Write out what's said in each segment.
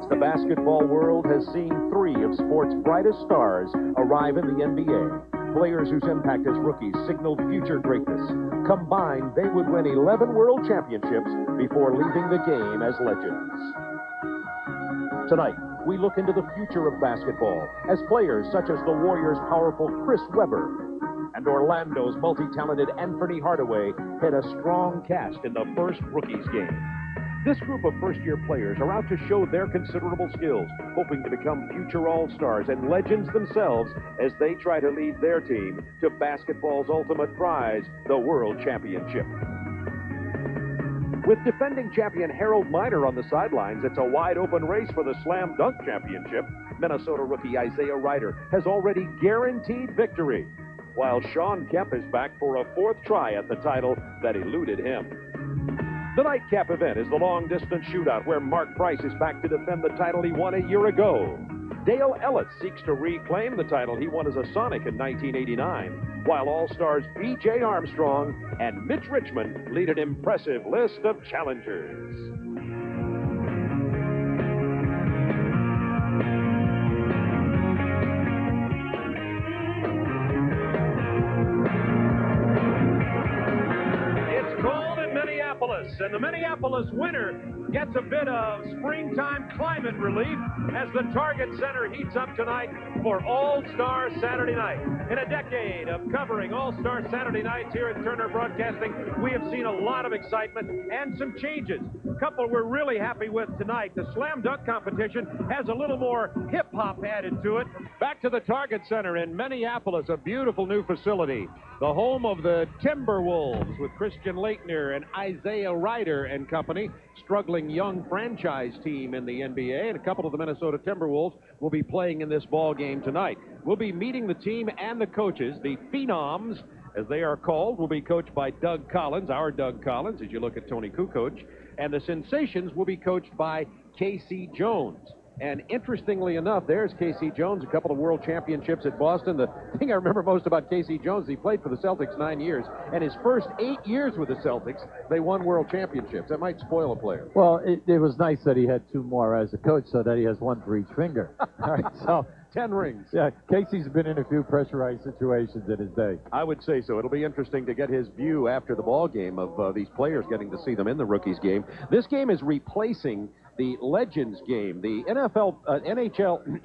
the basketball world has seen three of sport's brightest stars arrive in the NBA. Players whose impact as rookies signaled future greatness. Combined, they would win 11 world championships before leaving the game as legends. Tonight, we look into the future of basketball as players such as the Warriors' powerful Chris Webber and Orlando's multi-talented Anthony Hardaway hit a strong cast in the first rookies game. This group of first-year players are out to show their considerable skills, hoping to become future all-stars and legends themselves as they try to lead their team to basketball's ultimate prize, the World Championship. With defending champion Harold Miner on the sidelines, it's a wide-open race for the Slam Dunk Championship. Minnesota rookie Isaiah Rider has already guaranteed victory, while Sean Kemp is back for a fourth try at the title that eluded him. The nightcap event is the long-distance shootout, where Mark Price is back to defend the title he won a year ago. Dale Ellis seeks to reclaim the title he won as a Sonic in 1989, while All-Stars B.J. Armstrong and Mitch Richmond lead an impressive list of challengers. And the Minneapolis winner gets a bit of springtime climate relief as the Target Center heats up tonight for All-Star Saturday Night. In a decade of covering All-Star Saturday Nights here at Turner Broadcasting, we have seen a lot of excitement and some changes. A couple we're really happy with tonight. The Slam Dunk competition has a little more hip-hop added to it. Back to the Target Center in Minneapolis, a beautiful new facility. The home of the Timberwolves with Christian Laettner and Isaiah Rider and company, struggling young franchise team in the NBA, and a couple of the Minnesota Timberwolves will be playing in this ball game tonight. We'll be meeting the team and the coaches. The Phenoms, as they are called, will be coached by Doug Collins, our Doug Collins, as you look at Tony Kukoc, and the Sensations will be coached by Casey Jones. And interestingly enough, there's Casey Jones, a couple of world championships at Boston. The thing I remember most about Casey Jones, he played for the Celtics 9 years, and his first 8 years with the Celtics, they won world championships. That might spoil a player. Well, it was nice that he had 2 more as a coach, so that he has 1 for each finger. All right, so 10 rings. Yeah, Casey's been in a few pressurized situations in his day. I would say so. It'll be interesting to get his view after the ball game of these players, getting to see them in the rookies game. This game is replacing the Legends game. The NHL,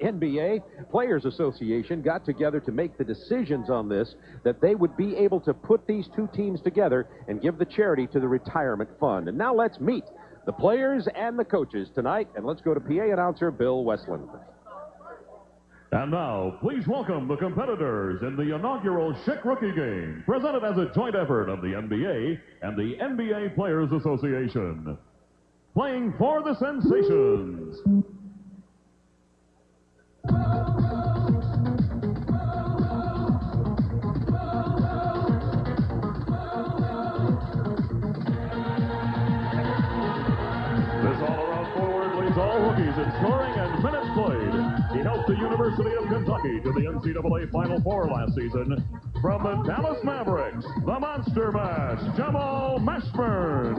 NBA Players Association got together to make the decisions on this, that they would be able to put these two teams together and give the charity to the retirement fund. And now let's meet the players and the coaches tonight, and let's go to PA announcer Bill Westland. And now, please welcome the competitors in the inaugural Schick Rookie Game, presented as a joint effort of the NBA and the NBA Players Association. Playing for the Sensations. All rookies in scoring and minutes played. He helped the University of Kentucky to the NCAA Final Four last season. From the Dallas Mavericks, the Monster Mash, Jamal Mashburn.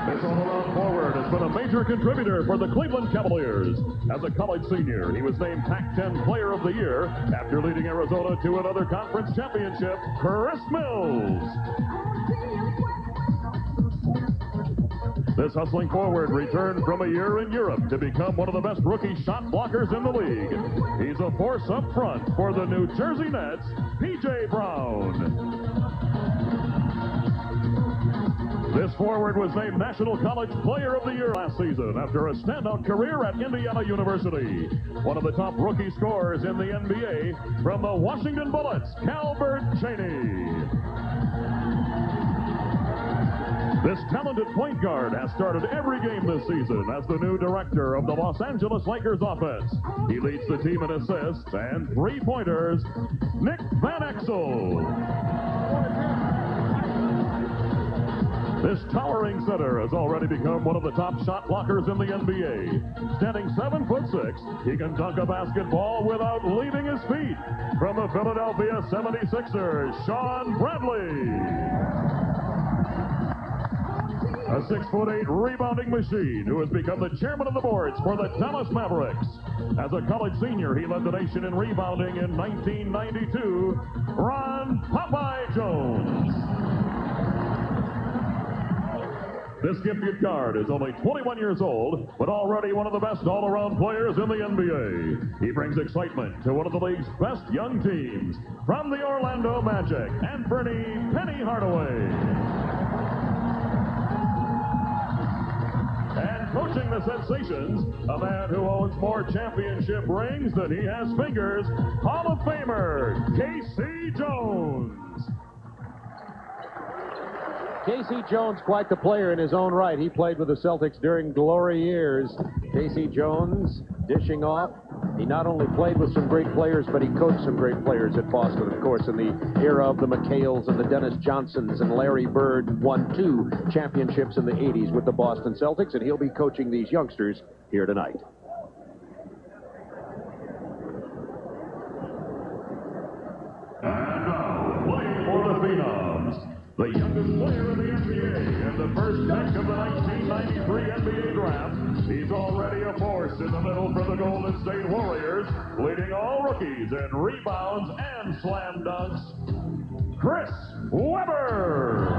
This all-around forward has been a major contributor for the Cleveland Cavaliers. As a college senior, he was named Pac-10 Player of the Year after leading Arizona to another conference championship. Chris Mills. This hustling forward returned from a year in Europe to become one of the best rookie shot blockers in the league. He's a force up front for the New Jersey Nets, P.J. Brown. This forward was named National College Player of the Year last season after a standout career at Indiana University. One of the top rookie scorers in the NBA from the Washington Bullets, Calbert Cheaney. This talented point guard has started every game this season as the new director of the Los Angeles Lakers offense. He leads the team in assists and 3-pointers, Nick Van Exel. This towering center has already become one of the top shot blockers in the NBA. Standing 7'6", he can dunk a basketball without leaving his feet. From the Philadelphia 76ers, Sean Bradley. a 6'8" rebounding machine who has become the chairman of the boards for the Dallas Mavericks. As a college senior, he led the nation in rebounding in 1992. Ron Popeye Jones. This gifted guard is only 21 years old, but already one of the best all-around players in the NBA. He brings excitement to one of the league's best young teams. From the Orlando Magic, Anthony Penny Hardaway. And coaching the Sensations, a man who owns more championship rings than he has fingers, Hall of Famer, K.C. Jones. K.C. Jones, quite the player in his own right. He played with the Celtics during glory years. K.C. Jones dishing off. He not only played with some great players, but he coached some great players at Boston, of course, in the era of the McHales and the Dennis Johnsons, and Larry Bird won 2 championships in the 80s with the Boston Celtics, and he'll be coaching these youngsters here tonight. And now, playing for the Phenoms, the youngest player in the NBA and the first pick of the 1993 NBA draft. He's already a force in the middle for the Golden State Warriors, leading all rookies in rebounds and slam dunks, Chris Webber.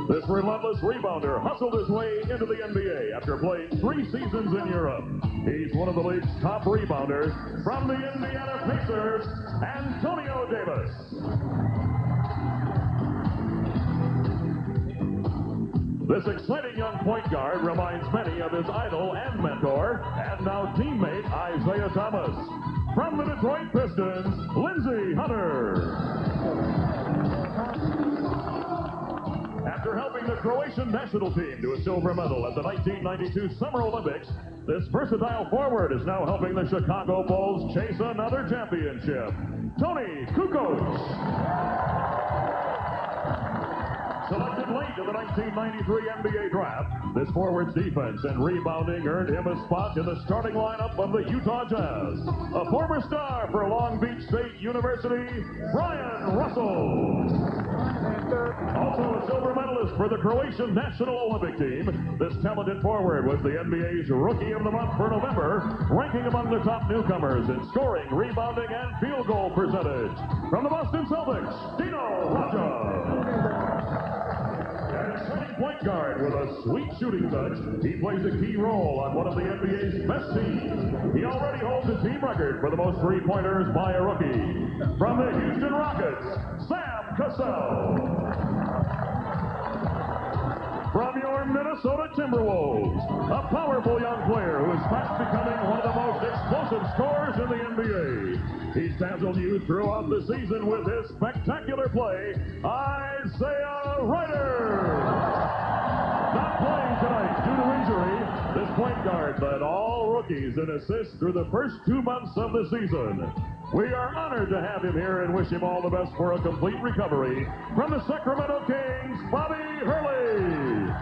This relentless rebounder hustled his way into the NBA after playing 3 seasons in Europe. He's one of the league's top rebounders. From the Indiana Pacers, Antonio Davis. This exciting young point guard reminds many of his idol and mentor, and now teammate Isaiah Thomas. From the Detroit Pistons, Lindsey Hunter. After helping the Croatian national team to a silver medal at the 1992 Summer Olympics, this versatile forward is now helping the Chicago Bulls chase another championship. Tony Kukoc. Selected late in the 1993 NBA draft, this forward's defense and rebounding earned him a spot in the starting lineup of the Utah Jazz. A former star for Long Beach State University, Brian Russell. Also a silver medalist for the Croatian national Olympic team, this talented forward was the NBA's Rookie of the Month for November, ranking among the top newcomers in scoring, rebounding, and field goal percentage. From the Boston Celtics, Dino Radja. An exciting point guard with a sweet shooting touch, he plays a key role on one of the NBA's best teams. He already holds a team record for the most three-pointers by a rookie. From the Houston Rockets, Sam Cassell. From your Minnesota Timberwolves, a powerful young player who is fast becoming one of the most explosive scorers in the NBA. He's dazzled you throughout the season with his spectacular play, Isaiah Ryder. Not playing tonight due to injury, this point guard led all rookies in assists through the first 2 months of the season. We are honored to have him here and wish him all the best for a complete recovery. From the Sacramento Kings, Bobby Hurley.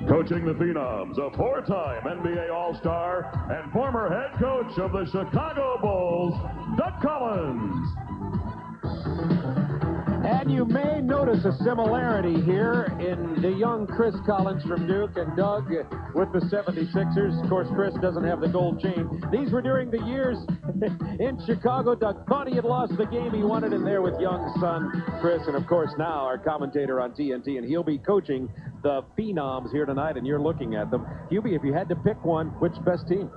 Coaching the Phenoms, a 4-time NBA All-Star and former head coach of the Chicago Bulls, Doug Collins. And you may notice a similarity here in the young Chris Collins from Duke and Doug with the 76ers. Of course, Chris doesn't have the gold chain. These were during the years in Chicago. Doug thought he had lost the game he wanted, and there with young son Chris. And, of course, now our commentator on TNT, and he'll be coaching the Phenoms here tonight, and you're looking at them. Hubie, if you had to pick one, which best team?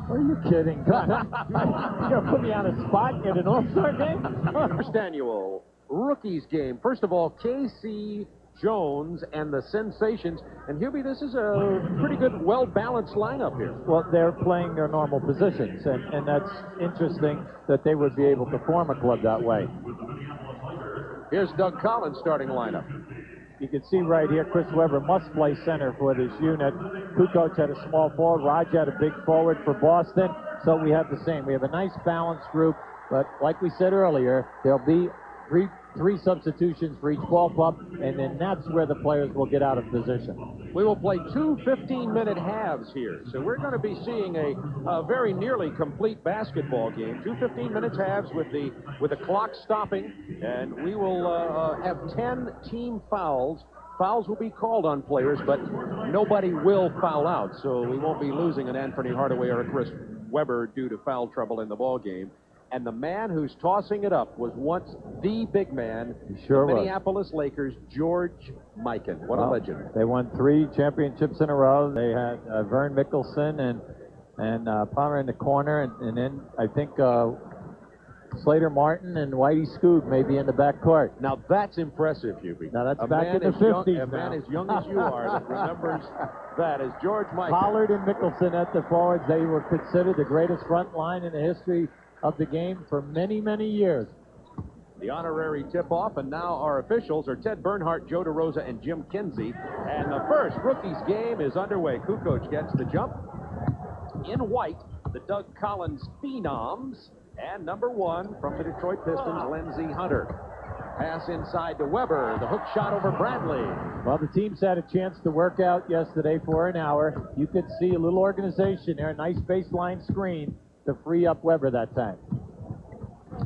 Are you kidding? You're going to put me on a spot in an All-Star game? First annual Rookies game. First of all, K.C. Jones and the Sensations. And Hubie, this is a pretty good, well-balanced lineup here. Well, they're playing their normal positions, and that's interesting that they would be able to form a club that way. Here's Doug Collins' starting lineup. You can see right here, Chris Webber must play center for this unit. Kukoc had a small forward. Radja had a big forward for Boston. So we have the same. We have a nice balanced group. But like we said earlier, there'll be three substitutions for each ball club, and then that's where the players will get out of position. We will play two 15-minute halves here, so we're going to be seeing a very nearly complete basketball game. Two 15-minute halves with the clock stopping, and we will have 10 team fouls. Fouls will be called on players, but nobody will foul out, so we won't be losing an Anthony Hardaway or a Chris Webber due to foul trouble in the ball game. And the man who's tossing it up was once the big man, sure the was. Minneapolis Lakers, George Mikan. What a legend. They won 3 championships in a row. They had Vern Mickelson and Palmer in the corner, and then I think Slater Martin and Whitey Scoog may be in the back court. Now that's impressive, Hubie. Now that's back in the 50s. A man as young as you are that remembers that is George Mikan. Pollard and Mickelson at the forwards. They were considered the greatest front line in the history of the game for many, many years. The honorary tip-off, and now our officials are Ted Bernhardt, Joe DeRosa, and Jim Kinsey. And the first rookies game is underway. Kukoc gets the jump. In white, the Doug Collins Phenoms. And number 1 from the Detroit Pistons, Lindsey Hunter. Pass inside to Weber. The hook shot over Bradley. Well, the teams had a chance to work out yesterday for an hour. You could see a little organization there, a nice baseline screen to free up Weber that time.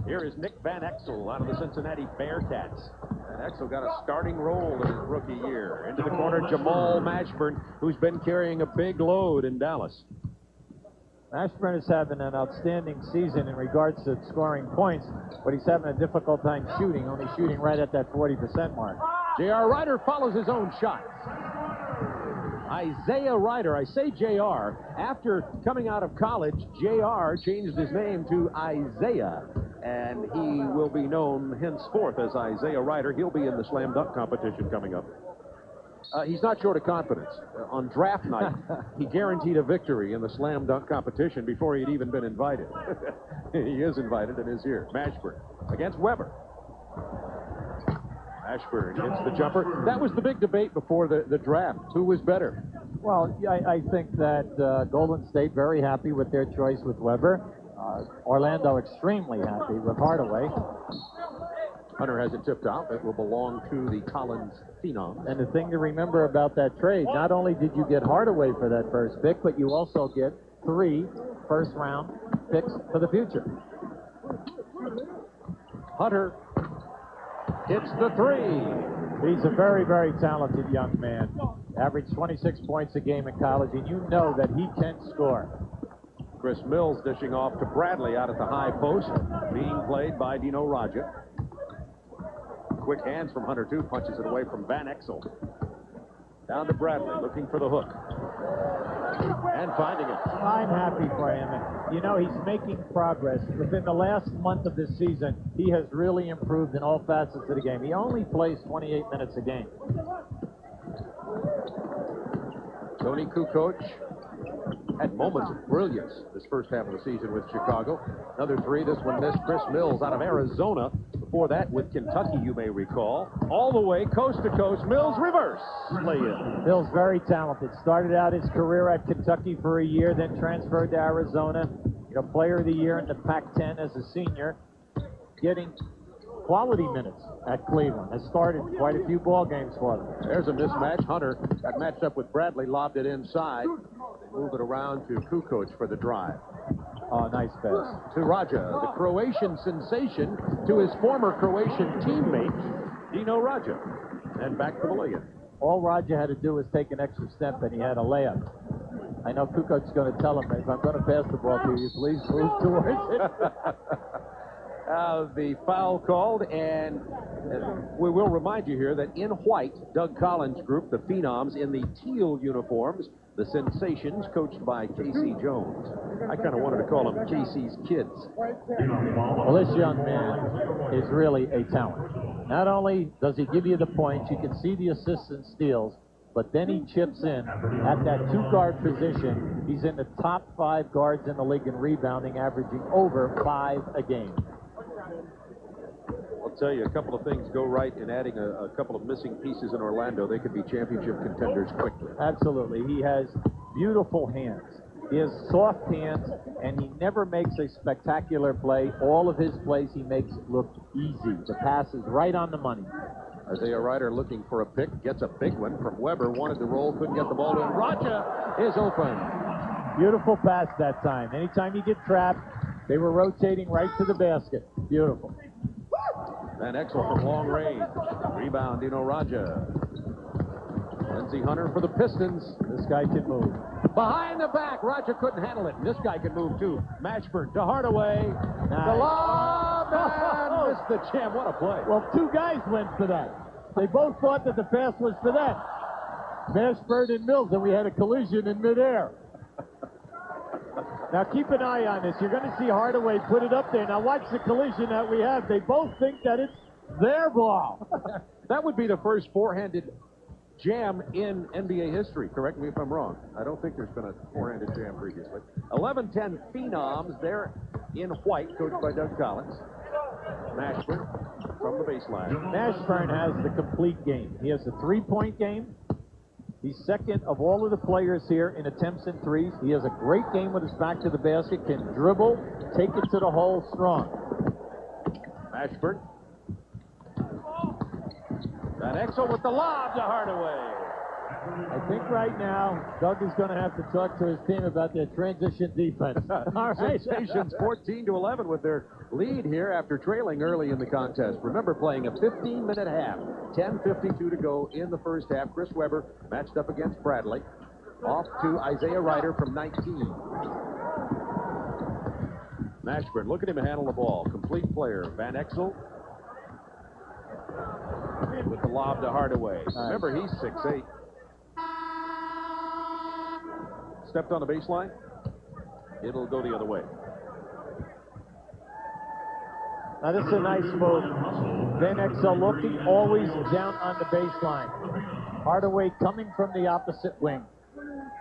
Here is Nick Van Exel out of the Cincinnati Bearcats. Van Exel got a starting role in his rookie year. Into the corner, Jamal Mashburn, who's been carrying a big load in Dallas. Mashburn is having an outstanding season in regards to scoring points, but he's having a difficult time shooting, only shooting right at that 40% mark. J.R. Ryder follows his own shot. Isaiah Ryder, I say J.R. After coming out of college, J.R. changed his name to Isaiah, and he will be known henceforth as Isaiah Ryder. He'll be in the slam dunk competition coming up. He's not short of confidence. On draft night, he guaranteed a victory in the slam dunk competition before he'd even been invited. He is invited and is here. Mashburn against Weber. Mashburn hits the jumper. That was the big debate before the draft. Who was better? Well, I think that Golden State very happy with their choice with Weber. Orlando extremely happy with Hardaway. Hunter has it tipped out. It will belong to the Collins Phenom. And the thing to remember about that trade, not only did you get Hardaway for that first pick, but you also get 3 first-round picks for the future. Hunter hits the 3. He's a very, very talented young man. Averaged 26 points a game in college, and you know that he can score. Chris Mills dishing off to Bradley out at the high post, being played by Dino Raja. Quick hands from Hunter, too. Punches it away from Van Exel. Down to Bradley, looking for the hook. And finding it. I'm happy for him. You know, he's making progress. Within the last month of this season, he has really improved in all facets of the game. He only plays 28 minutes a game. Tony Kukoc had moments of brilliance this first half of the season with Chicago. Another 3. This one missed. Chris Mills out of Arizona. Before that, with Kentucky, you may recall. All the way, coast to coast, Mills reverse lay-in. Mills very talented. Started out his career at Kentucky for a year, then transferred to Arizona. You know, player of the year in the Pac-10 as a senior. Getting quality minutes at Cleveland. Has started quite a few ball games for them. There's a mismatch. Hunter got matched up with Bradley, lobbed it inside. They move it around to Kukoc for the drive. Oh, nice pass. To Raja, the Croatian sensation, to his former Croatian teammate, Dino Raja. And back to the lay-in. All Raja had to do was take an extra step, and he had a layup. I know Kukoc's going to tell him, if I'm going to pass the ball to you, please move towards it. The foul called, and we will remind you here that in white, Doug Collins' group, the Phenoms, in the teal uniforms, the Sensations, coached by Casey Jones. I kind of wanted to call them Casey's kids. Well, this young man is really a talent. Not only does he give you the points, you can see the assists and steals, but then he chips in at that 2-guard position. He's in the top 5 guards in the league in rebounding, averaging over 5 a game. I'll tell you, a couple of things go right in adding a couple of missing pieces in Orlando. They could be championship contenders quickly. Absolutely. He has beautiful hands. He has soft hands, and he never makes a spectacular play. All of his plays he makes look easy. The pass is right on the money. Isaiah Ryder looking for a pick, gets a big one from Weber. Wanted to roll, couldn't get the ball to him. Raja is open. Beautiful pass that time. Anytime you get trapped, they were rotating right to the basket. Beautiful. Van Exel from long range. Rebound, Dino Raja. Lindsey Hunter for the Pistons. This guy can move. Behind the back, Raja couldn't handle it. This guy can move too. Mashburn to Hardaway. Nice. The lob and missed the jam. What a play. Well, two guys went for that. They both thought that the pass was for that. Mashburn and Mills, and we had a collision in midair. Now keep an eye on this. You're going to see Hardaway put it up there. Now watch the collision that we have. They both think that it's their ball. That would be the first four-handed jam in NBA history. Correct me if I'm wrong. I don't think there's been a four-handed jam previously. 11-10 Phenoms. They're in white, coached by Doug Collins. Mashburn from the baseline. Mashburn has the complete game. He has a three-point game. He's second of all of the players here in attempts and threes. He has a great game with his back to the basket, can dribble, take it to the hole strong. Mashburn. Van Exel with the lob to Hardaway. I think right now, Doug is going to have to talk to his team about their transition defense. All right, Sensations 14-11 with their lead here after trailing early in the contest. Remember, playing a 15-minute half. 10:52 to go in the first half. Chris Weber matched up against Bradley. Off to Isaiah Ryder from 19. Mashburn, look at him handle the ball. Complete player. Van Exel with the lob to Hardaway. Remember, he's 6'8". Stepped on the baseline. It'll go the other way. Now this is a nice move. Van Exel looking always down on the baseline. Hardaway coming from the opposite wing.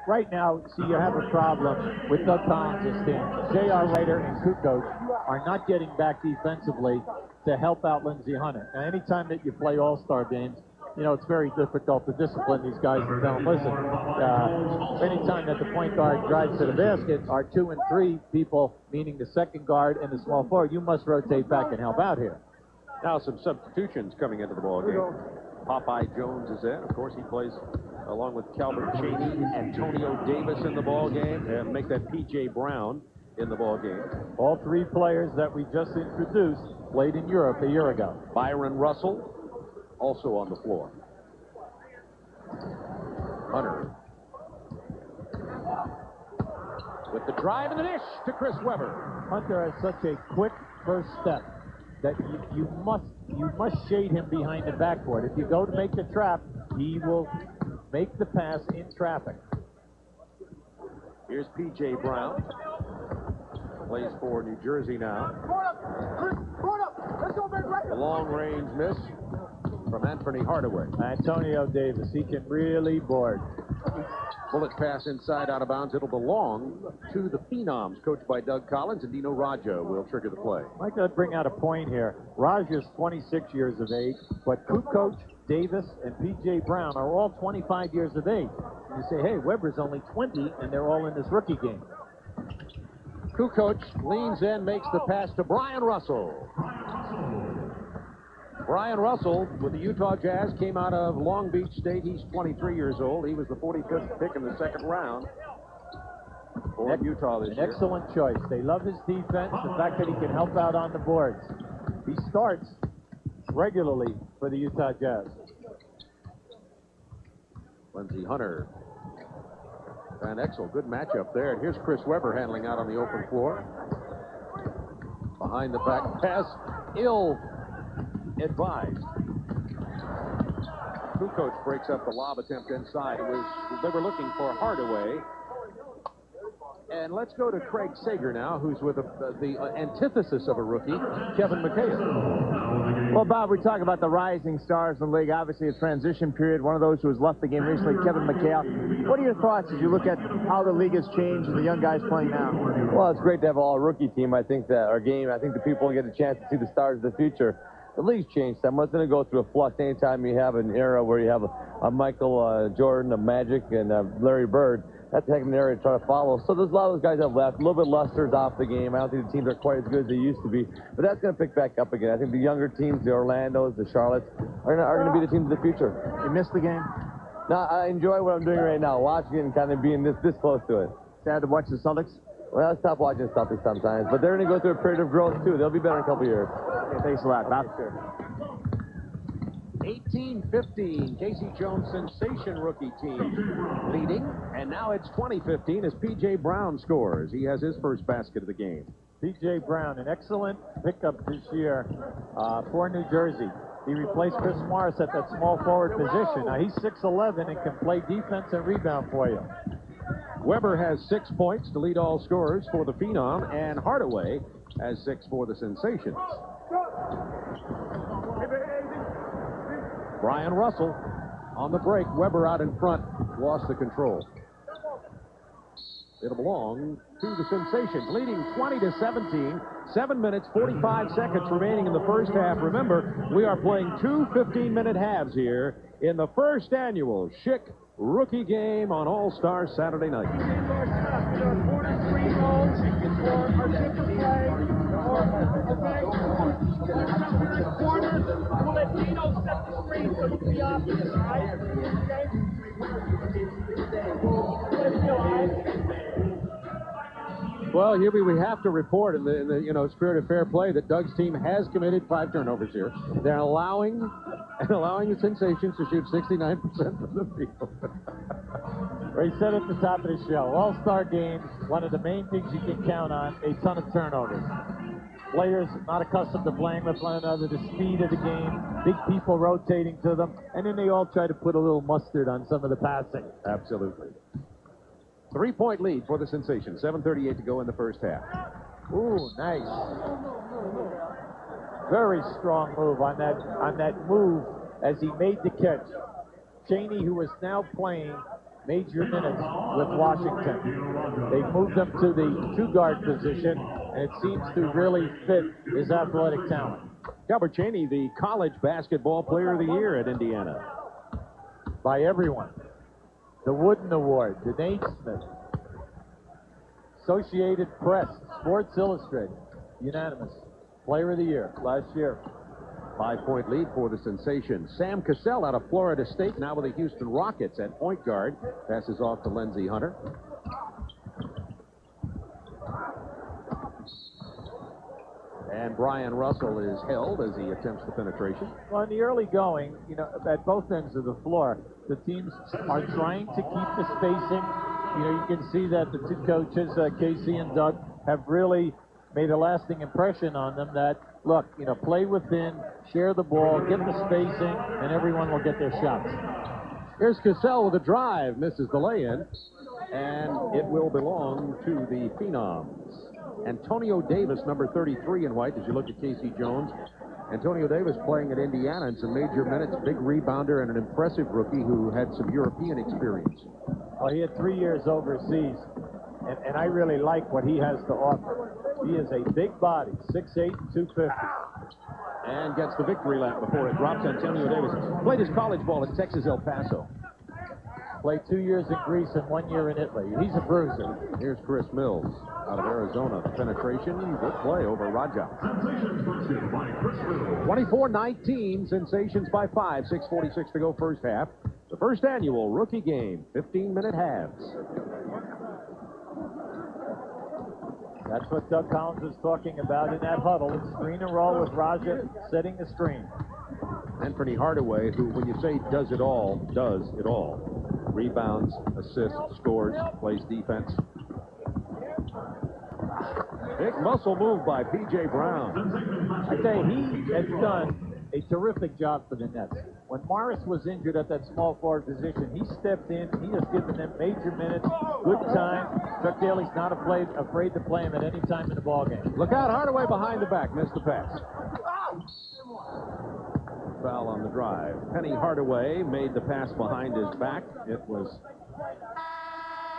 Right now, see, you have a problem with Doug Collins' team. J.R. Ryder and Kukoc are not getting back defensively to help out Lindsey Hunter. Now, anytime that you play all-star games, you know, it's very difficult to discipline these guys and tell them, listen, anytime that the point guard drives to the basket, our 2 and 3 people, meaning the second guard and the small forward, you must rotate back and help out here. Now some substitutions coming into the ball game. Popeye Jones is in. Of course, he plays along with Calvin Chaney, Antonio Davis in the ball game, and make that P.J. Brown in the ball game. All 3 players that we just introduced played in Europe a year ago. Byron Russell also on the floor. Hunter with the drive and the dish to Chris Weber. Hunter has such a quick first step that you must shade him behind the backboard. If you go to make the trap, he will make the pass in traffic. Here's P.J. Brown. Plays for New Jersey now. The long-range miss from Anthony Hardaway. Antonio Davis, he can really board. Bullet pass inside, out of bounds. It'll belong to the Phenoms, coached by Doug Collins, and Dino Raja will trigger the play. I'd like to bring out a point here. Raja's 26 years of age, but Kukoc, Davis, and P.J. Brown are all 25 years of age. And you say, hey, Weber's only 20, and they're all in this rookie game. Kukoc leans in, makes the pass to Brian Russell. Brian Russell with the Utah Jazz came out of Long Beach State. He's 23 years old. He was the 45th pick in the second round for Utah this year. Excellent choice. They love his defense, the fact that he can help out on the boards. He starts regularly for the Utah Jazz. Lindsey Hunter. Van Exel, good matchup there. And here's Chris Weber handling out on the open floor. Behind the back pass, ill-advised. Kukoc breaks up the lob attempt inside. They were looking for Hardaway. And let's go to Craig Sager now, who's with the antithesis of a rookie, Kevin McHale. Well, Bob, we talk about the rising stars in the league. Obviously, a transition period. One of those who has left the game recently, Kevin McHale. What are your thoughts as you look at how the league has changed and the young guys playing now? Well, it's great to have an all-rookie team. I think that our game, I think the people get a chance to see the stars of the future. The league's changed. I'm going to go through a flux anytime you have an era where you have a Michael Jordan, a Magic, and a Larry Bird. that's a heck of an area to try to follow. So there's a lot of those guys that have left. A little bit luster's off the game. I don't think the teams are quite as good as they used to be. But that's going to pick back up again. I think the younger teams, the Orlandos, the Charlottes, are going to be the teams of the future. You missed the game? No, I enjoy what I'm doing right now, watching it and kind of being this close to it. Sad to watch the Celtics? Well, I stop watching Celtics sometimes, but they're going to go through a period of growth, too. They'll be better in a couple years. Okay, thanks a lot, Bob. 18-15, Casey Jones Sensation rookie team leading, and now it's 20-15 as P.J. Brown scores. He has his first basket of the game. P.J. Brown, an excellent pickup this year for New Jersey. He replaced Chris Morris at that small forward position. Now, he's 6'11" and can play defense and rebound for you. Weber has 6 points to lead all scorers for the Phenom, and Hardaway has 6 for the Sensations. Brian Russell on the break. Weber out in front, lost the control. It'll belong to the Sensations, leading 20-17. 7 minutes, 45 seconds remaining in the first half. Remember, we are playing 2 15-minute halves here in the first annual Schick Rookie Game on All-Star Saturday night. Well, Hubie, we have to report in the spirit of fair play that Doug's team has committed 5 turnovers here. They're allowing the Sensations to shoot 69% from the field. We said at the top of the show, All-Star games, one of the main things you can count on, a ton of turnovers. Players not accustomed to playing with one another, the speed of the game, big people rotating to them, and then they all try to put a little mustard on some of the passing. Absolutely. 3-point lead for the Sensations. 7:38 to go in the first half. Ooh, nice. Very strong move on that move as he made the catch. Cheney, who is now playing major minutes with Washington. They moved him to the 2-guard position, and it seems to really fit his athletic talent. Calbert Cheney, the college basketball player of the year at Indiana. By everyone. The Wooden Award, the Naismith, Associated Press, Sports Illustrated, unanimous. Player of the year last year. 5-point lead for the Sensations. Sam Cassell out of Florida State, now with the Houston Rockets at point guard. Passes off to Lindsey Hunter. And Brian Russell is held as he attempts the penetration. Well, in the early going, at both ends of the floor, the teams are trying to keep the spacing. You can see that the 2 coaches, Casey and Doug, have really made a lasting impression on them that, look, play within, share the ball, get the spacing, and everyone will get their shots. Here's Cassell with a drive, misses the lay-in, and it will belong to the Phenoms. Antonio Davis, number 33 in white, as you look at Casey Jones. Antonio Davis playing at Indiana in some major minutes, big rebounder and an impressive rookie who had some European experience. Well, he had 3 years overseas, and I really like what he has to offer. He is a big body, 6'8", 250. And gets the victory lap before it drops. Antonio Davis played his college ball at Texas El Paso. Played 2 years in Greece and 1 year in Italy. He's a bruiser. Here's Chris Mills out of Arizona. Penetration, good play over Raja. 24-19, Sensations by 5. 6:46 to go first half. The first annual rookie game, 15-minute halves. That's what Doug Collins was talking about in that huddle. Screen and roll with Raja setting the screen. Anthony Hardaway, who, when you say does it all, does it all. Rebounds, assists, scores, plays defense. Big muscle move by P.J. Brown. I tell you, he has done a terrific job for the Nets. When Morris was injured at that small forward position, he stepped in. He has given them major minutes, good time. Chuck Daly's not afraid to play him at any time in the ballgame. Look out, Hardaway behind the back, missed the pass. Foul on the drive. Penny Hardaway made the pass behind his back. It was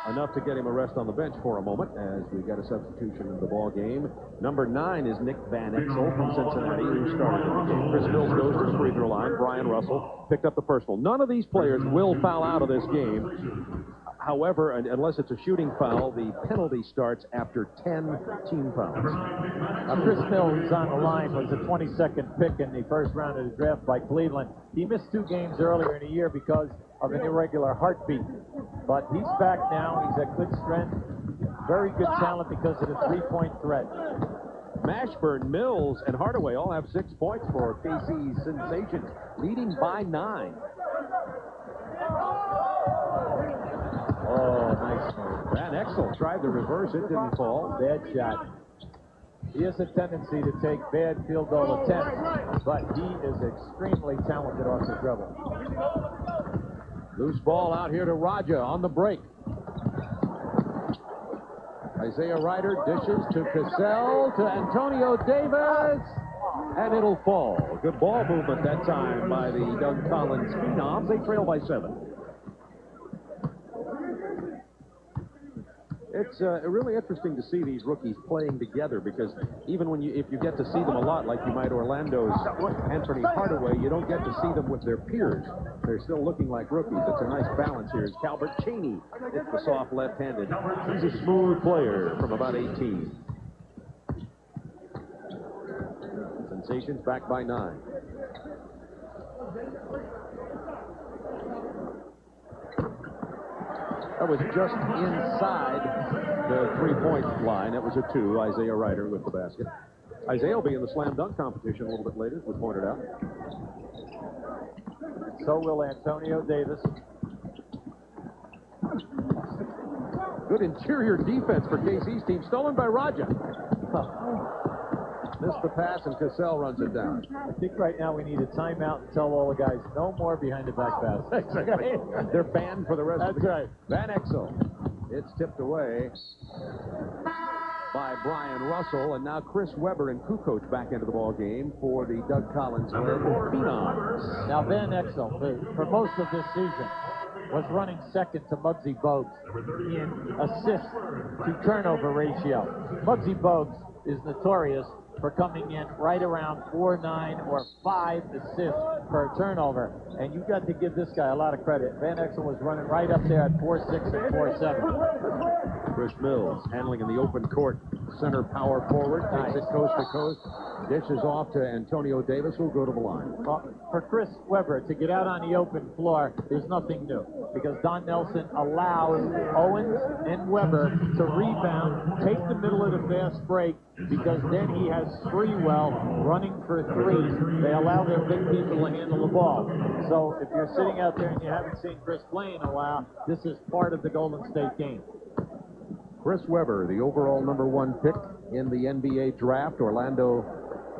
enough to get him a rest on the bench for a moment as we got a substitution in the ball game. Number 9 is Nick Van Exel from Cincinnati, who started in the game. Chris Mills goes to the free throw line. Brian Russell picked up the personal. None of these players will foul out of this game. However, unless it's a shooting foul, the penalty starts after 10 team fouls. Now, Chris Mills on the line was a 22nd pick in the first round of the draft by Cleveland. He missed 2 games earlier in the year because of an irregular heartbeat. But he's back now. He's at good strength. Very good talent because of the three-point threat. Mashburn, Mills, and Hardaway all have 6 points for KC's Sensations, leading by 9. Oh, nice move. Van Exel tried the reverse. It didn't fall. Bad shot. He has a tendency to take bad field goal attempts, but he is extremely talented off the dribble. Loose ball out here to Raja on the break. Isaiah Ryder dishes to Cassell, to Antonio Davis, and it'll fall. Good ball movement that time by the Doug Collins Phenoms. They trail by 7. It's really interesting to see these rookies playing together, because even if you get to see them a lot, like you might Orlando's Anthony Hardaway, you don't get to see them with their peers. They're still looking like rookies. It's a nice balance here. As Calbert Cheney hits the soft left-handed. He's a smooth player from about 18. Sensations back by 9. That was just inside the three-point line. That was a 2. Isaiah Ryder with the basket. Isaiah will be in the slam dunk competition a little bit later, as we pointed out. So will Antonio Davis. Good interior defense for KC's team. Stolen by Raja. Missed the pass, and Cassell runs it down. I think right now we need a timeout and tell all the guys no more behind the back pass. Exactly. They're banned for the rest of the game. Right. Van Exel. It's tipped away by Brian Russell, and now Chris Webber and Kukoc back into the ball game for the Doug Collins led Phenoms. Now Van Exel, for most of this season, was running second to Muggsy Bogues in assist to turnover ratio. Muggsy Bogues is notorious for coming in right around 4.9 or 5 assists per turnover. And you got to give this guy a lot of credit. Van Exel was running right up there at 4.6 and 4.7. Chris Mills handling in the open court. Center power forward. Takes it coast to coast. Dishes off to Antonio Davis, who'll go to the line. Well, for Chris Webber to get out on the open floor, there's nothing new. Because Don Nelson allows Owens and Webber to rebound, take the middle of the fast break, because then he has Sprewell running for 3. They allow their big people to handle the ball. So if you're sitting out there and you haven't seen Chris play in a while, this is part of the Golden State game. Chris Webber, the overall #1 pick in the NBA draft. Orlando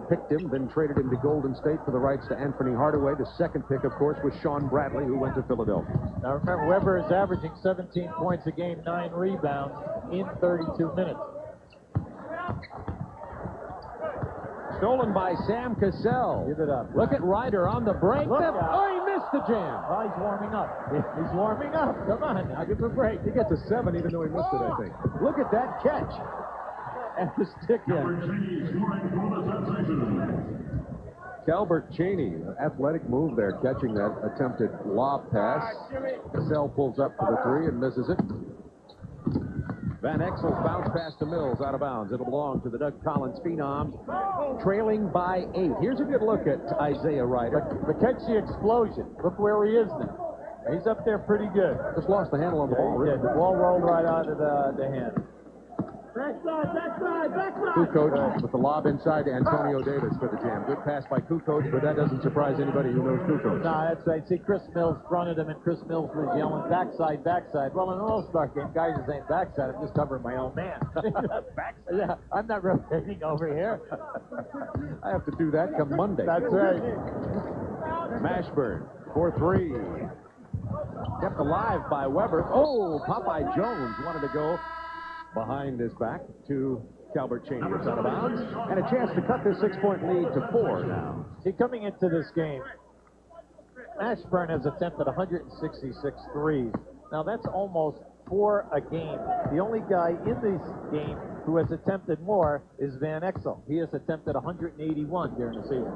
picked him, then traded him to Golden State for the rights to Anthony Hardaway. The second pick, of course, was Sean Bradley, who went to Philadelphia. Now remember, Webber is averaging 17 points a game, 9 rebounds in 32 minutes. Stolen by Sam Cassell. Give it up. Look at Ryder on the break. Look Oh, out. he missed the jam. Well, he's warming up. He's warming up. Come on, now give him a break. He gets a 7 even though he missed it, I think. Look at that catch. And the stick in. Calbert Cheney, athletic move there, catching that attempted lob pass. Cassell pulls up for the 3 and misses it. Van Exel's bounce pass to Mills out of bounds. It'll belong to the Doug Collins Phenoms, trailing by 8. Here's a good look at Isaiah Ryder. But catch the explosion. Look where he is now. He's up there pretty good. Just lost the handle on the ball. Yeah, the ball rolled right out of the hand. Kukoc with the lob inside to Antonio Davis for the jam. Good pass by Kukoc, but that doesn't surprise anybody who knows Kukoc. No, that's right. See, Chris Mills fronted him, and Chris Mills was yelling, backside, backside. Well, in an all-star game, guys is saying backside. I'm just covering my own man. Backside. Yeah, I'm not rotating over here. I have to do that come Monday. That's right. Mashburn for 3. Kept alive by Webber. Oh, Popeye Jones wanted to go behind his back to Calbert Cheney. It's out of bounds. And a chance to cut this 6-point lead to 4 now. See, coming into this game, Mashburn has attempted 166 threes. Now, that's almost 4 a game. The only guy in this game who has attempted more is Van Exel. He has attempted 181 during the season.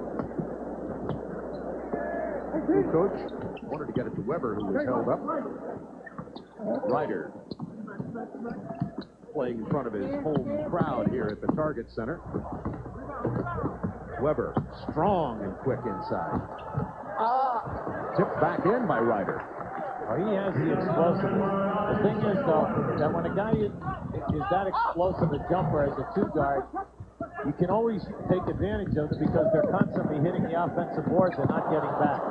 Coach wanted to get it to Webber, who was held up. Ryder playing in front of his home crowd here at the Target Center. Weber, strong and quick inside. Tipped back in by Ryder. Well, he has the explosiveness. The thing is, though, that when a guy is that explosive a jumper as a two-guard, you can always take advantage of it because they're constantly hitting the offensive boards and not getting back.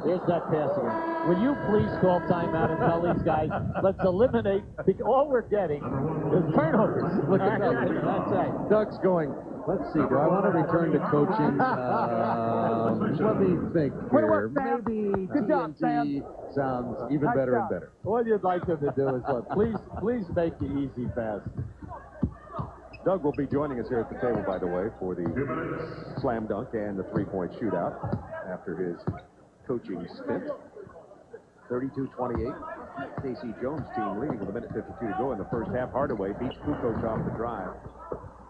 There's that pass again. Will you please call timeout and tell these guys, let's eliminate, all we're getting is turnovers. Look at that. That's right. Doug's going, let's see, do I want to return to coaching? Let me think here. Maybe Good job, TNT sounds even better and better. All you'd like them to do is, look, please make the easy pass. Doug will be joining us here at the table, by the way, for the slam dunk and the three-point shootout after his coaching stint. 32-28. Casey Jones' team leading with 1:52 to go in the first half. Hardaway beats Kukoc off the drive.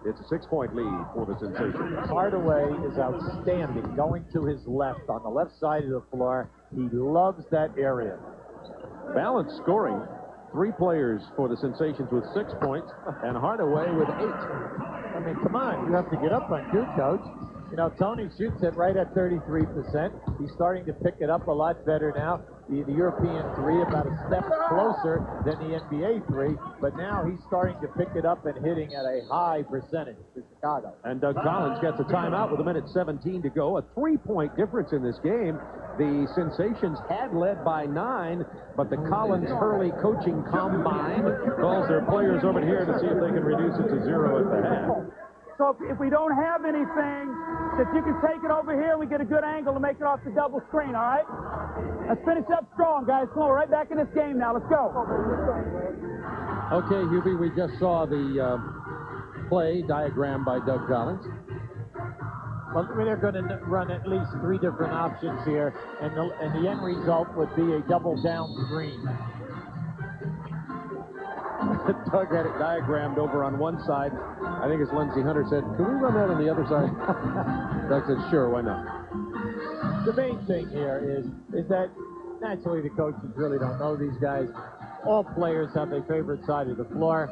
It's a 6-point lead for the Sensations. Hardaway is outstanding, going to his left on the left side of the floor. He loves that area. Balanced scoring. 3 players for the Sensations with 6 points, and Hardaway with 8. I mean, come on, you have to get up on Kukoc. You know, Tony shoots it right at 33%. He's starting to pick it up a lot better now. The European three about a step closer than the NBA three, but now he's starting to pick it up and hitting at a high percentage for Chicago. And Doug Collins gets a timeout with 1:17 to go. A 3-point difference in this game. The Sensations had led by 9, but the Collins-Hurley coaching combine calls their players over here to see if they can reduce it to 0 at the half. So if we don't have anything, that you can take it over here and we get a good angle to make it off the double screen, all right? Let's finish up strong, guys. Come on, we're right back in this game now. Let's go. Okay, Hubie, we just saw the play diagram by Doug Collins. Well, they're going to run at least 3 different options here, and the end result would be a double down screen. Doug had it diagrammed over on one side. I think as Lindsey Hunter said, can we run that on the other side? Doug said, sure, why not? The main thing here is that naturally the coaches really don't know these guys. All players have their favorite side of the floor,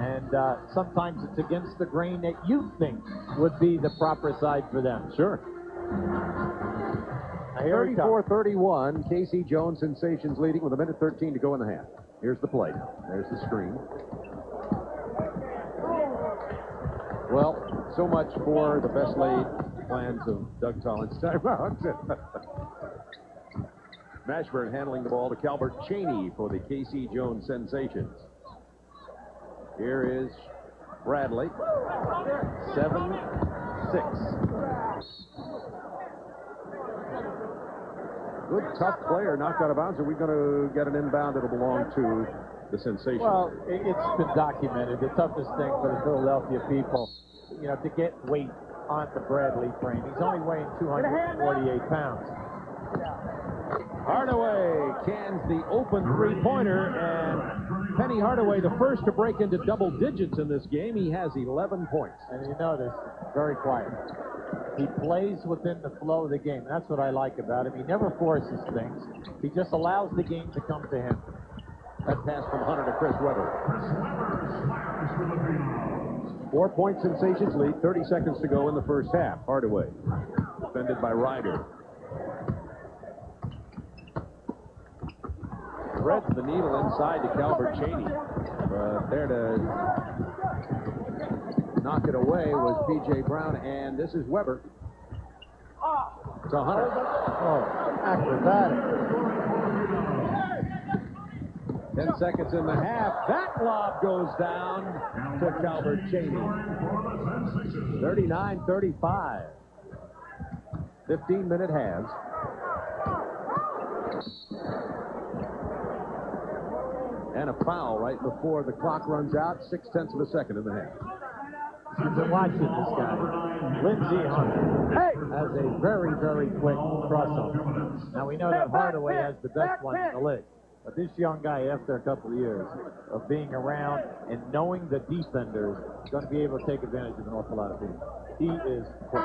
and sometimes it's against the grain that you think would be the proper side for them. Sure. 34-31, Casey Jones Sensations leading with 1:13 to go in the half. Here's the play. There's the screen. Well, so much for the best laid plans of Doug Collins' timeout. Mashburn handling the ball to Calbert Cheney for the Casey Jones Sensations. Here is Bradley. 7-6. Good, tough player, knocked out of bounds. Are we going to get an inbound that'll belong to the Sensations? Well, it's been documented. The toughest thing for the Philadelphia people, you know, to get weight on the Bradley frame. He's only weighing 248 pounds. Hardaway cans the open three-pointer, and Penny Hardaway, the first to break into double digits in this game. He has 11 points. And you notice, very quiet. He plays within the flow of the game. That's what I like about him. He never forces things. He just allows the game to come to him. That pass from Hunter to Chris Webber. 4-point Sensations lead, 30 seconds to go in the first half. Hardaway, defended by Ryder. Threads the needle inside to Calbert Cheney. There to knock it away was P.J. Brown, and this is Weber. To Hunter. Oh, acrobatic. 10 seconds in the half. That lob goes down to Calbert Cheney. 39-35. 15-minute halves. And a foul right before the clock runs out. 0.6 of a second in the half. You've been watching this guy. Lindsey Hunter has a very, very quick crossover. Now, we know that Hardaway has the best one in the league. But this young guy, after a couple of years of being around and knowing the defenders, is going to be able to take advantage of an awful lot of people. He is quick.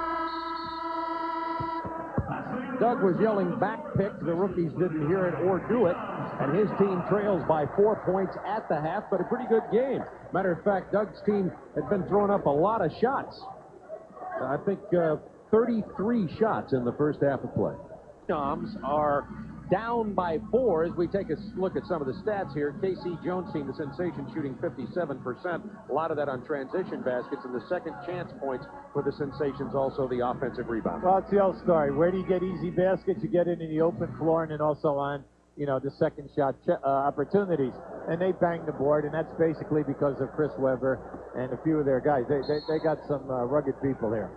Doug was yelling back pick. The rookies didn't hear it or do it. And his team trails by 4 points at the half, but a pretty good game. Matter of fact, Doug's team had been throwing up a lot of shots. I think 33 shots in the first half of play. Pheenoms are down by 4 as we take a look at some of the stats here. K.C. Jones' team, the sensation, shooting 57%. A lot of that on transition baskets, and the second chance points for the sensations, also the offensive rebound. Well, it's the old story. Where do you get easy baskets? You get it in the open floor and then also on, the second shot opportunities. And they bang the board, and that's basically because of Chris Webber and a few of their guys. They got some rugged people here.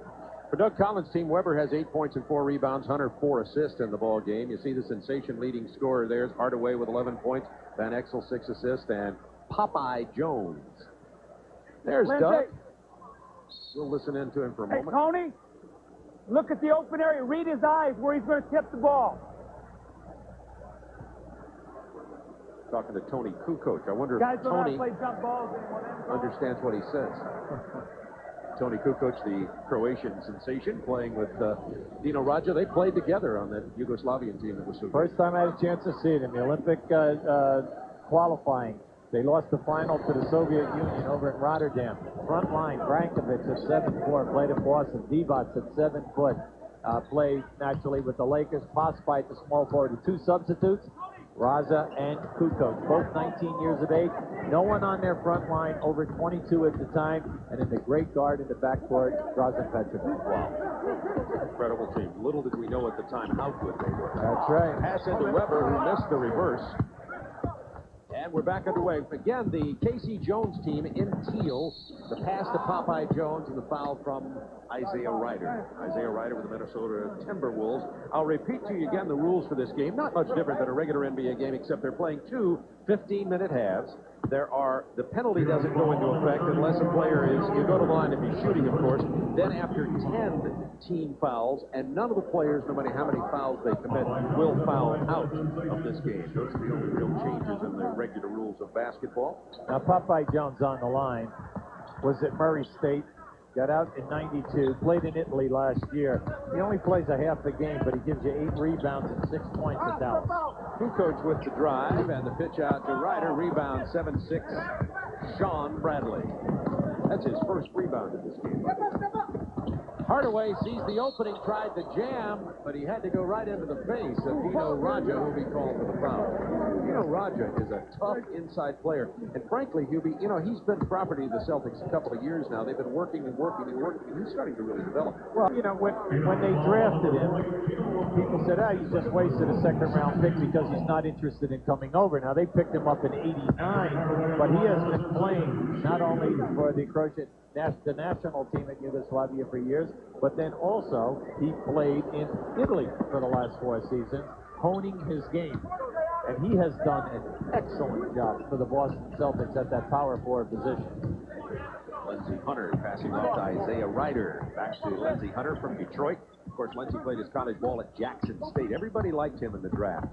For Doug Collins' team, Weber has 8 points and 4 rebounds, Hunter 4 assists in the ball game. You see the sensation leading scorer there is Hardaway with 11 points, Van Exel 6 assists, and Popeye Jones. There's Lindsay. Doug. We'll listen in to him for a Hey, moment. Tony, look at the open area. Read his eyes where he's going to tip the ball. Talking to Tony Kukoc. I wonder Guys if don't know how Tony to play jump balls anymore. understands what he says. Tony Kukoc, the Croatian sensation, playing with Dino Radja. They played together on that Yugoslavian team that was so good. First time I had a chance to see it in the Olympic qualifying. They lost the final to the Soviet Union over in Rotterdam. Front line, Brankovic at 7'4", played in Boston. Divac at 7 foot, played naturally with the Lakers. Pospite, the small forward, the 2 substitutes, Raza and Kukoc, both 19 years of age. No one on their front line over 22 at the time. And in the great guard in the backcourt, Drazen Petrovic. Wow. Incredible team. Little did we know at the time how good they were. That's right. Pass into Weber, who missed the reverse. And we're back underway. Again, the K.C. Jones team in teal. The pass to Popeye Jones and the foul from Isaiah Ryder. Isaiah Ryder with the Minnesota Timberwolves. I'll repeat to you again the rules for this game. Not much different than a regular NBA game, except they're playing 2 15-minute halves. The penalty doesn't go into effect unless a player you go to the line to be shooting, of course. Then after 10 team fouls, and none of the players, no matter how many fouls they commit, will foul out of this game. Those are the only real changes in the regular rules of basketball. Now, Popeye Jones on the line was at Murray State, got out in '92, played in Italy last year. He only plays a half a game, but he gives you 8 rebounds and 6 points at Dallas. Kukoc with the drive and the pitch out to Ryder. Rebound 7-6, Sean Bradley. That's his first rebound in this game. Hardaway sees the opening, tried to jam, but he had to go right into the face of Dino Radja, who will be called for the foul. Dino Radja is a tough inside player, and frankly, he's been property of the Celtics a couple of years now. They've been working and working and working, and he's starting to really develop. Well, when they drafted him, people said, he's just wasted a second-round pick because he's not interested in coming over. Now, they picked him up in '89, but he has been playing not only for the national team in Yugoslavia for years, but then also he played in Italy for the last 4 seasons, honing his game. And he has done an excellent job for the Boston Celtics at that power forward position. Lindsey Hunter passing off to Isaiah Ryder. Back to Lindsey Hunter from Detroit. Of course, Lindsey played his college ball at Jackson State. Everybody liked him in the draft.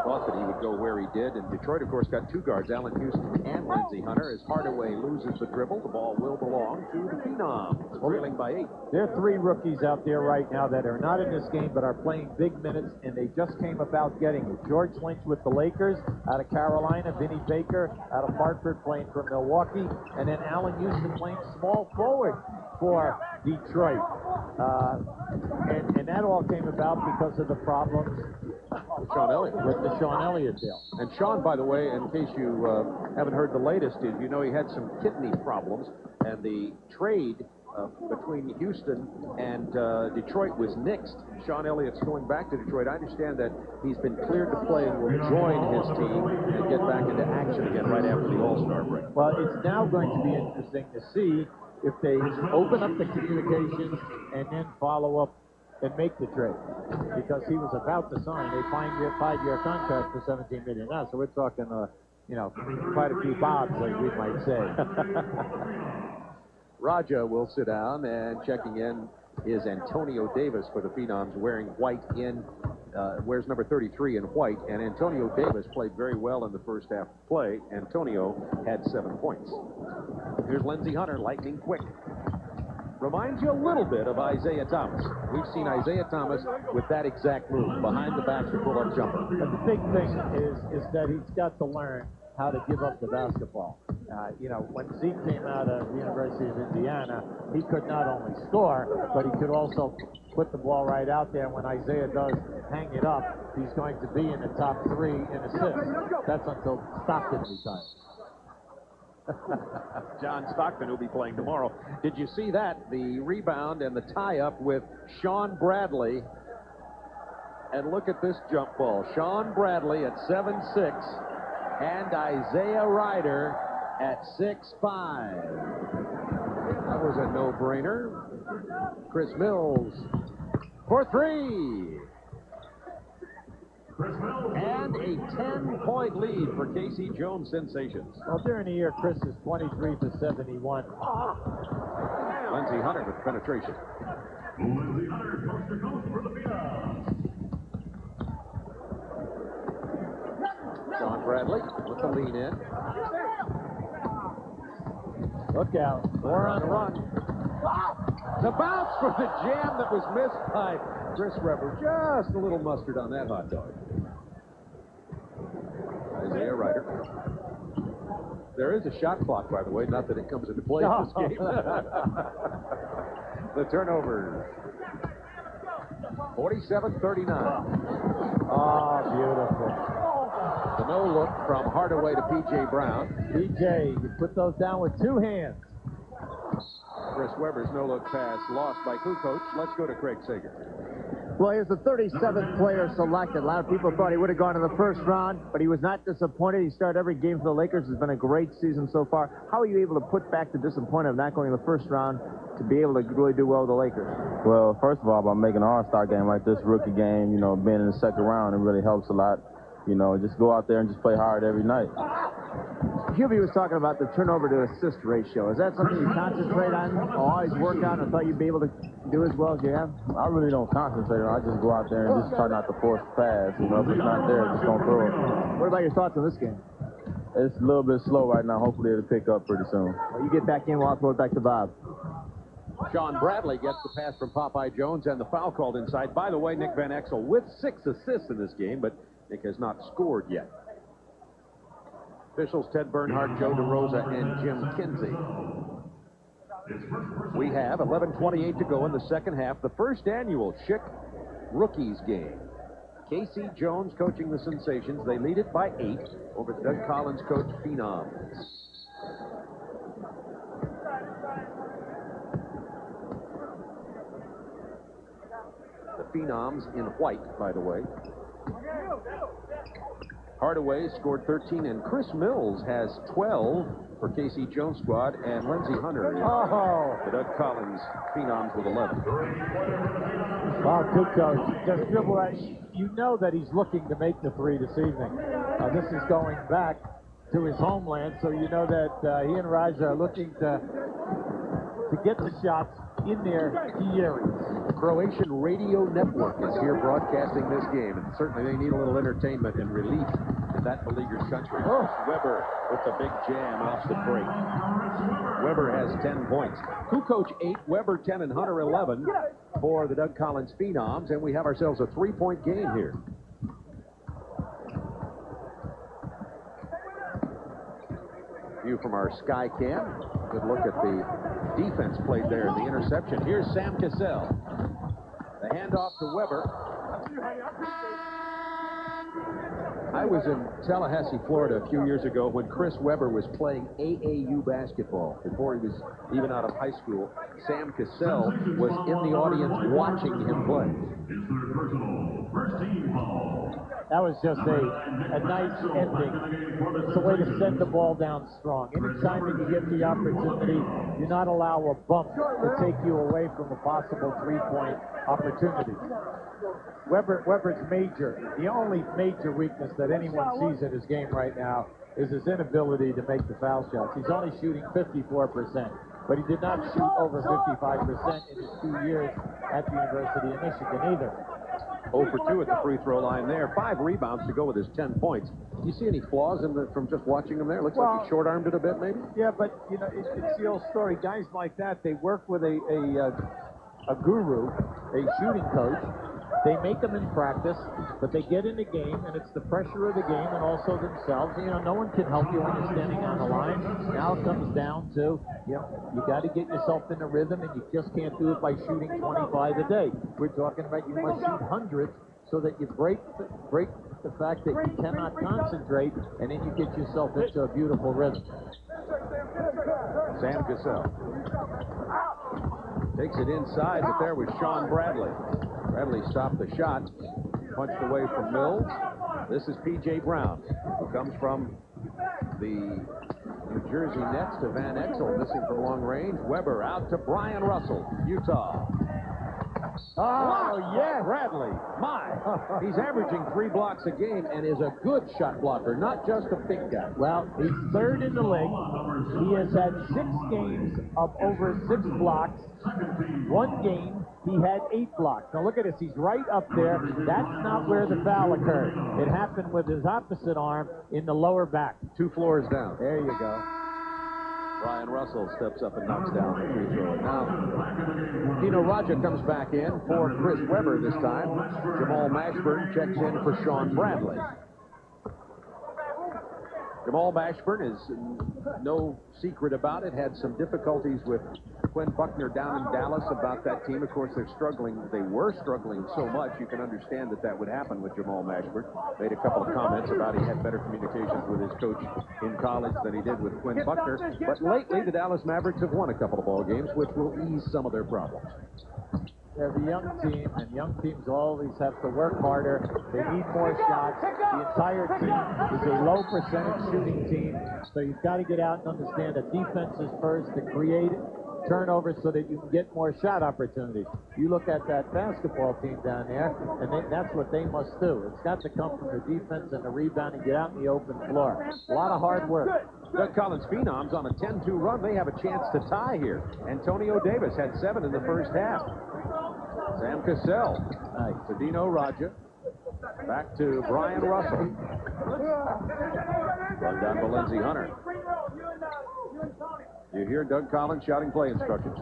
Thought that he would go where he did, and Detroit, of course, got 2 guards, Allen Houston and Lindsey Hunter. As Hardaway loses the dribble, the ball will belong to the Phenom, trailing by 8. There are 3 rookies out there right now that are not in this game but are playing big minutes, and they just came about getting it. George Lynch with the Lakers out of Carolina, Vinny Baker out of Hartford playing for Milwaukee, and then Allen Houston playing small forward for Detroit. And that all came about because of the problems Sean Elliott. with the Sean Elliott deal. And Sean, by the way, in case you haven't heard the latest, is he had some kidney problems, and the trade between Houston and Detroit was nixed. Sean Elliott's going back to Detroit. I understand that he's been cleared to play and will join his team and get back into action again right after the All-Star break. Well, it's now going to be interesting to see if they open up the communications and then follow up and make the trade, because he was about to sign a 5-year contract for $17 million. Now, so we're talking, quite a few bobs, like we might say. Raja will sit down, and checking in is Antonio Davis for the Phenoms, wearing white wears number 33 in white, and Antonio Davis played very well in the first half of play. Antonio had 7 points. Here's Lindsey Hunter, lightning quick. reminds you a little bit of Isaiah Thomas. We've seen Isaiah Thomas with that exact move, behind the back to pull-up jumper. But the big thing is that he's got to learn how to give up the basketball. You know, when Zeke came out of the University of Indiana, he could not only score, but he could also put the ball right out there. When Isaiah does hang it up, he's going to be in the top 3 in assists. That's until Stockton retires. John Stockton will be playing tomorrow. Did you see that? The rebound and the tie-up with Sean Bradley. And look at this jump ball. Sean Bradley at 7'6", and Isaiah Ryder at 6'5". That was a no-brainer. Chris Mills for 3. And a 10-point lead for Casey Jones Sensations. Well, during the year, Chris is 23 for 71. Lindsey Hunter with penetration. Lindsey Hunter coast to coast for the Phoenix. Sean Bradley with the lean in. Look out. 4 on the run. The bounce for the jam that was missed by Chris Webber. Just a little mustard on that hot dog. Isaiah Ryder. There is a shot clock, by the way, not that it comes into play in this game. The turnover. 47-39. Oh, beautiful. The no-look from Hardaway to P.J. Brown. P.J., you put those down with 2 hands. Chris Webber's no-look pass lost by Kukoc. Let's go to Craig Sager. Well, he was the 37th player selected. A lot of people thought he would have gone in the first round, but he was not disappointed. He started every game for the Lakers. It's been a great season so far. How are you able to put back the disappointment of not going in the first round to be able to really do well with the Lakers? Well, first of all, by making an all-star game like this, rookie game, you know, being in the second round, it really helps a lot. You know, just go out there and just play hard every night. Hubie was talking about the turnover to assist ratio. Is that something you concentrate on or always work on? I thought you'd be able to do as well as you have? I really don't concentrate on it. I just go out there and just try not to force the pass. You know, if it's not there, just don't throw it. What about your thoughts on this game? It's a little bit slow right now. Hopefully it'll pick up pretty soon. Well, you get back in, we'll throw it back to Bob. Sean Bradley gets the pass from Popeye Jones and the foul called inside. By the way, Nick Van Exel with 6 assists in this game, but Nick has not scored yet. Officials Ted Bernhardt, Joe DeRosa, and Jim Kinsey. We have 11:28 to go in the second half, the first annual Schick Rookies game. Casey Jones coaching the Sensations. They lead it by 8 over the Doug Collins coach Phenoms. The Phenoms in white, by the way. Hardaway scored 13, and Chris Mills has 12 for Casey Jones' squad, and Lindsey Hunter, the Doug Collins Phenoms with 11. Wow, good coach. Just dribble that. You know that he's looking to make the 3 this evening. This is going back to his homeland, so you know that he and Raja are looking to get the shots in their key areas. The Croatian Radio Network is here broadcasting this game, and certainly they need a little entertainment and relief in that beleaguered country. Webber with the big jam off the break. Webber has 10 points. Kukoc 8, Webber 10, and Hunter 11 for the Doug Collins Phenoms, and we have ourselves a 3-point game here. View from our sky cam. Good look at the defense played there, the interception. Here's Sam Cassell. The handoff to Webber. I was in Tallahassee, Florida a few years ago when Chris Webber was playing AAU basketball. Before he was even out of high school, Sam Cassell was in the audience watching him play. That was just a nice ending. It's a way to send the ball down strong. Anytime that you get the opportunity, do not allow a bump to take you away from a possible 3-point opportunity. Webber's the only major weakness that anyone sees in his game right now is his inability to make the foul shots. He's only shooting 54%, but he did not shoot over 55% in his 2 years at the University of Michigan either. 0 for 2 at the free throw line there. 5 rebounds to go with his 10 points. Do you see any flaws from just watching him there? Looks like he short-armed it a bit, maybe? Yeah, but, you know, it's the old story. Guys like that, they work with a guru, a shooting coach. They make them in practice, but they get in the game, and it's the pressure of the game and also themselves. You know, no one can help you when you're standing on the line. Now it comes down to, you know, you got to get yourself in the rhythm, and you just can't do it by shooting 25 a day. We're talking about you must shoot hundreds so that you break the fact that you cannot concentrate, and then you get yourself into a beautiful rhythm. Sam Cassell takes it inside, but there was Sean Bradley. Bradley stopped the shot, punched away from Mills. This is P.J. Brown, who comes from the New Jersey Nets to Van Exel, missing from long range. Weber out to Brian Russell, Utah. Oh, yeah. Bradley, my. He's averaging 3 blocks a game and is a good shot blocker, not just a big guy. Well, he's third in the league. He has had 6 games of over 6 blocks. 1 game, he had 8 blocks. Now look at this. He's right up there. That's not where the foul occurred. It happened with his opposite arm in the lower back. 2 floors down. There you go. Brian Russell steps up and knocks down the free throw. Now, Dino Raja comes back in for Chris Weber this time. Jamal Mashburn checks in for Sean Bradley. Jamal Mashburn is no secret about it. Had some difficulties with Quinn Buckner down in Dallas about that team. Of course, they're struggling. They were struggling so much. You can understand that that would happen with Jamal Mashburn. Made a couple of comments about he had better communications with his coach in college than he did with Quinn Buckner. But lately, the Dallas Mavericks have won a couple of ball games, which will ease some of their problems. They're a young team, and young teams always have to work harder. They need more shots. The entire team is a low percentage shooting team, so you've got to get out and understand that defense is first to create turnovers so that you can get more shot opportunities. You look at that basketball team down there, and that's what they must do. It's got to come from the defense and the rebound and get out in the open floor. A lot of hard work. Doug Collins Phenoms on a 10-2 run. They have a chance to tie here. Antonio Davis had 7 in the first half. Sam Cassell to Dino Raja. Back to Brian Russell. Run down to Lindsey Hunter. You hear Doug Collins shouting play instructions.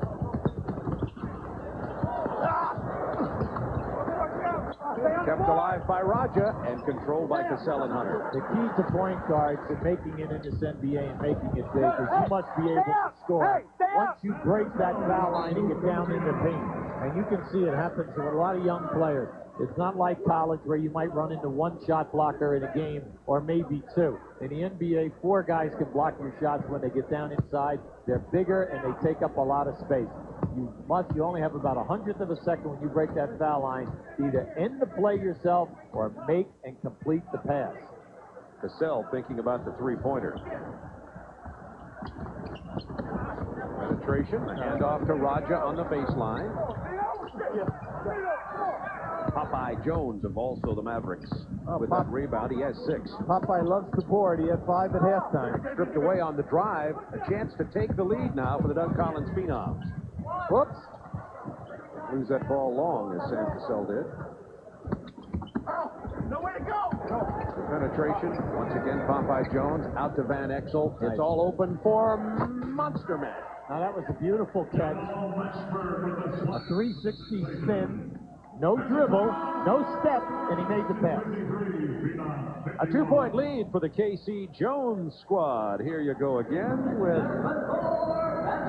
Kept alive by Raja and controlled by Cassell and Hunter. The key to point guards and making it in this NBA and making it big is you must be able to score once you break that foul line and get down in the paint. And you can see it happens with a lot of young players. It's not like college where you might run into 1 shot blocker in a game or maybe 2. In the NBA, 4 guys can block your shots when they get down inside. They're bigger and they take up a lot of space. You only have about 100th of a second when you break that foul line to either end the play yourself or make and complete the pass. Cassell thinking about the three-pointer. Penetration, the handoff to Raja on the baseline. Popeye Jones of also the Mavericks with that rebound. He has 6. Popeye loves the board. He had 5 at halftime. Stripped away on the drive. A chance to take the lead now for the Doug Collins Phenoms. Whoops. Lose that ball long, as Sam Cassell did. Nowhere to go. The penetration. Once again, Popeye Jones out to Van Exel. It's all open for Monster Man. Now that was a beautiful catch. A 360 spin. No dribble, no step, and he made the pass. A 2-point lead for the KC Jones squad. Here you go again with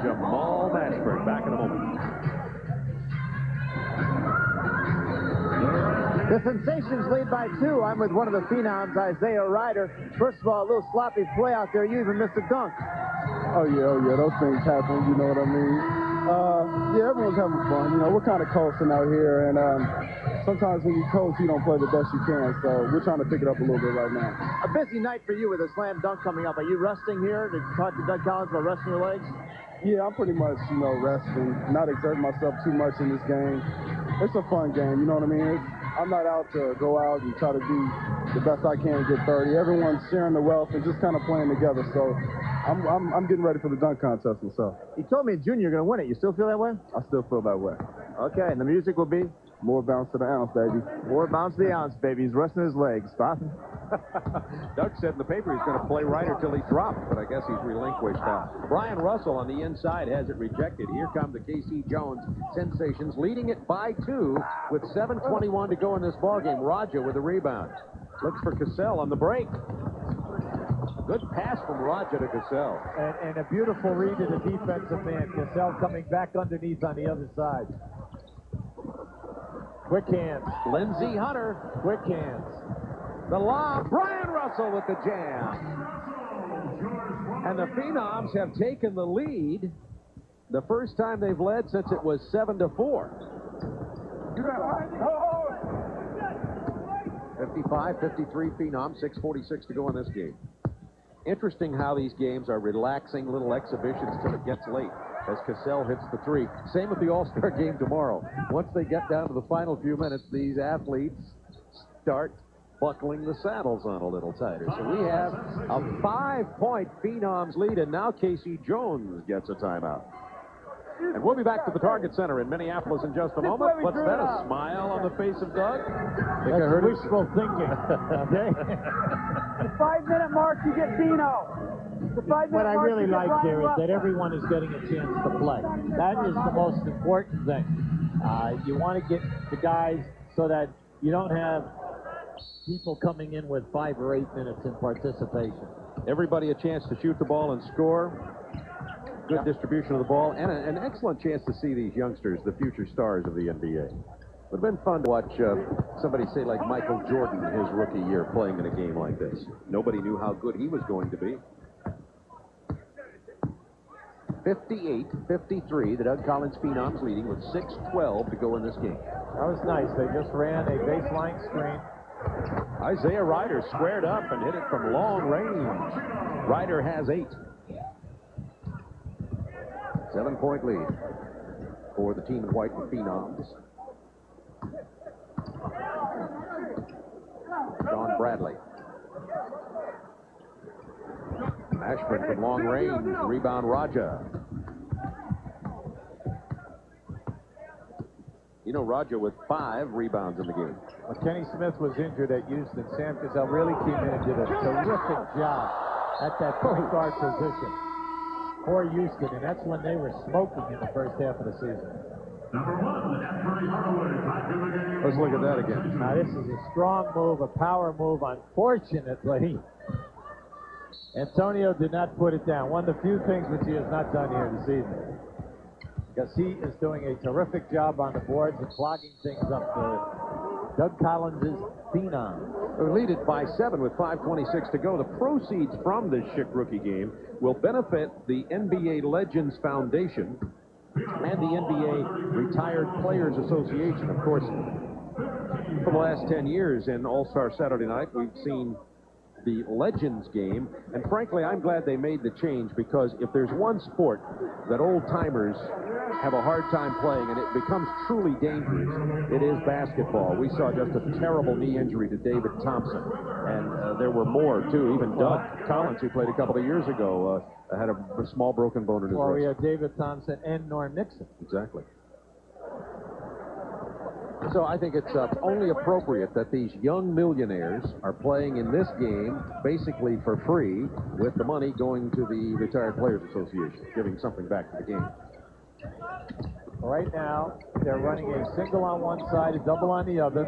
Jamal Mashburn. Back in a moment. The Sensations lead by 2. I'm with one of the Phenoms, Isaiah Ryder. First of all, a little sloppy play out there. You even missed a dunk. Oh, yeah, those things happen, you know what I mean? Yeah, everyone's having fun. You know, we're kind of coasting out here, and sometimes when you coast, you don't play the best you can, so we're trying to pick it up a little bit right now. A busy night for you with a slam dunk coming up. Are you resting here? Did you talk to Doug Collins about resting your legs? Yeah, I'm pretty much, resting, not exerting myself too much in this game. It's a fun game, you know what I mean? I'm not out to go out and try to do the best I can to get 30. Everyone's sharing the wealth and just kind of playing together, so I'm getting ready for the dunk contest myself. You told me in June you're going to win it. You still feel that way? I still feel that way. Okay, and the music will be? More bounce to the ounce, baby. More bounce to the ounce, baby. He's resting his legs. Stop. Doug said in the paper he's going to play Ryder till he drops, but I guess he's relinquished now. Brian Russell on the inside has it rejected. Here come the K.C. Jones Sensations, leading it by 2 with 7:21 to go in this ballgame. Raja with a rebound. Looks for Cassell on the break. Good pass from Raja to Cassell. And a beautiful read of the defensive man. Cassell coming back underneath on the other side. Quick hands. Lindsey Hunter. Quick hands. The lob. Brian Russell with the jam. And the Phenoms have taken the lead the first time they've led since it was 7-4. 55-53 Phenoms, 6:46 to go in this game. Interesting how these games are relaxing little exhibitions till it gets late as Cassell hits the 3. Same with the All-Star game tomorrow. Once they get down to the final few minutes, these athletes start buckling the saddles on a little tighter. So we have a 5-point Phenoms lead, and now K.C. Jones gets a timeout. And we'll be back to the Target Center in Minneapolis in just a moment. What's that, a smile on the face of Doug? That's wishful thinking. Okay? The 5-minute mark, you get Dino. What I really like there is that everyone is getting a chance to play. That is the most important thing. You want to get the guys so that you don't have people coming in with 5 or 8 minutes in participation. Everybody a chance to shoot the ball and score. Good distribution of the ball, and an excellent chance to see these youngsters, the future stars of the NBA. It would have been fun to watch somebody say like Michael Jordan his rookie year playing in a game like this. Nobody knew how good he was going to be. 58-53, the Doug Collins Phenoms leading with 6:12 to go in this game. That was nice. They just ran a baseline screen. Isaiah Ryder squared up and hit it from long range. Ryder has 8. 7-point lead for the team in white, the Phenoms. Sean Bradley. Ashburn from long range. Rebound Raja. You know, Raja with 5 rebounds in the game. When Kenny Smith was injured at Houston, Sam Cassell really came in and did a terrific job at that point guard position for Houston, and that's when they were smoking in the first half of the season. Let's look at that again. Now, this is a strong move, a power move. Unfortunately, Antonio did not put it down. One of the few things which he has not done here this evening. Because he is doing a terrific job on the boards and clogging things up for Doug Collins' Phenoms. We lead it by 7 with 5:26 to go. The proceeds from this Schick rookie game will benefit the NBA Legends Foundation and the NBA Retired Players Association. Of course, for the last 10 years in All-Star Saturday Night, we've seen the Legends game, and frankly, I'm glad they made the change, because if there's one sport that old-timers have a hard time playing and it becomes truly dangerous, it is basketball. We saw just a terrible knee injury to David Thompson, and there were more, too. Even Doug Collins, who played a couple of years ago, had a small broken bone in his wrist. We have David Thompson and Norm Nixon. Exactly. So I think it's only appropriate that these young millionaires are playing in this game basically for free, with the money going to the Retired Players Association, giving something back to the game. Right now, they're running a single on one side, a double on the other.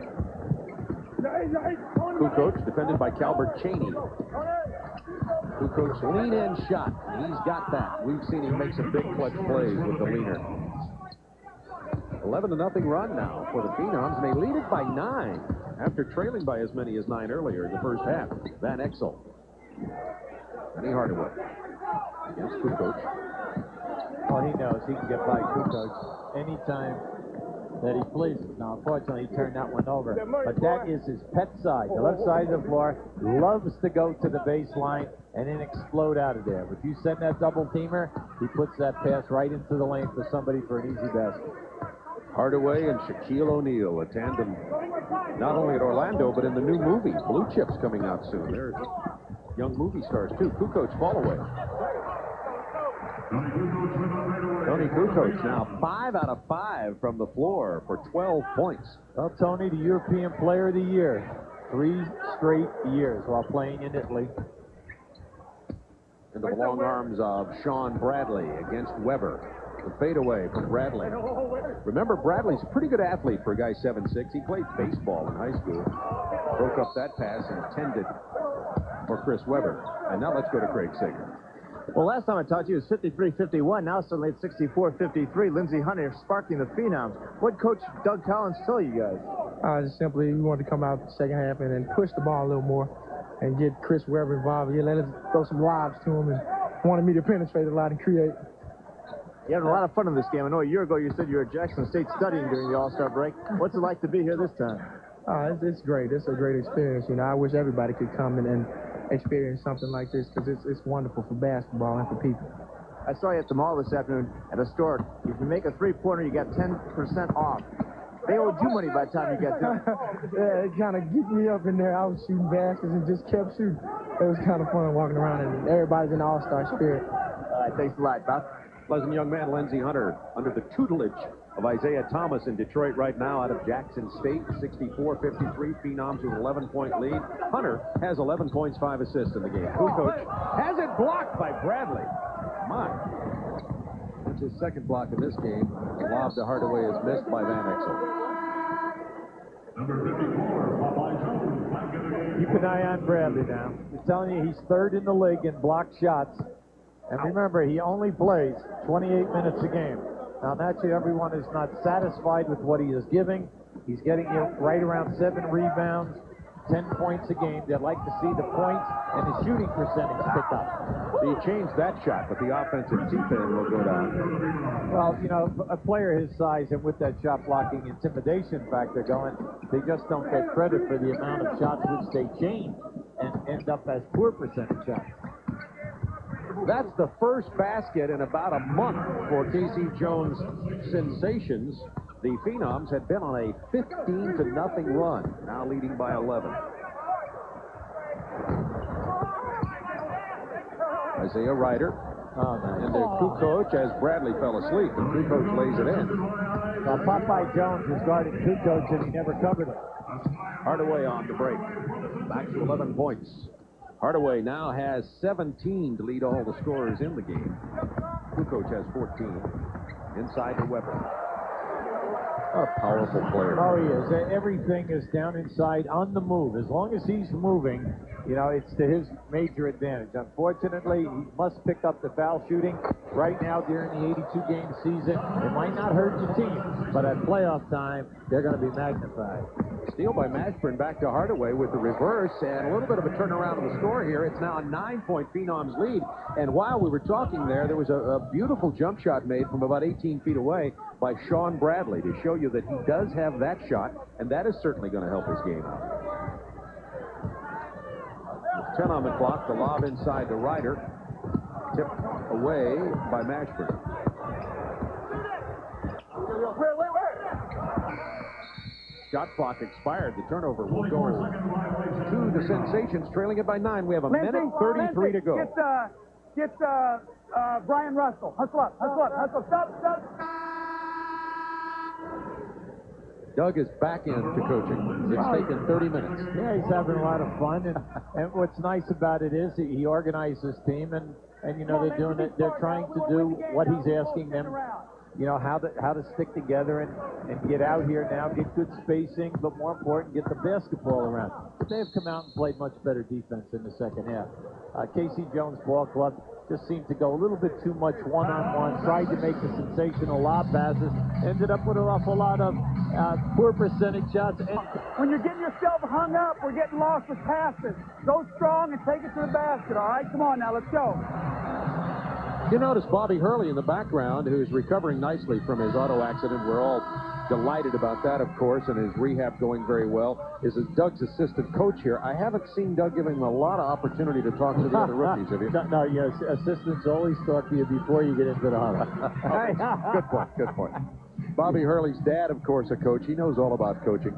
Kukoc defended by Calbert Chaney. Kukoc lean-in shot. He's got that. We've seen him make some big clutch plays with the leaner. 11-0 run now for the Phenoms, and they lead it by 9 after trailing by as many as 9 earlier in the first half. Van Exel. Penny Hardaway against Kukoc. Well, he knows he can get by Kukoc anytime that he pleases. Now, unfortunately, he turned that one over. But that is his pet side. The left side of the floor loves to go to the baseline and then explode out of there. If you send that double-teamer, he puts that pass right into the lane for somebody for an easy basket. Hardaway and Shaquille O'Neal, a tandem not only at Orlando, but in the new movie, Blue Chips, coming out soon. They're young movie stars, too. Kukoc fall away. Tony Kukoc now 5 out of 5 from the floor for 12 points. Well, Tony, the European Player of the Year, 3 straight years while playing in Italy. Into the long arms of Sean Bradley against Weber. The fadeaway from Bradley. Remember, Bradley's a pretty good athlete for a guy 7'6". He played baseball in high school. Broke up that pass intended for Chris Weber. And now let's go to Craig Sager. Well, last time I talked to you, it was 53-51. Now suddenly it's 64-53. Lindsey Hunter sparking the Phenoms. What Coach Doug Collins tell you guys? Just simply, we wanted to come out the second half and then push the ball a little more and get Chris Weber involved. Yeah, let us throw some lobs to him, and wanted me to penetrate a lot and create. You had a lot of fun in this game. I know a year ago you said you were at Jackson State studying during the All-Star break. What's it like to be here this time? It's great. It's a great experience. You know, I wish everybody could come and experience something like this because it's wonderful for basketball and for people. I saw you at the mall this afternoon at a store. If you make a three-pointer, you got 10% off. They owed you money by the time you got done. Yeah, it kind of geeked me up in there. I was shooting baskets and just kept shooting. It was kind of fun walking around, and everybody's in the all-star spirit. All right, thanks a lot, Bob. Pleasant young man Lindsey Hunter under the tutelage of Isaiah Thomas in Detroit right now out of Jackson State. 64-53. Phenoms with an 11-point lead. Hunter has 11 points, 5 assists in the game. Kukoc has it blocked by Bradley. My. That's his second block in this game. The lob to Hardaway is missed by Van Exel. Keep an eye on Bradley now. I'm telling you, he's third in the league in blocked shots. And remember, he only plays 28 minutes a game. Now, naturally, everyone is not satisfied with what he is giving. He's getting you right around 7 rebounds, 10 points a game. They'd like to see the points and the shooting percentage pick up. So you changed that shot, but the offensive T-pin will go down. Well, you know, a player his size and with that shot blocking intimidation factor going, they just don't get credit for the amount of shots which they change and end up as poor percentage shots. That's the first basket in about a month for Casey Jones' Sensations. The Phenoms had been on a 15-0 run, now leading by 11. Isaiah Ryder and their Kukoc as Bradley fell asleep, and Kukoc lays it in. Now, Popeye Jones was guarding Kukoc, and he never covered it. Hardaway on the break. Back to 11 points. Hardaway now has 17 to lead all the scorers in the game. Kukoc has 14. Inside to Weber. A powerful player. Oh, he is. Everything is down inside on the move. As long as he's moving, you know, it's to his major advantage. Unfortunately, he must pick up the foul shooting right now during the 82-game season. It might not hurt your team, but at playoff time, they're going to be magnified. Steal by Mashburn back to Hardaway with the reverse, and a little bit of a turnaround of the score here. It's now a 9-point Phenoms lead. And while we were talking there was a beautiful jump shot made from about 18 feet away by Sean Bradley to show you that he does have that shot, and that is certainly going to help his game out. With 10 on the clock, the lob inside to Ryder. Tipped away by Mashburn. Shot clock expired. The turnover will go to the Sensations, trailing it by 9. We have a minute 33 to go. Get Brian Russell. Hustle up. Stop. Doug is back into coaching. It's taken 30 minutes. Yeah, he's having a lot of fun, and what's nice about it is he organized his team, and you know they're doing it. They're trying to do what he's asking them. You know, how to stick together and get out here now, get good spacing, but more important, get the basketball around. But they've come out and played much better defense in the second half. Casey Jones Ball Club just seemed to go a little bit too much one-on-one, tried to make the sensational lob passes, ended up with an awful lot of poor percentage shots. And when you're getting yourself hung up, we're getting lost with passes. Go strong and take it to the basket, all right? Come on now, let's go. You notice Bobby Hurley in the background, who's recovering nicely from his auto accident. We're all delighted about that, of course, and his rehab going very well. Is Doug's assistant coach here. I haven't seen Doug give him a lot of opportunity to talk to the other rookies, have you? No, yes, assistants always talk to you before you get into the huddle. Good point. Bobby Hurley's dad, of course, a coach. He knows all about coaching.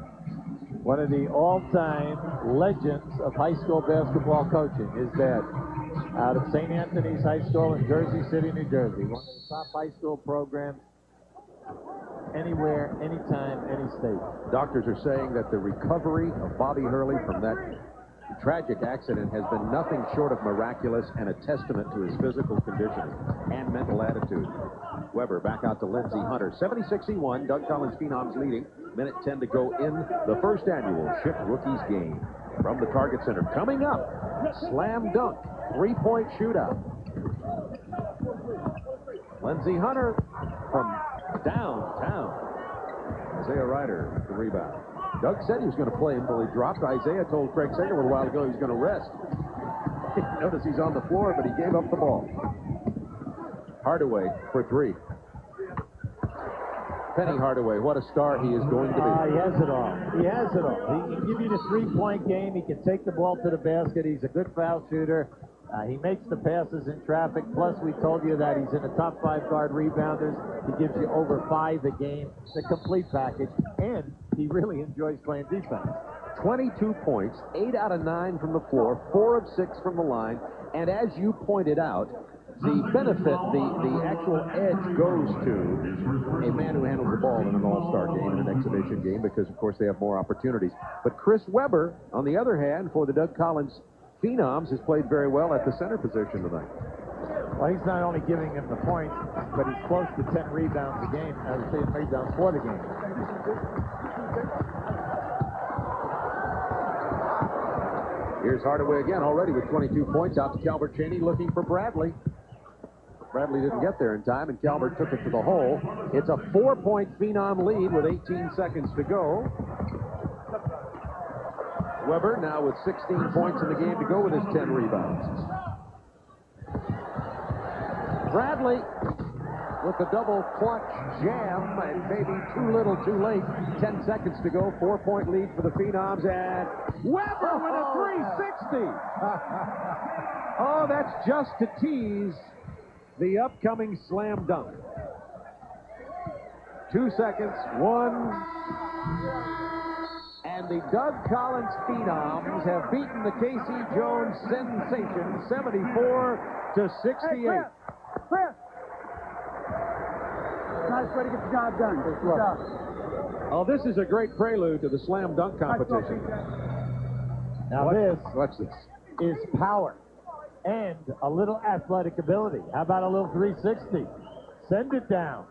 One of the all-time legends of high school basketball coaching, his dad. out of St. Anthony's High School in Jersey City, New Jersey. One of the top high school programs anywhere, anytime, any state. Doctors are saying that the recovery of Bobby Hurley from that tragic accident has been nothing short of miraculous and a testament to his physical conditioning and mental attitude. Weber back out to Lindsey Hunter. 76-61. Doug Collins Phenoms leading. Minute 10 to go in the first annual Ship Rookies game. From the Target Center. Coming up, slam dunk, three-point shootout. Lindsey Hunter from downtown. Isaiah Ryder with the rebound. Doug said he was going to play until he dropped. Isaiah told Craig Sager a little while ago he was going to rest. Notice he's on the floor, but he gave up the ball. Hardaway for three. Penny Hardaway, what a star he is going to be. He has it all. He has it all. He can give you the three-point game. He can take the ball to the basket. He's a good foul shooter. He makes the passes in traffic. Plus, we told you that he's in the top 5 guard rebounders. He gives you over 5 a game. It's a complete package. And he really enjoys playing defense. 22 points, 8 out of 9 from the floor, 4 of 6 from the line. And as you pointed out, the benefit, the actual edge goes to a man who handles the ball in an all-star game, in an exhibition game, because, of course, they have more opportunities. But Chris Weber, on the other hand, for the Doug Collins Phenoms, has played very well at the center position tonight. Well, he's not only giving him the points, but he's close to 10 rebounds a game. 10 rebounds for the game. Here's Hardaway again, already with 22 points, out to Calvert Chaney looking for Bradley. Bradley didn't get there in time, and Calvert took it to the hole. It's a 4-point Phenom lead with 18 seconds to go. Weber now with 16 points in the game to go with his 10 rebounds. Bradley with the double clutch jam, and maybe too little too late. 10 seconds to go, 4-point lead for the Phenoms, and Weber with a 360. Oh, that's just to tease the upcoming slam dunk. 2 seconds, 1. And the Doug Collins Phenoms have beaten the Casey Jones sensation 74-68. Hey, Chris. Nice way to get the job done. Good job. Oh, this is a great prelude to the slam dunk competition. Now watch this. Is power and a little athletic ability. How about a little 360? Send it down.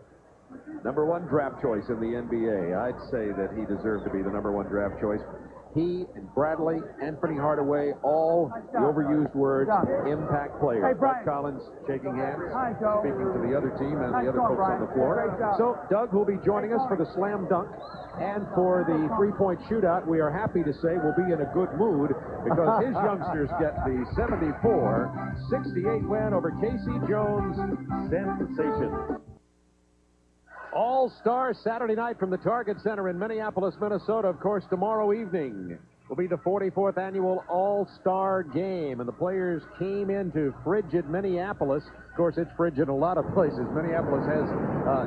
Number 1 draft choice in the NBA. I'd say that he deserved to be the number 1 draft choice. He and Bradley, Anthony Hardaway, all the overused words, impact players. Hey, Doug Collins shaking hands, Hi, Joe. speaking to the other team and Nice the other going, folks Brian. on the floor. Great job. So Doug will be joining us for the slam dunk, and for the three-point shootout, we are happy to say we'll be in a good mood because his youngsters get the 74-68 win over Casey Jones sensation. All-Star Saturday night from the Target Center in Minneapolis, Minnesota. Of course, tomorrow evening will be the 44th annual All-Star Game, and the players came into frigid Minneapolis. Of course, it's frigid in a lot of places. Minneapolis has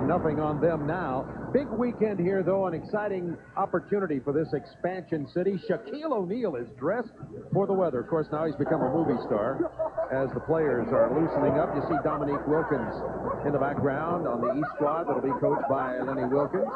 nothing on them now. Big weekend here, though, an exciting opportunity for this expansion city. Shaquille O'Neal is dressed for the weather. Of course, now he's become a movie star. As the players are loosening up, you see Dominique Wilkins in the background on the East squad that'll be coached by Lenny Wilkins.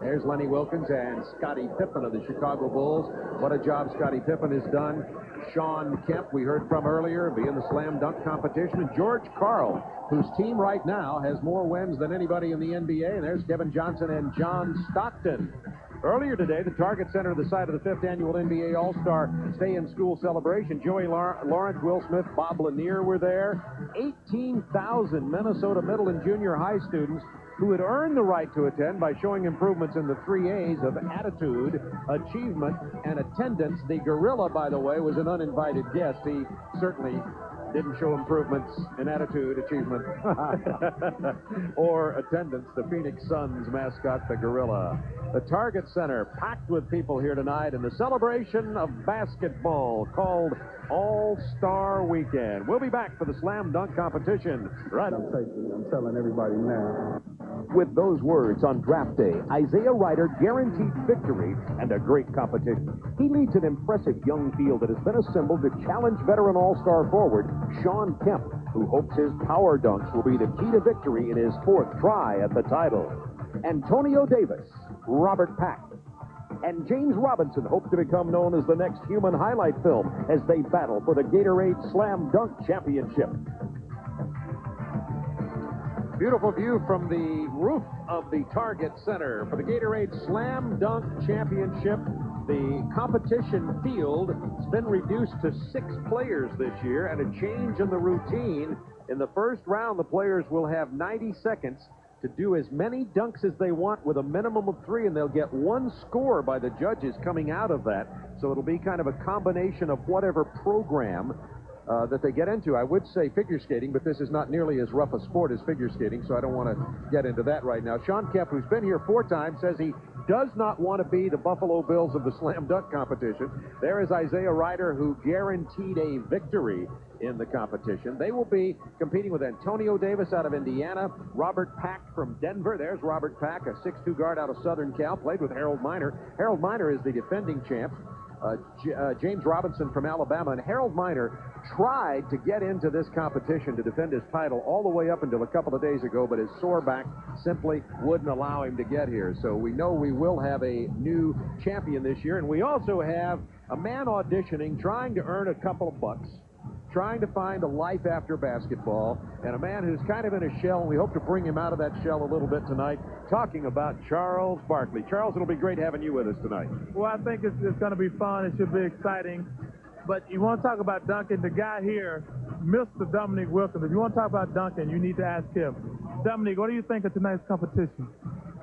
There's Lenny Wilkins and Scottie Pippen of the Chicago Bulls. What a job Scottie Pippen has done. Sean Kemp, we heard from earlier, be in the slam dunk competition. And George Karl, whose team right now has more wins than anybody in the NBA. And there's Kevin Johnson and John Stockton. Earlier today, the Target Center, the site of the 5th annual NBA All-Star Stay in School celebration. Joey Lawrence, Will Smith, Bob Lanier were there. 18,000 Minnesota middle and junior high students who had earned the right to attend by showing improvements in the 3 A's of attitude, achievement, and attendance. The gorilla, by the way, was an uninvited guest. He certainly didn't show improvements in attitude, achievement, or attendance. The Phoenix Suns mascot, the Gorilla. The Target Center packed with people here tonight in the celebration of basketball called All-Star Weekend. We'll be back for the slam dunk competition. Right. I'm telling everybody now. With those words on draft day, Isaiah Ryder guaranteed victory and a great competition. He leads an impressive young field that has been assembled to challenge veteran all-star forward Sean Kemp, who hopes his power dunks will be the key to victory in his fourth try at the title. Antonio Davis, Robert Pack, and James Robinson hope to become known as the next human highlight film as they battle for the Gatorade Slam Dunk Championship. Beautiful view from the roof of the Target Center for the Gatorade Slam Dunk Championship. The competition field has been reduced to 6 players this year, and a change in the routine. In the first round, the players will have 90 seconds to do as many dunks as they want with a minimum of 3, and they'll get 1 score by the judges coming out of that. So it'll be kind of a combination of whatever program that they get into. I would say figure skating, but this is not nearly as rough a sport as figure skating, so I don't want to get into that right now. Sean Kemp, who's been here 4 times, says he does not want to be the Buffalo Bills of the slam dunk competition. There is Isaiah Ryder, who guaranteed a victory in the competition. They will be competing with Antonio Davis out of Indiana, Robert Pack from Denver. There's Robert Pack, a 6'2 guard out of Southern Cal, played with Harold Miner. Harold Miner is the defending champ. James Robinson from Alabama, and Harold Miner tried to get into this competition to defend his title all the way up until a couple of days ago, but his sore back simply wouldn't allow him to get here. So we know we will have a new champion this year, and we also have a man auditioning, trying to earn a couple of bucks, trying to find a life after basketball, and a man who's kind of in a shell, and we hope to bring him out of that shell a little bit tonight, talking about Charles Barkley. Charles, it'll be great having you with us tonight. Well, I think it's going to be fun. It should be exciting. But you want to talk about dunking, the guy here, Mr. Dominique Wilkins, if you want to talk about dunking, you need to ask him. Dominique, what do you think of tonight's competition?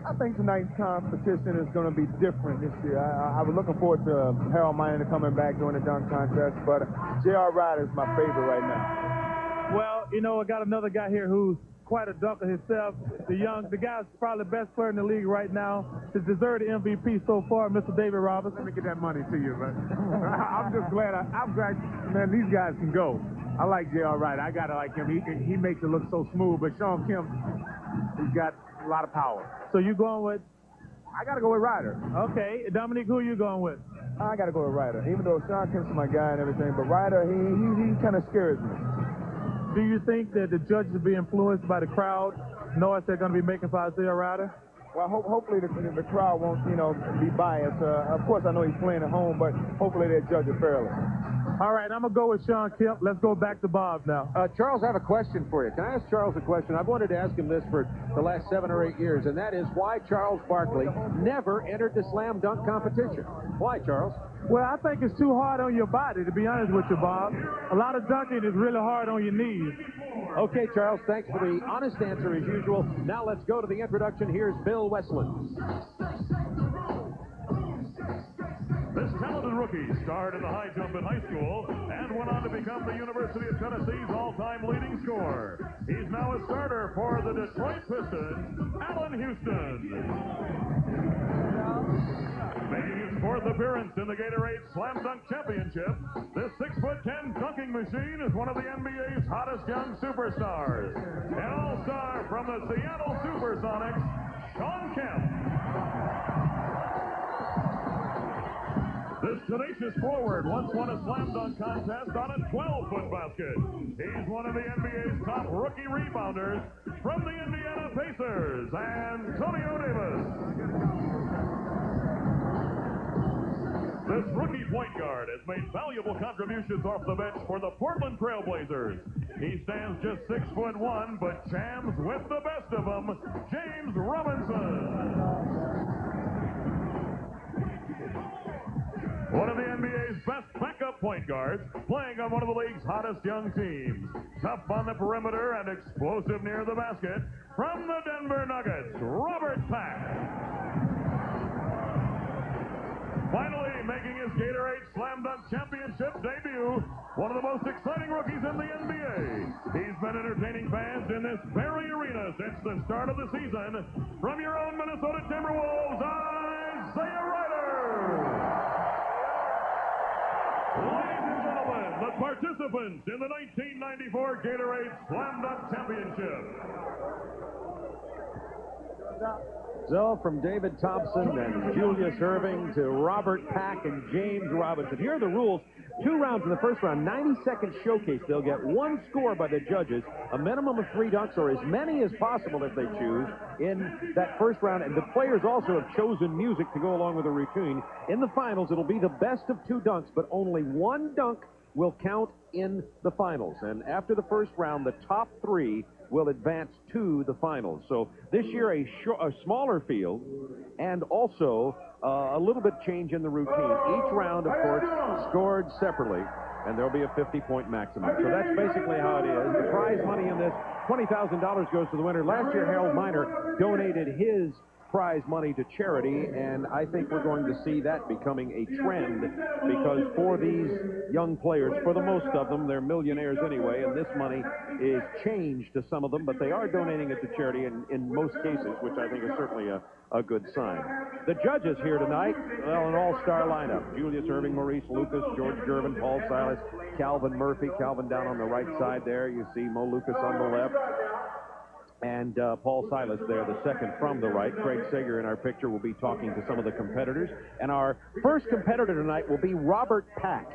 I think tonight's competition is going to be different this year. I was looking forward to Harold Miner coming back during the dunk contest, but J.R. Ryder is my favorite right now. Well, you know, I got another guy here who's quite a dunker himself. The guy's probably the best player in the league right now. He's deserved the MVP so far, Mr. David Robinson. Let me get that money to you, man. I'm just glad, man, these guys can go. I like J.R. Ryder. I got to like him. He makes it look so smooth, but Sean Kemp, he's got a lot of power. So you going with? I got to go with Ryder. Okay. Dominique, who are you going with? I got to go with Ryder, even though Sean Kemp's my guy and everything, but Ryder, he kind of scares me. Do you think that the judges will be influenced by the crowd noise they're going to be making for Isaiah Ryder? Well, hopefully the crowd won't, be biased. Of course, I know he's playing at home, but hopefully they judge it fairly. All right, I'm going to go with Sean Kemp. Let's go back to Bob now. Charles, I have a question for you. Can I ask Charles a question? I've wanted to ask him this for the last 7 or 8 years, and that is why Charles Barkley never entered the slam dunk competition. Why, Charles? Well, I think it's too hard on your body, to be honest with you, Bob. A lot of dunking is really hard on your knees. Okay, Charles, thanks for the honest answer as usual. Now let's go to the introduction. Here's Bill Westland. This talented rookie starred in the high jump in high school and went on to become the University of Tennessee's all-time leading scorer. He's now a starter for the Detroit Pistons, Allen Houston. Making his 4th appearance in the Gatorade Slam Dunk Championship, this 6'10" dunking machine is one of the NBA's hottest young superstars. An all-star from the Seattle Supersonics, Sean Kemp. This tenacious forward once won a slam dunk contest on a 12-foot basket. He's one of the NBA's top rookie rebounders from the Indiana Pacers, Antonio Davis. This rookie point guard has made valuable contributions off the bench for the Portland Trail Blazers. He stands just 6'1", but jams with the best of them, James Robinson. One of the NBA's best backup point guards, playing on one of the league's hottest young teams. Tough on the perimeter and explosive near the basket, from the Denver Nuggets, Robert Pack. Finally, making his Gatorade Slam Dunk Championship debut, one of the most exciting rookies in the NBA. He's been entertaining fans in this very arena since the start of the season. From your own Minnesota Timberwolves, Isaiah Ryder. Ladies and gentlemen, the participants in the 1994 Gatorade Slam Dunk Championship. So from David Thompson and Julius Erving to Robert Pack and James Robinson. Here are the rules. 2 rounds in the first round, 90-second showcase. They'll get 1 score by the judges, a minimum of 3 dunks, or as many as possible if they choose in that first round. And the players also have chosen music to go along with the routine. In the finals, it'll be the best of 2 dunks, but only 1 dunk will count in the finals. And after the first round, the top 3 will advance to the finals. So this year, a smaller field, and also a little bit change in the routine. Each round, of course, scored separately, and there'll be a 50-point maximum. So that's basically how it is. The prize money in this, $20,000 goes to the winner. Last year, Harold Miner donated his prize money to charity, and I think we're going to see that becoming a trend, because for these young players, for the most of them, they're millionaires anyway, and this money is changed to some of them, but they are donating it to charity in most cases, which I think is certainly a good sign. The judges here tonight, well, an all-star lineup. Julius Erving, Maurice Lucas, George Gervin, Paul Silas, Calvin Murphy. Calvin down on the right side there. You see Mo Lucas on the left. And Paul Silas there, the second from the right. Craig Sager in our picture will be talking to some of the competitors. And our first competitor tonight will be Robert Pack,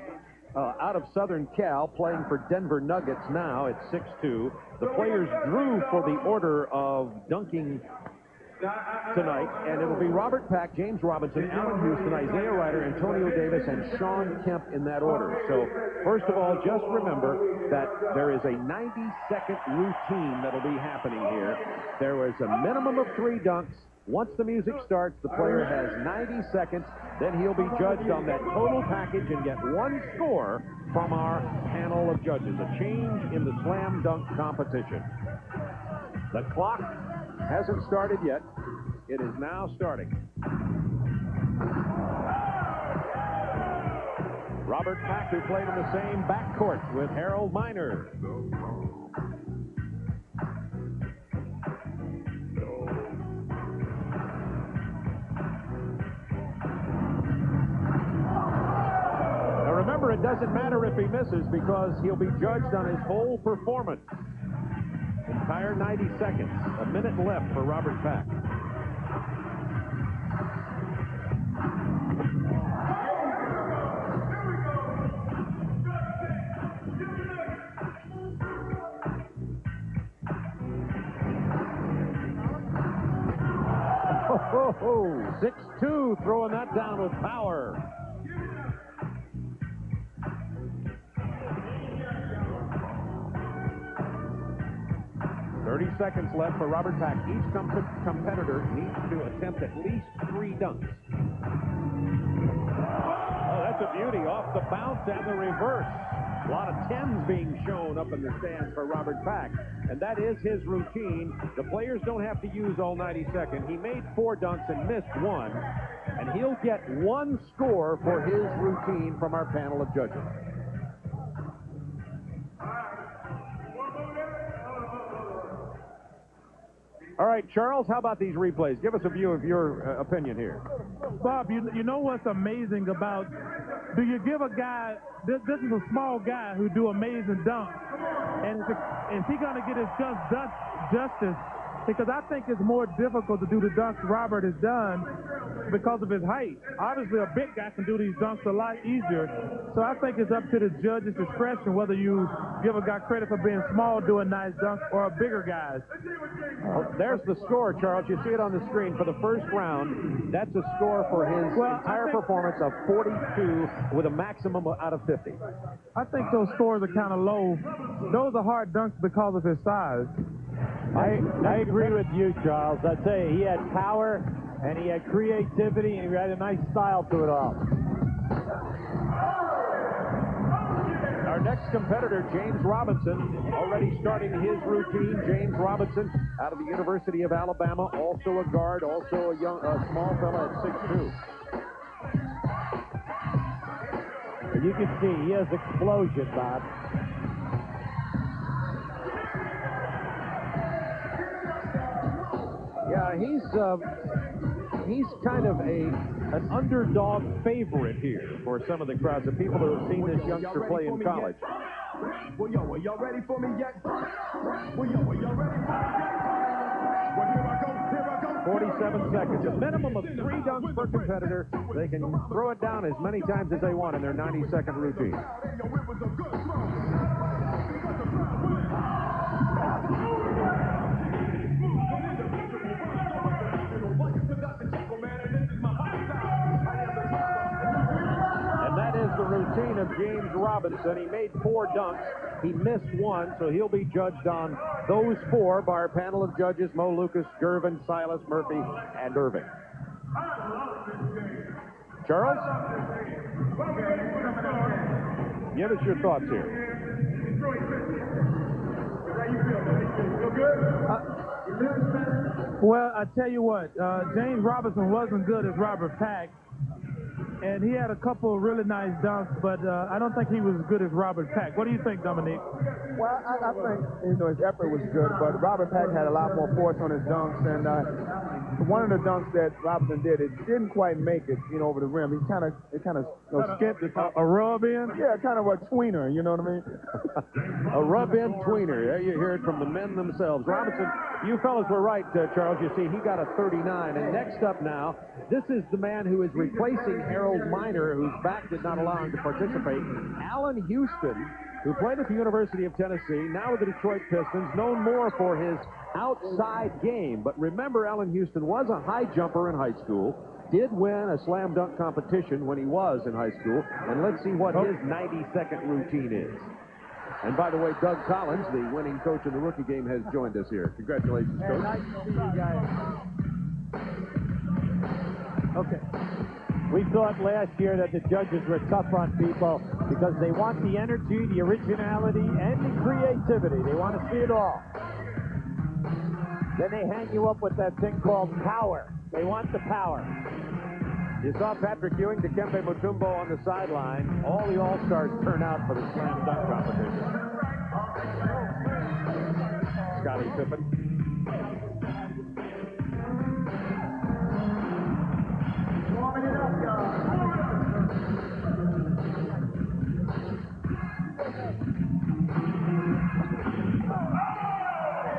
out of Southern Cal, playing for Denver Nuggets now at 6'2". The players drew for the order of dunking tonight, and it'll be Robert Pack, James Robinson, Allen Houston, Isaiah Ryder, Antonio Davis, and Sean Kemp in that order. So, first of all, just remember that there is a 90-second routine that'll be happening here. There is a minimum of 3 dunks. Once the music starts, the player has 90 seconds. Then he'll be judged on that total package and get 1 score from our panel of judges. A change in the slam dunk competition. The clock hasn't started yet. It is now starting. Robert Pack, who played in the same backcourt with Harold Miner. Now remember, it doesn't matter if he misses, because he'll be judged on his whole performance. Entire 90 seconds. A minute left for Robert Pack. Oh, 6'2", throwing that down with power. Seconds left for Robert Pack. Each competitor needs to attempt at least 3 dunks. Oh, that's a beauty. Off the bounce and the reverse. A lot of 10s being shown up in the stands for Robert Pack, and that is his routine. The players don't have to use all 90 seconds. He made 4 dunks and missed 1, and he'll get 1 score for his routine from our panel of judges. All right, Charles, how about these replays? Give us a view of your opinion here. Bob, you know what's amazing about, do you give a guy, this is a small guy who do amazing dunks, and is he going to get his justice? Because I think it's more difficult to do the dunks Robert has done because of his height. Obviously, a big guy can do these dunks a lot easier. So I think it's up to the judge's discretion whether you give a guy credit for being small doing nice dunks or a bigger guys. Well, there's the score, Charles. You see it on the screen for the first round. That's a score for his entire performance of 42 with a maximum out of 50. I think those scores are kind of low. Those are hard dunks because of his size. I agree with you, Charles. I'd say he had power, and he had creativity, and he had a nice style to it all. Our next competitor, James Robinson, already starting his routine. James Robinson out of the University of Alabama, also a guard, also a small fella at 6'2". You can see he has explosion, Bob. Yeah, he's kind of an underdog favorite here for some of the crowds of people who have seen this youngster play in college. Well, y'all ready for me yet? Well, y'all ready? Well, here I go. 47 seconds. A minimum of 3 dunks per competitor. They can throw it down as many times as they want in their 90-second routine. And that is the routine of James Robinson. He made 4 dunks. He missed 1, so he'll be judged on those 4 by our panel of judges, Mo Lucas, Gervin, Silas, Murphy, and Irving. Charles? Give us your thoughts here. Well, I tell you what, James Robinson wasn't good as Robert Pack, and he had a couple of really nice dunks, but I don't think he was as good as Robert Pack. What do you think, Dominique? Well, I think, his effort was good, but Robert Pack had a lot more force on his dunks, and one of the dunks that Robinson did, it didn't quite make it, over the rim. He kind of skipped it. A rub-in? Yeah, kind of a tweener, you know what I mean? A rub-in tweener. There you hear it from the men themselves. Robinson, you fellas were right, Charles. You see, he got a 39. And next up now, this is the man who is replacing Harold Miner, whose back did not allow him to participate. Allen Houston, who played at the University of Tennessee, now with the Detroit Pistons, known more for his outside game. But remember, Allen Houston was a high jumper in high school, did win a slam dunk competition when he was in high school, and let's see what his 90-second routine is. And by the way, Doug Collins, the winning coach in the rookie game, has joined us here. Congratulations, Coach. Nice to see you guys. Okay. We thought last year that the judges were tough on people because they want the energy, the originality, and the creativity. They want to see it all. Then they hang you up with that thing called power. They want the power. You saw Patrick Ewing, Dikembe Mutombo on the sideline. All the All-Stars turn out for the slam dunk competition. Scottie Pippen.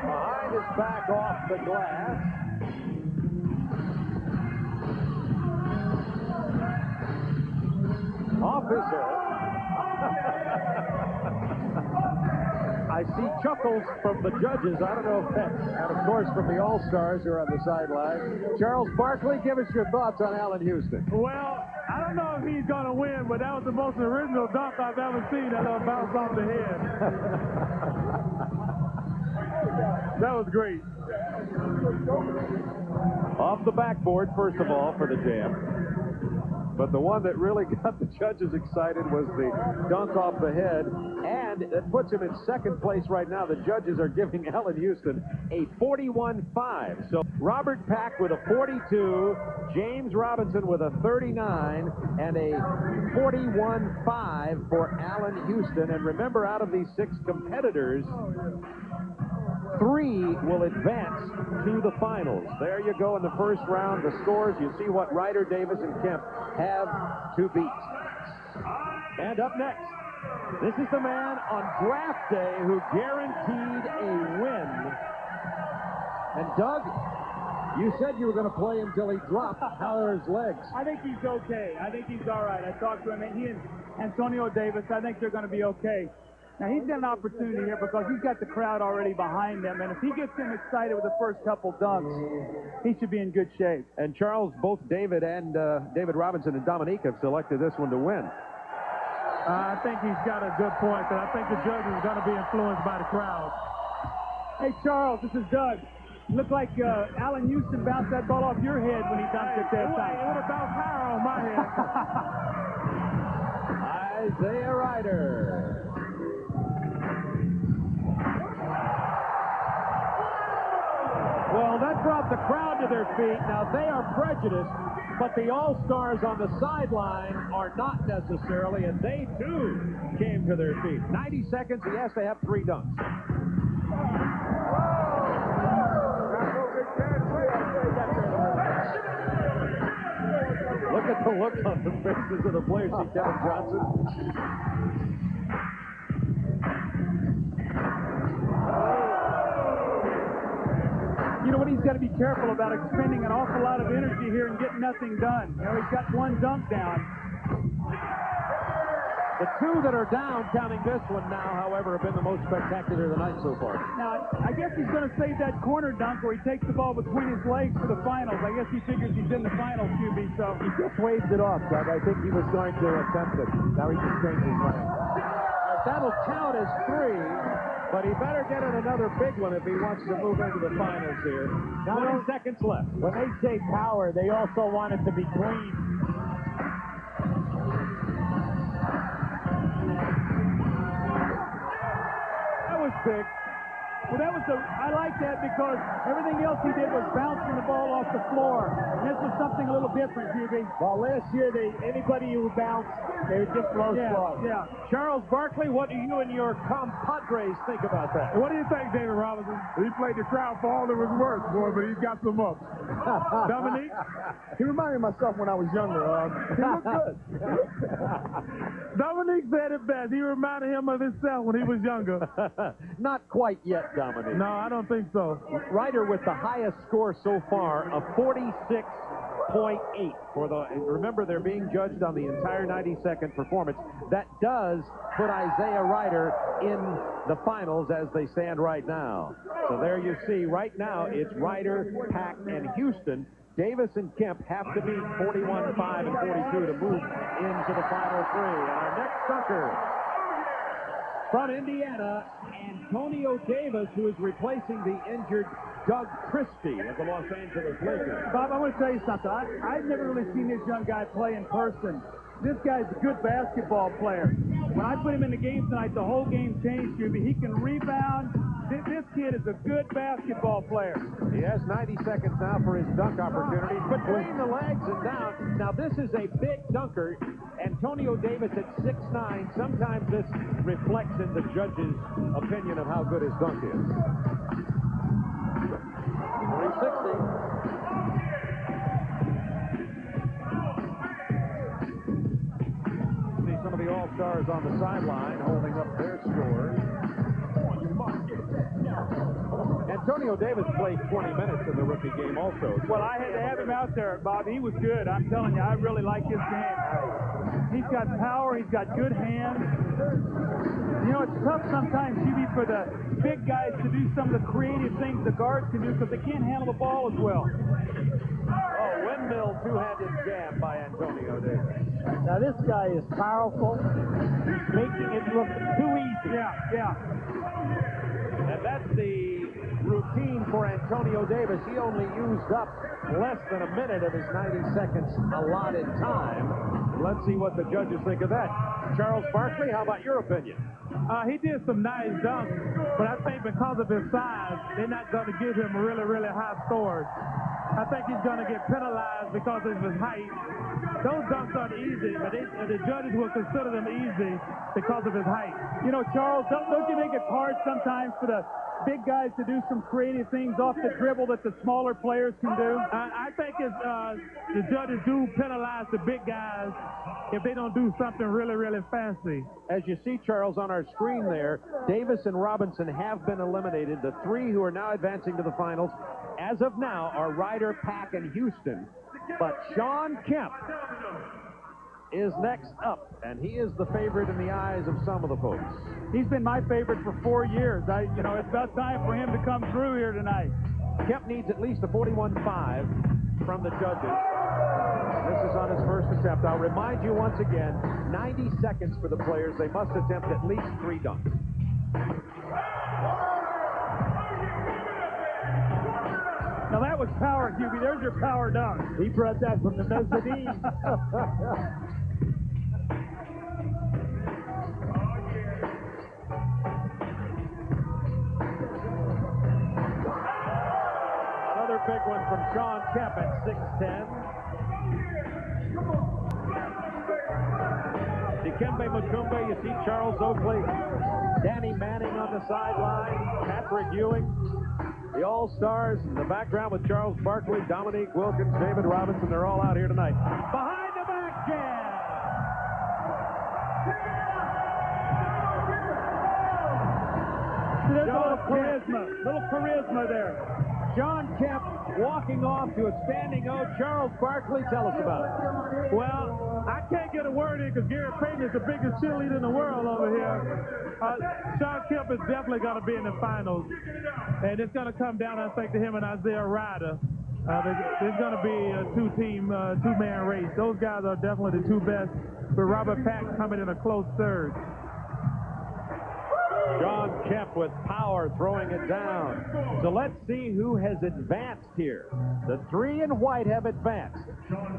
Behind his back off the glass. Off his head. I see chuckles from the judges. I don't know if that, and of course from the All-Stars who are on the sideline. Charles Barkley, give us your thoughts on Allen Houston. Well, I don't know if he's going to win, but that was the most original dunk I've ever seen. That little bounce off the head. That was great. Off the backboard, first of all, for the jam. But the one that really got the judges excited was the dunk off the head, and it puts him in second place right now. The judges are giving Allen Houston a 41-5. So Robert Pack with a 42, James Robinson with a 39, and a 41-5 for Allen Houston. And remember, out of these 6 competitors, 3 will advance to the finals. There you go in the first round. The scores, you see what Ryder, Davis, and Kemp have to beat. And up next, this is the man on draft day who guaranteed a win. And Doug, you said you were going to play until he dropped. How are his legs? I think he's okay. I think he's all right. I talked to him, and he and Antonio Davis, I think they're going to be okay. Now, he's got an opportunity here because he's got the crowd already behind him, and if he gets them excited with the first couple dunks, he should be in good shape. And Charles, both David Robinson and Dominique have selected this one to win. I think he's got a good point, but I think the judges are going to be influenced by the crowd. Hey, Charles, this is Doug. Looked like Allen Houston bounced that ball off your head when he dunked it that time. It would have bounced higher on my head. Isaiah Ryder. Well, that brought the crowd to their feet. Now, they are prejudiced, but the All-Stars on the sideline are not necessarily, and they, too, came to their feet. 90 seconds, he has to have 3 dunks. Look at the look on the faces of the players. See Kevin Johnson. You know what he's got to be careful about, expending an awful lot of energy here and getting nothing done. You know, he's got one dunk down. The two that are down, counting this one now, however, have been the most spectacular of the night so far. Now, I guess he's going to save that corner dunk where he takes the ball between his legs for the finals. I guess he figures he's in the finals, QB, so. He just waved it off, Doug. I think he was going to attempt it. Now he just changed his mind. That'll count as 3, but he better get in another big one if he wants to move into the finals here. Now 20 seconds left. When they say power, they also want it to be clean. That was big. Well, I like that because everything else he did was bouncing the ball off the floor. And this was something a little different, QB. Well, last year, anybody who bounced, they would just blow slow. Yeah. Charles Barkley, what do you and your compadres think about that? What do you think, David Robinson? He played the crowd for all it was worth, boy, but he's got some ups. Dominique? He reminded me of myself when I was younger. He looked good. Dominique said it best. He reminded him of himself when he was younger. Not quite yet, Dominique. No, I don't think so. Ryder with the highest score so far of 46.8 for the. Remember, they're being judged on the entire 90-second performance. That does put Isaiah Ryder in the finals as they stand right now. So there you see, right now it's Ryder, Pack, and Houston. Davis and Kemp have to beat 41, 5, and 42 to move into the final 3. And our next dunker from Indiana, Antonio Davis, who is replacing the injured Doug Christie of the Los Angeles Lakers. Bob, I want to tell you something. I've never really seen this young guy play in person. This guy's a good basketball player. When I put him in the game tonight, the whole game changed, QB. He can rebound. This kid is a good basketball player. He has 90 seconds now for his dunk opportunity. Between the legs and down. Now, this is a big dunker. Antonio Davis at 6'9". Sometimes this reflects in the judge's opinion of how good his dunk is. 360. See some of the All-Stars on the sideline holding up their scores. Antonio Davis played 20 minutes in the rookie game also. Well, I had to have him out there, Bob. He was good. I'm telling you, I really like his game. He's got power. He's got good hands. You know, it's tough sometimes, QB, for the big guys to do some of the creative things the guards can do because they can't handle the ball as well. Oh, windmill two-handed jab by Antonio Davis. Now, this guy is powerful, making it look too easy. Yeah. And that's the routine for Antonio Davis. He only used up less than a minute of his 90 seconds allotted time. Let's see what the judges think of that. Charles Barkley, how about your opinion? He did some nice dunks, but I think because of his size, they're not going to give him really, really high scores. I think he's going to get penalized because of his height. Those dunks aren't easy, but the judges will consider them easy because of his height. You know, Charles, don't you think it's hard sometimes for the big guys to do some creative things off the dribble that the smaller players can do? I think the judges do penalize the big guys if they don't do something really, really fancy. As you see, Charles, on our screen there, Davis and Robinson have been eliminated. The 3 who are now advancing to the finals, as of now, are Ryder, Pack, and Houston. But Shawn Kemp is next up, and he is the favorite in the eyes of some of the folks. He's been my favorite for 4 years. It's about time for him to come through here tonight. Kemp needs at least a 41-5 from the judges. This is on his first attempt. I'll remind you once again, 90 seconds for the players. They must attempt at least 3 dunks. Now that was power, QB. There's your power dunk. He brought that from the mezzanine. Another big one from Shawn Kemp at 6'10". Dikembe Mutombe, you see Charles Oakley, Danny Manning on the sideline, Patrick Ewing. The All-Stars in the background with Charles Barkley, Dominique Wilkins, David Robinson. They're all out here tonight. Behind the back jam. See, there's a little charisma there. John Kemp walking off to a standing O. Charles Barkley, tell us about it. Well, I can't get a word in because Gary Payton is the biggest cheerleader in the world over here. Sean Kemp is definitely going to be in the finals. And it's going to come down, I think, to him and Isaiah Ryder. There's going to be a two-man race. Those guys are definitely the two best, with Robert Pack coming in a close third. John Kemp with power throwing it down. So let's see who has advanced here. The three in white have advanced.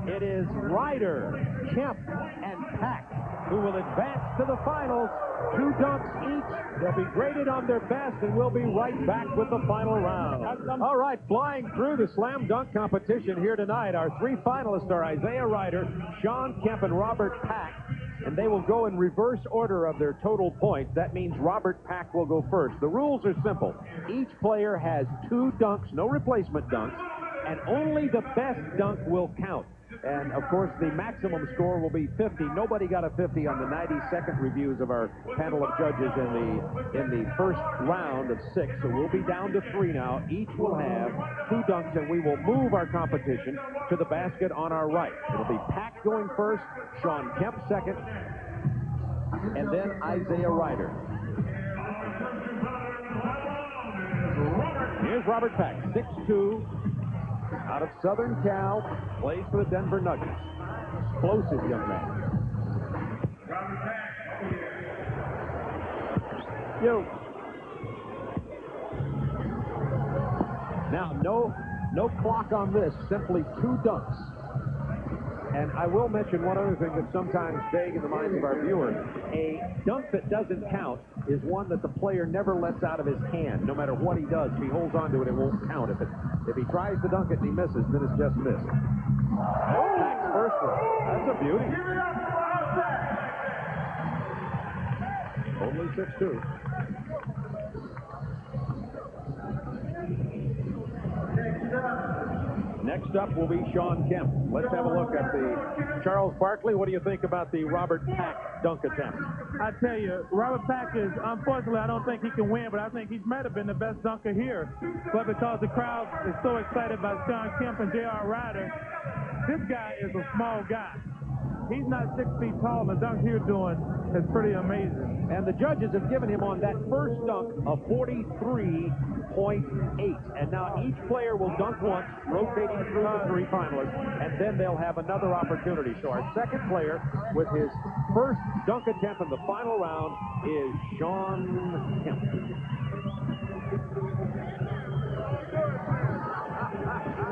It is Ryder, Kemp, and Pack who will advance to the finals. 2 dunks each. They'll be graded on their best, and we'll be right back with the final round. All right, flying through the slam dunk competition here tonight, our 3 finalists are Isaiah Ryder, Sean Kemp, and Robert Pack. And they will go in reverse order of their total points. That means Robert Pack will go first. The rules are simple. Each player has 2 dunks, no replacement dunks, and only the best dunk will count. And, of course, the maximum score will be 50. Nobody got a 50 on the 90-second reviews of our panel of judges in the first round of 6. So we'll be down to 3 now. Each will have 2 dunks, and we will move our competition to the basket on our right. It'll be Pack going first, Sean Kemp second, and then Isaiah Ryder. Here's Robert Pack, 6'2", out of Southern Cal, plays for the Denver Nuggets. Explosive young man. Now, no clock on this, simply 2 dunks. And I will mention one other thing that's sometimes vague in the minds of our viewers. A dunk that doesn't count is one that the player never lets out of his hand. No matter what he does, if he holds on to it, it won't count. If he tries to dunk it and he misses, then it's just missed. Pack's first one. That's a beauty. Only 6'2". Next up will be Sean Kemp. Let's have a look at the Charles Barkley. What do you think about the Robert Pack dunk attempt? I tell you, Robert Pack is, unfortunately, I don't think he can win, but I think he might have been the best dunker here. But because the crowd is so excited about Sean Kemp and J.R. Ryder, this guy is a small guy. He's not 6 feet tall. The dunk he's doing is pretty amazing. And the judges have given him on that first dunk a 43.8. And now each player will dunk once, rotating through the 3 finalists, and then they'll have another opportunity. So our second player with his first dunk attempt in the final round is Sean Kemp.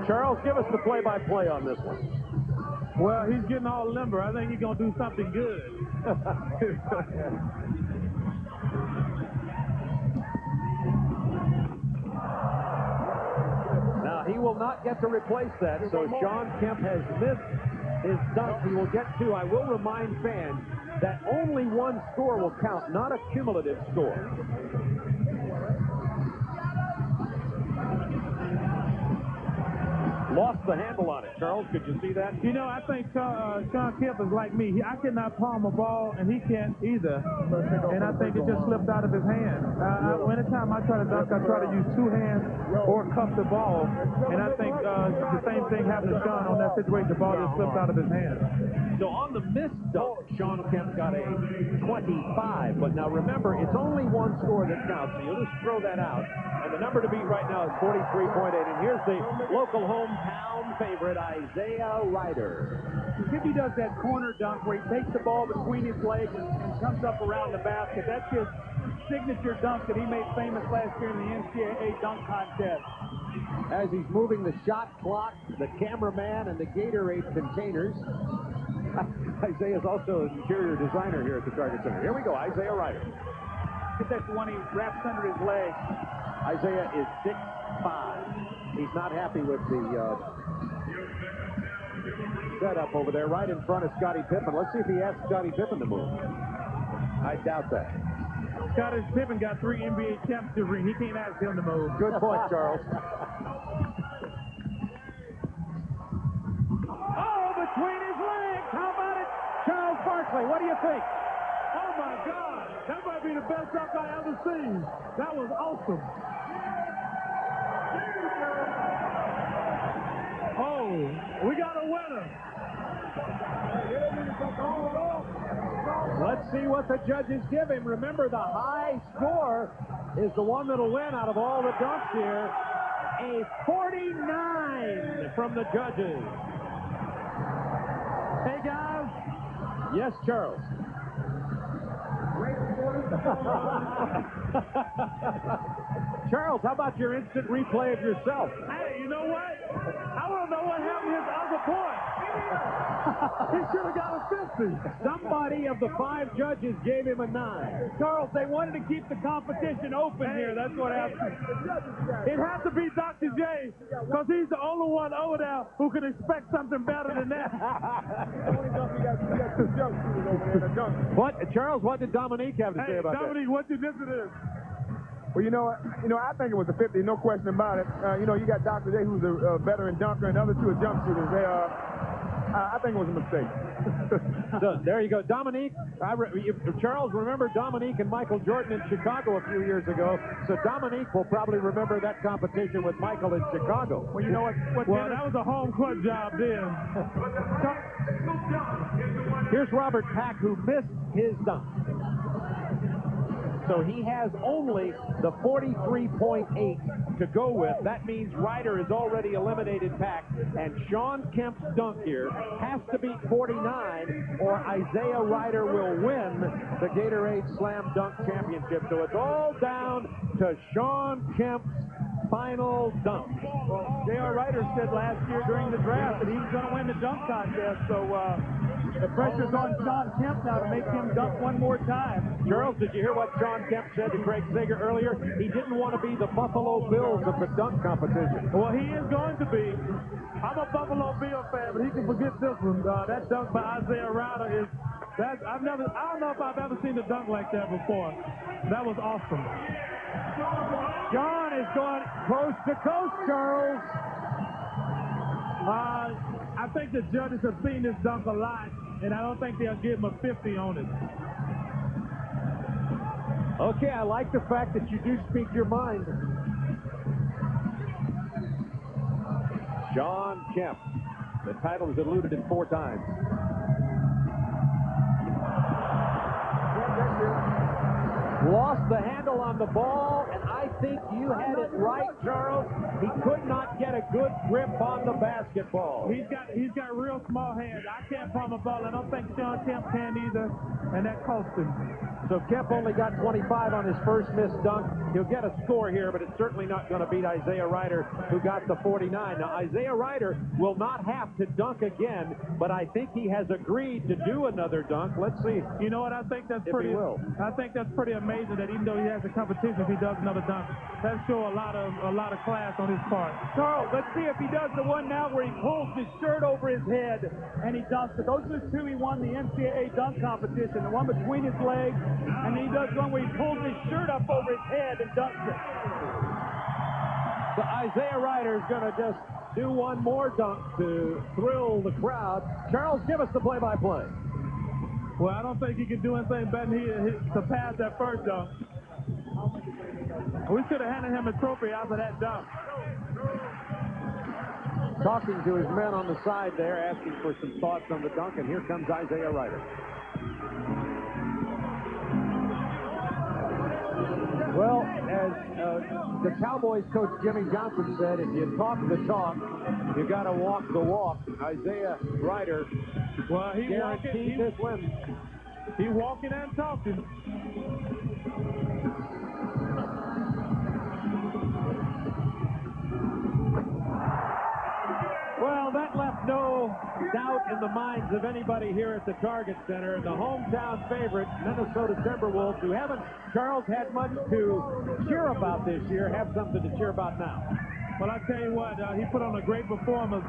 Charles, give us the play-by-play on this one. Well, he's getting all limber. I think he's going to do something good. Now, he will not get to replace that, so Sean Kemp has missed his dunk. He will get 2. I will remind fans that only 1 score will count, not a cumulative score. Lost the handle on it. Charles, could you see that? You know, I think Sean Kemp is like me. I cannot palm a ball, and he can't either. And I think it just slipped out of his hand. Anytime I try to dunk, I try to use 2 hands or cuff the ball. And I think the same thing happened to Sean on that situation. The ball just slipped out of his hand. So on the missed dunk, Sean Kemp got a 25. But now remember, it's only 1 score that counts, so you'll just throw that out. And the number to beat right now is 43.8. And here's the local hometown favorite, Isaiah Ryder. If he does that corner dunk where he takes the ball between his legs and comes up around the basket, that's his signature dunk that he made famous last year in the NCAA dunk contest. As he's moving the shot clock, the cameraman, and the Gatorade containers, Isaiah's also an interior designer here at the Target Center. Here we go, Isaiah Ryder. That's the one he wraps under his leg. Isaiah is 6'5". He's not happy with the setup over there right in front of Scottie Pippen. Let's see if he asks Scottie Pippen to move. I doubt that. Scottie Pippen got 3 NBA championship rings. He can't ask him to move. Good point, Charles. Oh, between his legs. How about it? Charles Barkley, what do you think? Oh, my God. That might be the best dunk I ever seen. That was awesome. Oh, we got a winner. Let's see what the judges give him. Remember, the high score is the one that'll win out of all the dunks here. A 49 from the judges. Hey, guys. Yes, Charles. Charles, how about your instant replay of yourself? Hey, you know what? I want to know what happened to his other point. He should have got a 50. Somebody of the 5 judges gave him a 9. Charles, they wanted to keep the competition open here. That's what happened. It has to be Dr. J, because he's the only one over there who can expect something better than that. What, Charles? What did Dominique have to say about Dominique, what you think of this? Well, I think it was a 50, no question about it. You got Dr. J, who's a veteran dunker, and the other two are jump shooters. I think it was a mistake. So, there you go. Dominique, Charles, remember Dominique and Michael Jordan in Chicago a few years ago. So Dominique will probably remember that competition with Michael in Chicago. Well, you know what? Well, that was a home court job then. Here's Robert Pack, who missed his dunk. So he has only the 43.8 to go with. That means Ryder has already eliminated Pack, and Sean Kemp's dunk here has to beat 49, or Isaiah Ryder will win the Gatorade Slam Dunk Championship. So it's all down to Sean Kemp's final dunk. Well, J.R. Ryder said last year during the draft that he was going to win the dunk contest, so the pressure's on Sean Kemp now to make him dunk one more time. Charles, did you hear what Sean Kemp said to Craig Sager earlier? He didn't want to be the Buffalo Bills of the dunk competition. Well, he is going to be. I'm a Buffalo Bill fan, but he can forget this one. That dunk by Isaiah Ryder is I don't know if I've ever seen a dunk like that before. That was awesome. John is going coast to coast, Charles. I think the judges have seen this dunk a lot, and I don't think they'll give him a 50 on it. Okay, I like the fact that you do speak your mind. Sean Kemp. The title is eluded 4 times. Lost the handle on the ball, and I think you had it right, Charles. He could not get a good grip on the basketball. He's got real small hands. I can't palm a ball. I don't think Sean Kemp can either, and that cost him. So Kemp only got 25 on his first missed dunk. He'll get a score here, but it's certainly not going to beat Isaiah Ryder, who got the 49. Now, Isaiah Ryder will not have to dunk again, but I think he has agreed to do another dunk. Let's see. You know what? I think that's pretty amazing that even though he has a competition, if he does another dunk, that shows a lot of class on his part. Charles, let's see if he does the one now where he pulls his shirt over his head and he dunks it. Those are the 2 he won the NCAA dunk competition. The one between his legs, and he does one where he pulls his shirt up over his head and dunks it. So Isaiah Ryder is going to just do one more dunk to thrill the crowd. Charles, give us the play-by-play. Well, I don't think he can do anything better than to pass that first dunk. We should have handed him a trophy after that dunk. Talking to his men on the side there, asking for some thoughts on the dunk, and here comes Isaiah Ryder. Well, as the Cowboys coach Jimmy Johnson said, if you talk the talk, you got to walk the walk. Isaiah Ryder, well, he guaranteed this win. He walking and talking. Well, that left no doubt in the minds of anybody here at the Target Center. The hometown favorite, Minnesota Timberwolves, who haven't, Charles, had much to cheer about this year, have something to cheer about now. Well, I tell you what, he put on a great performance.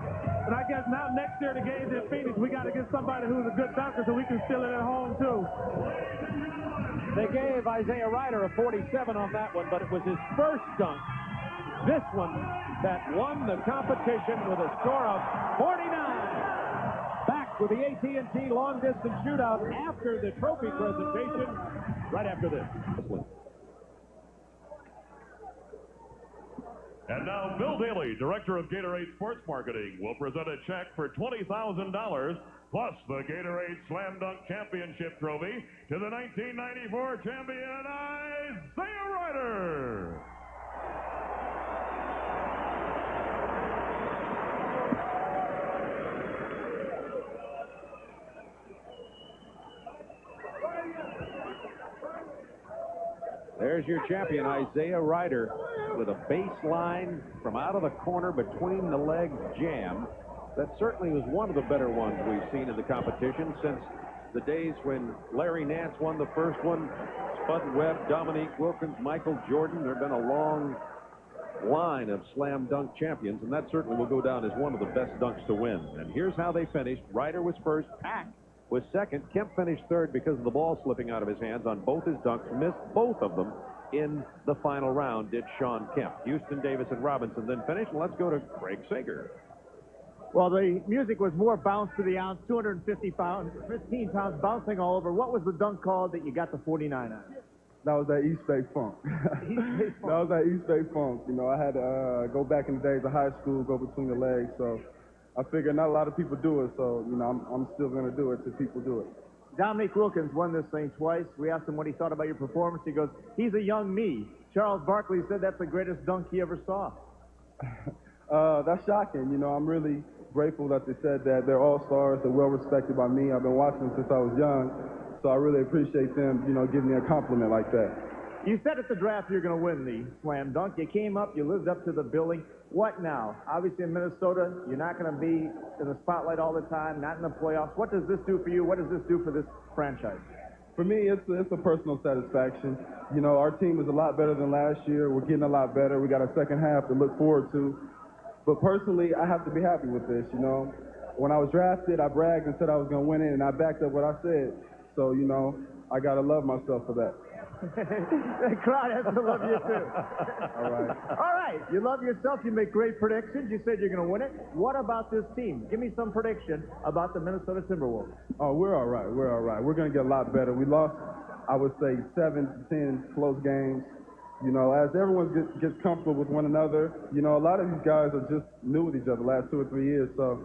And I guess now next year the game's in Phoenix, we got to get somebody who's a good dunker so we can steal it at home, too. They gave Isaiah Ryder a 47 on that one, but it was his first dunk. This one that won the competition with a score of 49. Back with the AT&T long distance shootout after the trophy presentation, right after this. And now Bill Daly, Director of Gatorade Sports Marketing, will present a check for $20,000 plus the Gatorade Slam Dunk Championship trophy to the 1994 champion, Isaiah Ryder. There's your champion, Isaiah Ryder, with a baseline from out of the corner between the legs jam. That certainly was one of the better ones we've seen in the competition since the days when Larry Nance won the first one, Spud Webb, Dominique Wilkins, Michael Jordan. There have been a long line of slam dunk champions, and that certainly will go down as one of the best dunks to win. And here's how they finished. Ryder was first. Pack was second. Kemp finished third because of the ball slipping out of his hands on both his dunks. Missed both of them in the final round, did Sean Kemp. Houston, Davis, and Robinson then finished. And let's go to Craig Sager. Well, the music was more bounce to the ounce, 250 pounds, 15 pounds bouncing all over. What was the dunk called that you got the 49 on? That was that East Bay Funk. That was that East Bay Funk. You know, I had to go back in the days of high school, go between the legs. So I figured not a lot of people do it. So, you know, I'm still going to do it till people do it. Dominique Wilkins won this thing twice. We asked him what he thought about your performance. He goes, he's a young me. Charles Barkley said that's the greatest dunk he ever saw. That's shocking. You know, I'm really grateful that they said that. They're all-stars. They're well-respected by me. I've been watching them since I was young. So I really appreciate them, you know, giving me a compliment like that. You said at the draft you're going to win the slam dunk. You came up, you lived up to the billing. What now? Obviously in Minnesota, you're not going to be in the spotlight all the time, not in the playoffs. What does this do for you? What does this do for this franchise? For me, it's a personal satisfaction. You know, our team is a lot better than last year. We're getting a lot better. We got a second half to look forward to. But personally, I have to be happy with this, you know. When I was drafted, I bragged and said I was going to win it, and I backed up what I said. So, you know, I got to love myself for that. The crowd has to love you, too. All right. All right. You love yourself. You make great predictions. You said you're going to win it. What about this team? Give me some prediction about the Minnesota Timberwolves. Oh, we're all right. We're all right. We're going to get a lot better. We lost, I would say, 7 to 10 close games. You know, as everyone gets comfortable with one another, you know, a lot of these guys are just new with each other the last 2 or 3 years. So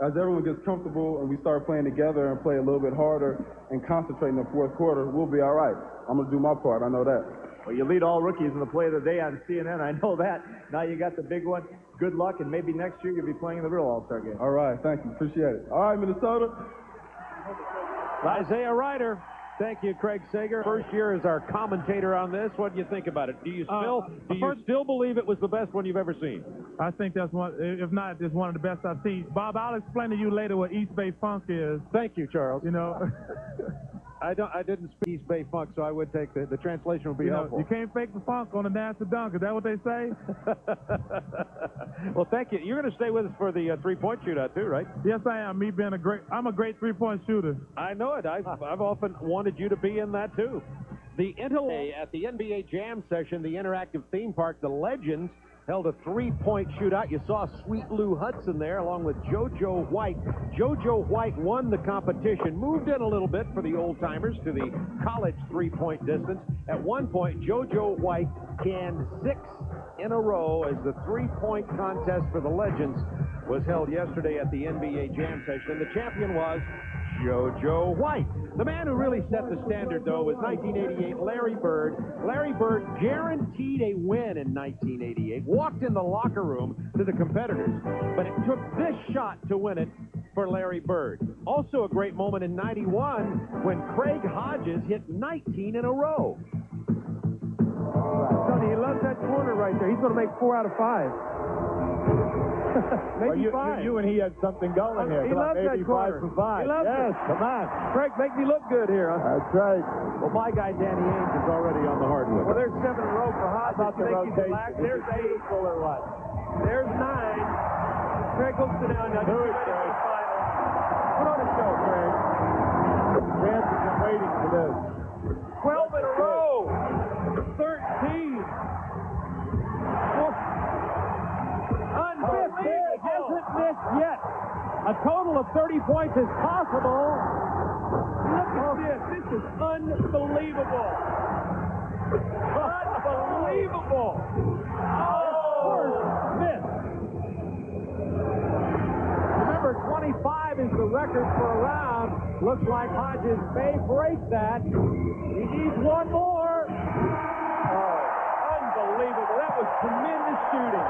as everyone gets comfortable and we start playing together and play a little bit harder and concentrate in the fourth quarter, we'll be all right. I'm going to do my part. I know that. Well, you lead all rookies in the play of the day on CNN. I know that. Now you got the big one. Good luck, and maybe next year you'll be playing in the real All-Star game. All right. Thank you. Appreciate it. All right, Minnesota. Isaiah Ryder. Thank you, Craig Sager. First year as our commentator on this. What do you think about it? Do you still believe it was the best one you've ever seen? I think that's one, if not, it's one of the best I've seen. Bob, I'll explain to you later what East Bay Funk is. Thank you, Charles. You know, I didn't speak East Bay Funk, so I would take the translation would be helpful. You can't fake the funk on a dance to dunk. Is that what they say? Well, thank you. You're going to stay with us for the three-point shootout too, right? Yes, I am. I'm a great three-point shooter. I know it. I've often wanted you to be in that too. At the NBA Jam session, the interactive theme park, the Legends held a three-point shootout. You saw Sweet Lou Hudson there along with JoJo White. JoJo White won the competition, moved in a little bit for the old-timers to the college three-point distance. At one point, JoJo White canned 6 in a row as the three-point contest for the Legends was held yesterday at the NBA Jam session. The champion was JoJo White. The man who really set the standard, though, was 1988 Larry Bird. Larry Bird guaranteed a win in 1988, walked in the locker room to the competitors, but it took this shot to win it for Larry Bird. Also a great moment in 91 when Craig Hodges hit 19 in a row. Sonny, he loves that corner right there. He's going to make 4 out of 5. Maybe 5. You and he had something going here. He loves that corner. 5 for 5. He loves it. Come on. Craig, make me look good here. Huh? That's right. Well, my guy Danny Ainge is already on the hardwood. Well, there's 7 in a row for Hodges. About the rotation. There's 8. Or what? There's 9. Craig will sit down now. Do it, Craig. Put on a show, Craig. Chance has been waiting for this. 12 in a row. 13. Unbelievable. Hasn't missed yet. A total of 30 points is possible. Look at this. This is unbelievable. Unbelievable. Oh, miss. Remember, 25 is the record for a round. Looks like Hodges may break that. He needs one more. Oh, unbelievable. That was tremendous shooting.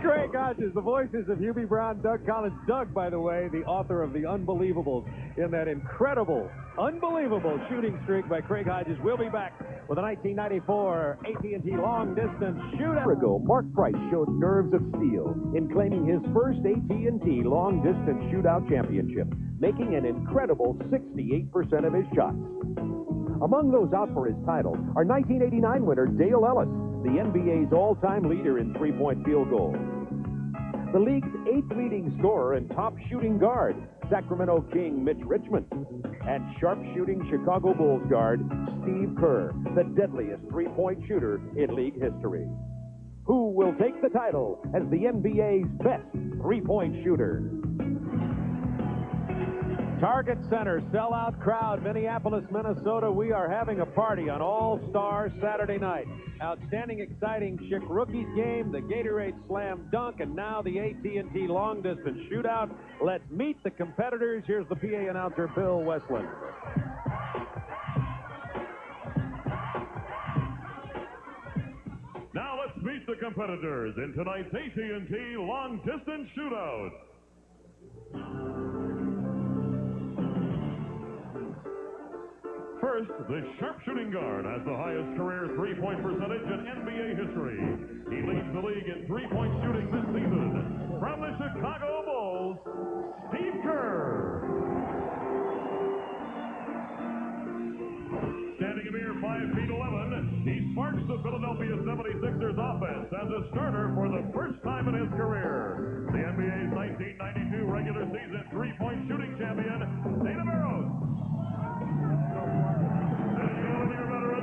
Greg Hodges, the voices of Hubie Brown, Doug Collins. Doug, by the way, the author of The Unbelievables in that incredible, unbelievable shooting streak by Craig Hodges. We'll be back with a 1994 AT&T long distance shootout. A year ago, Mark Price showed nerves of steel in claiming his first AT&T long distance shootout championship, making an incredible 68% of his shots. Among those out for his title are 1989 winner Dale Ellis, the NBA's all-time leader in three-point field goals. The league's 8th leading scorer and top shooting guard, Sacramento King Mitch Richmond, and sharp-shooting Chicago Bulls guard Steve Kerr, the deadliest three-point shooter in league history. Who will take the title as the NBA's best three-point shooter? Target Center, sellout crowd, Minneapolis, Minnesota. We are having a party on All-Star Saturday night. Outstanding, exciting Chick Rookies game, the Gatorade Slam Dunk, and now the AT&T Long Distance Shootout. Let's meet the competitors. Here's the PA announcer, Bill Westland. Now let's meet the competitors in tonight's AT&T Long Distance Shootout. First, the sharpshooting guard has the highest career three-point percentage in NBA history. He leads the league in three-point shooting this season. From the Chicago Bulls, Steve Kerr. Standing a mere 5 feet 11, he sparks the Philadelphia 76ers offense as a starter for the first time in his career. The NBA's 1992 regular season three-point shooting champion, Dana Barros.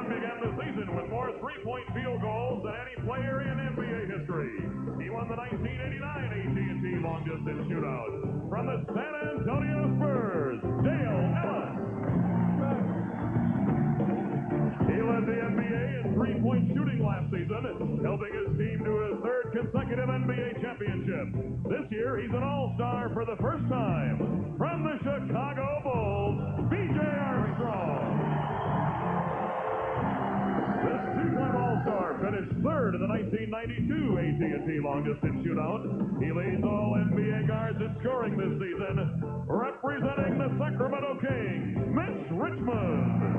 Began the season with more three-point field goals than any player in NBA history. He won the 1989 AT&T Long Distance Shootout. From the San Antonio Spurs, Dale Ellis. He led the NBA in three-point shooting last season, helping his team to his third consecutive NBA championship. This year, he's an all-star for the first time. From the Chicago Bulls, B.J. Armstrong. This two-time All-Star finished third in the 1992 AT&T Long Distance Shootout. He leads all NBA guards in scoring this season, representing the Sacramento Kings, Mitch Richmond.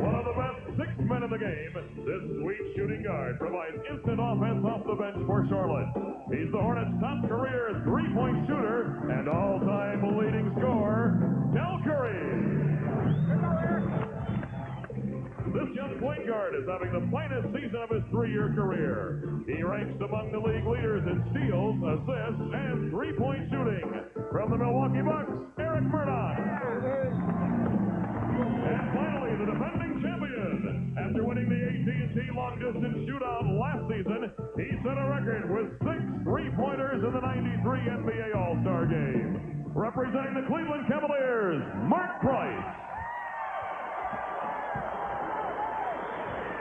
One of the best six men in the game, this sweet shooting guard provides instant offense off the bench for Charlotte. He's the Hornets' top career three-point shooter and all-time leading scorer, Del Curry. This young point guard is having the finest season of his three-year career. He ranks among the league leaders in steals, assists, and three-point shooting. From the Milwaukee Bucks, Eric Murdoch. And finally, the defending champion. After winning the AT&T Long Distance Shootout last season, he set a record with 6 three-pointers in the 93 NBA All-Star Game. Representing the Cleveland Cavaliers, Mark Price.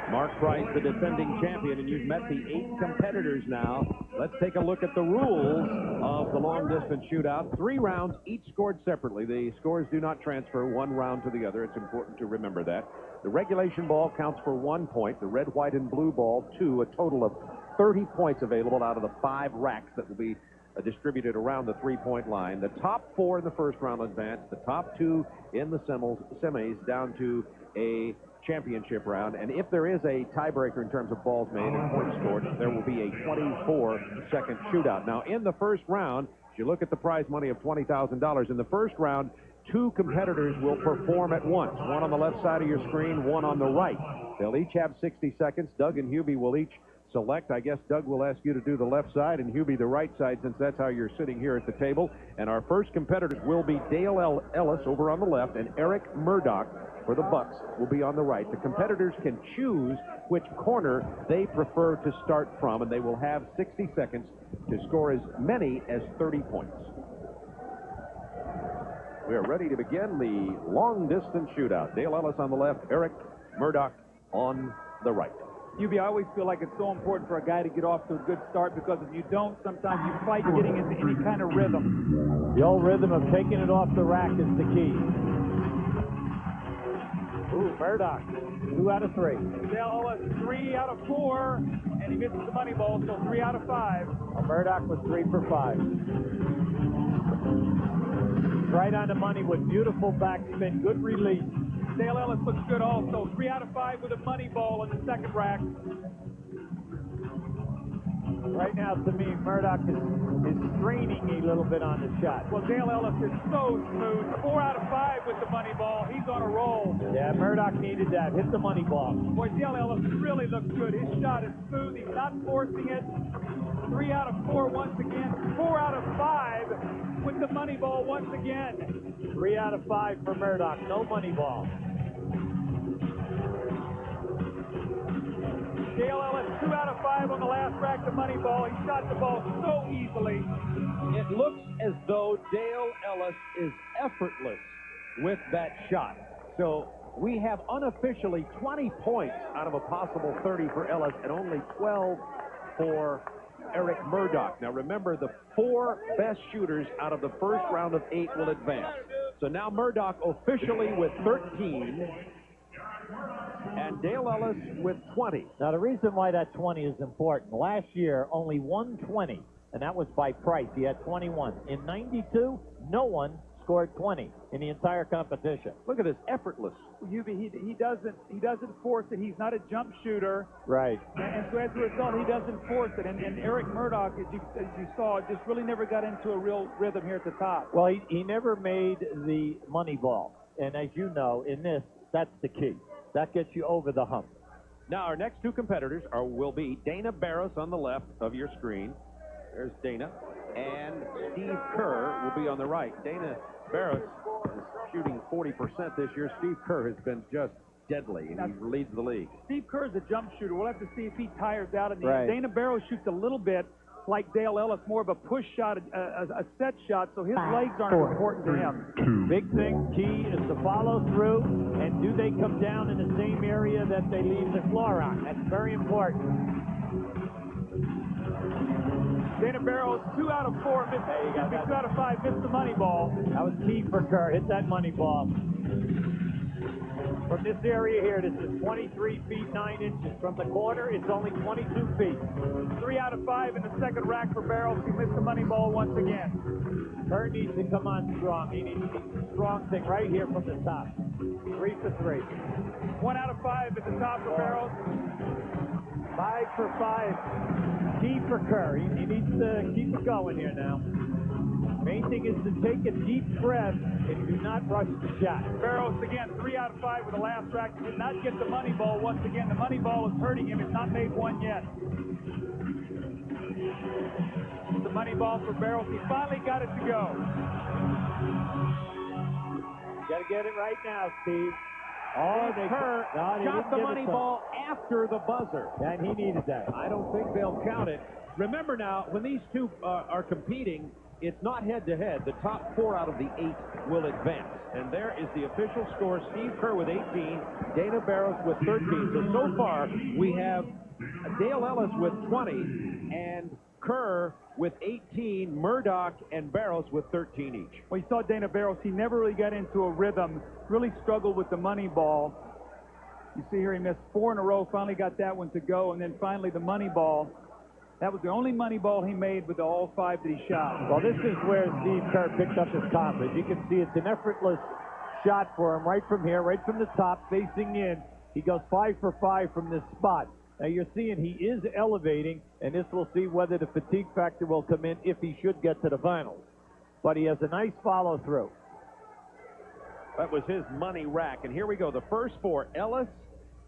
Mark Price, the defending champion, and you've met the 8 competitors now. Let's take a look at the rules of the long-distance shootout. 3 rounds, each scored separately. The scores do not transfer one round to the other. It's important to remember that. The regulation ball counts for 1 point. The red, white, and blue ball, 2. A total of 30 points available out of the 5 racks that will be distributed around the three-point line. The top 4 in the first round advance. The top 2 in the semis down to a championship round, and if there is a tiebreaker in terms of balls made and points scored, there will be a 24-second shootout. Now, in the first round, if you look at the prize money of $20,000, in the first round, 2 competitors will perform at once, one on the left side of your screen, one on the right. They'll each have 60 seconds. Doug and Hubie will each select. I guess Doug will ask you to do the left side and Hubie the right side, since that's how you're sitting here at the table. And our first competitors will be Dale Ellis over on the left, and Eric Murdoch for the Bucks will be on the right. The competitors can choose which corner they prefer to start from, and they will have 60 seconds to score as many as 30 points. We are ready to begin the long-distance shootout. Dale Ellis on the left, Eric Murdoch on the right. I always feel like it's so important for a guy to get off to a good start, because if you don't, sometimes you fight getting into any kind of rhythm. The old rhythm of taking it off the rack is the key. Ooh, Murdoch, 2 out of 3. Dale Ellis, 3 out of 4, and he misses the money ball, so 3 out of 5. Well, Murdoch was 3 for 5. Right on the money with beautiful backspin, good release. Dale Ellis looks good also. 3 out of 5 with a money ball in the second rack. Right now, to me, Murdoch is straining a little bit on the shot. Well, Dale Ellis is so smooth. 4 out of 5 with the money ball. He's on a roll. Yeah, Murdoch needed that. Hit the money ball. Boy, Dale Ellis really looks good. His shot is smooth. He's not forcing it. 3 out of 4 once again. 4 out of 5 with the money ball once again. 3 out of 5 for Murdoch. No money ball. Dale Ellis, 2 out of 5 on the last rack, the money ball. He shot the ball so easily. It looks as though Dale Ellis is effortless with that shot. So we have unofficially 20 points out of a possible 30 for Ellis and only 12 for Eric Murdoch. Now remember, the 4 best shooters out of the first round of 8 will advance. So now Murdoch officially with 13. And Dale Ellis with 20. Now, the reason why that 20 is important, last year, only 120, and that was by Price. He had 21. In 92, no one scored 20 in the entire competition. Look at this, effortless. He doesn't force it. He's not a jump shooter. Right. And so as a result, he doesn't force it. And Eric Murdoch, as you saw, just really never got into a real rhythm here at the top. Well, he never made the money ball. And as you know, in this, that's the key. That gets you over the hump. Now, our next 2 competitors will be Dana Barros on the left of your screen. There's Dana. And Steve Kerr will be on the right. Dana Barros is shooting 40% this year. Steve Kerr has been just deadly, and he leads the league. Steve Kerr is a jump shooter. We'll have to see if he tires out in the Right. end. Dana Barros shoots a little bit like Dale Ellis, more of a push shot, a set shot, so his legs aren't important to him. Big thing, key is to follow through, and do they come down in the same area that they leave the floor on? That's very important. Dana Barros, 2 out of 4, missed, 2 out of 5, missed the money ball. That was key for Kerr. Hit that money ball. From this area here, this is 23 feet 9 inches. From the corner, it's only 22 feet. 3 out of 5 in the second rack for Barros. He missed the money ball once again. Kerr needs to come on strong. He needs a strong thing right here from the top. 3 for 3. 1 out of 5 at the top for Barros. 5 for 5. Key for Kerr. He needs to keep it going here now. Main thing is to take a deep breath and do not rush the shot. Barros again, 3 out of 5 with the last rack. Did not get the money ball once again. The money ball is hurting him. He's not made one yet. The money ball for Barros. He finally got it to go. Got to get it right now, Steve. Kerr shot the money ball after the buzzer. And he needed that. I don't think they'll count it. Remember now, when these 2 are competing, it's not head-to-head. The top 4 out of the 8 will advance. And there is the official score. Steve Kerr with 18, Dana Barros with 13. So far, we have Dale Ellis with 20, and Kerr with 18, Murdoch and Barros with 13 each. Well, you saw Dana Barros. He never really got into a rhythm, really struggled with the money ball. You see here he missed 4 in a row, finally got that one to go, and then finally the money ball. That was the only money ball he made with all 5 that he shot. Well, this is where Steve Kerr picked up his confidence. You can see it's an effortless shot for him right from here, right from the top, facing in. He goes 5 for 5 from this spot. Now, you're seeing he is elevating, and this will see whether the fatigue factor will come in if he should get to the finals. But he has a nice follow-through. That was his money rack. And here we go. The first 4, Ellis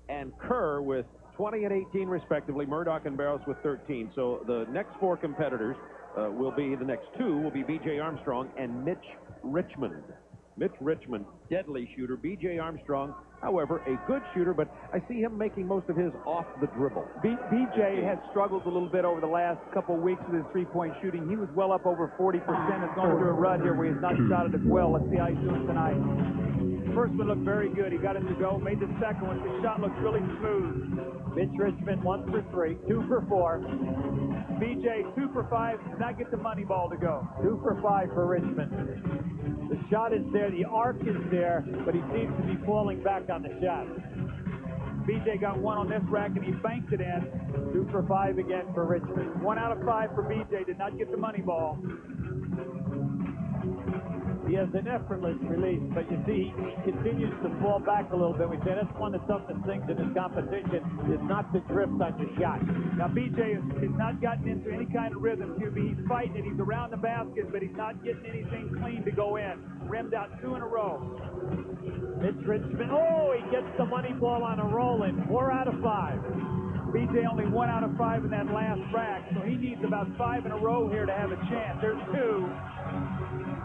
and Kerr with 20 and 18 respectively. Murdoch and Barros with 13. So the next four competitors the next two will be B.J. Armstrong and Mitch Richmond. Mitch Richmond, deadly shooter. B.J. Armstrong, however, a good shooter, but I see him making most of his off the dribble. B.J. has struggled a little bit over the last couple of weeks with his three-point shooting. He was well up over 40%. Has gone through a run here where he's not shot it as well. Let's see how he's doing tonight. First one looked very good. He got him to go, made the second one. The shot looked really smooth. Mitch Richmond, 1 for 3, 2 for 4. B.J., 2 for 5, did not get the money ball to go. 2 for 5 for Richmond. The shot is there, the arc is there, but he seems to be falling back on the shot. B.J. got one on this rack, and he banked it in. 2 for 5 again for Richmond. 1 out of 5 for B.J., did not get the money ball. He has an effortless release, but you see, he continues to fall back a little bit. We say that's one of the toughest things in this competition is not to drift on your shot. Now, B.J. has not gotten into any kind of rhythm, QB. He's fighting it. He's around the basket, but he's not getting anything clean to go in. Rimmed out 2 in a row. Mitch Richmond, he gets the money ball on a roll-in. 4 out of 5. B.J. only 1 out of 5 in that last rack, so he needs about 5 in a row here to have a chance. There's 2.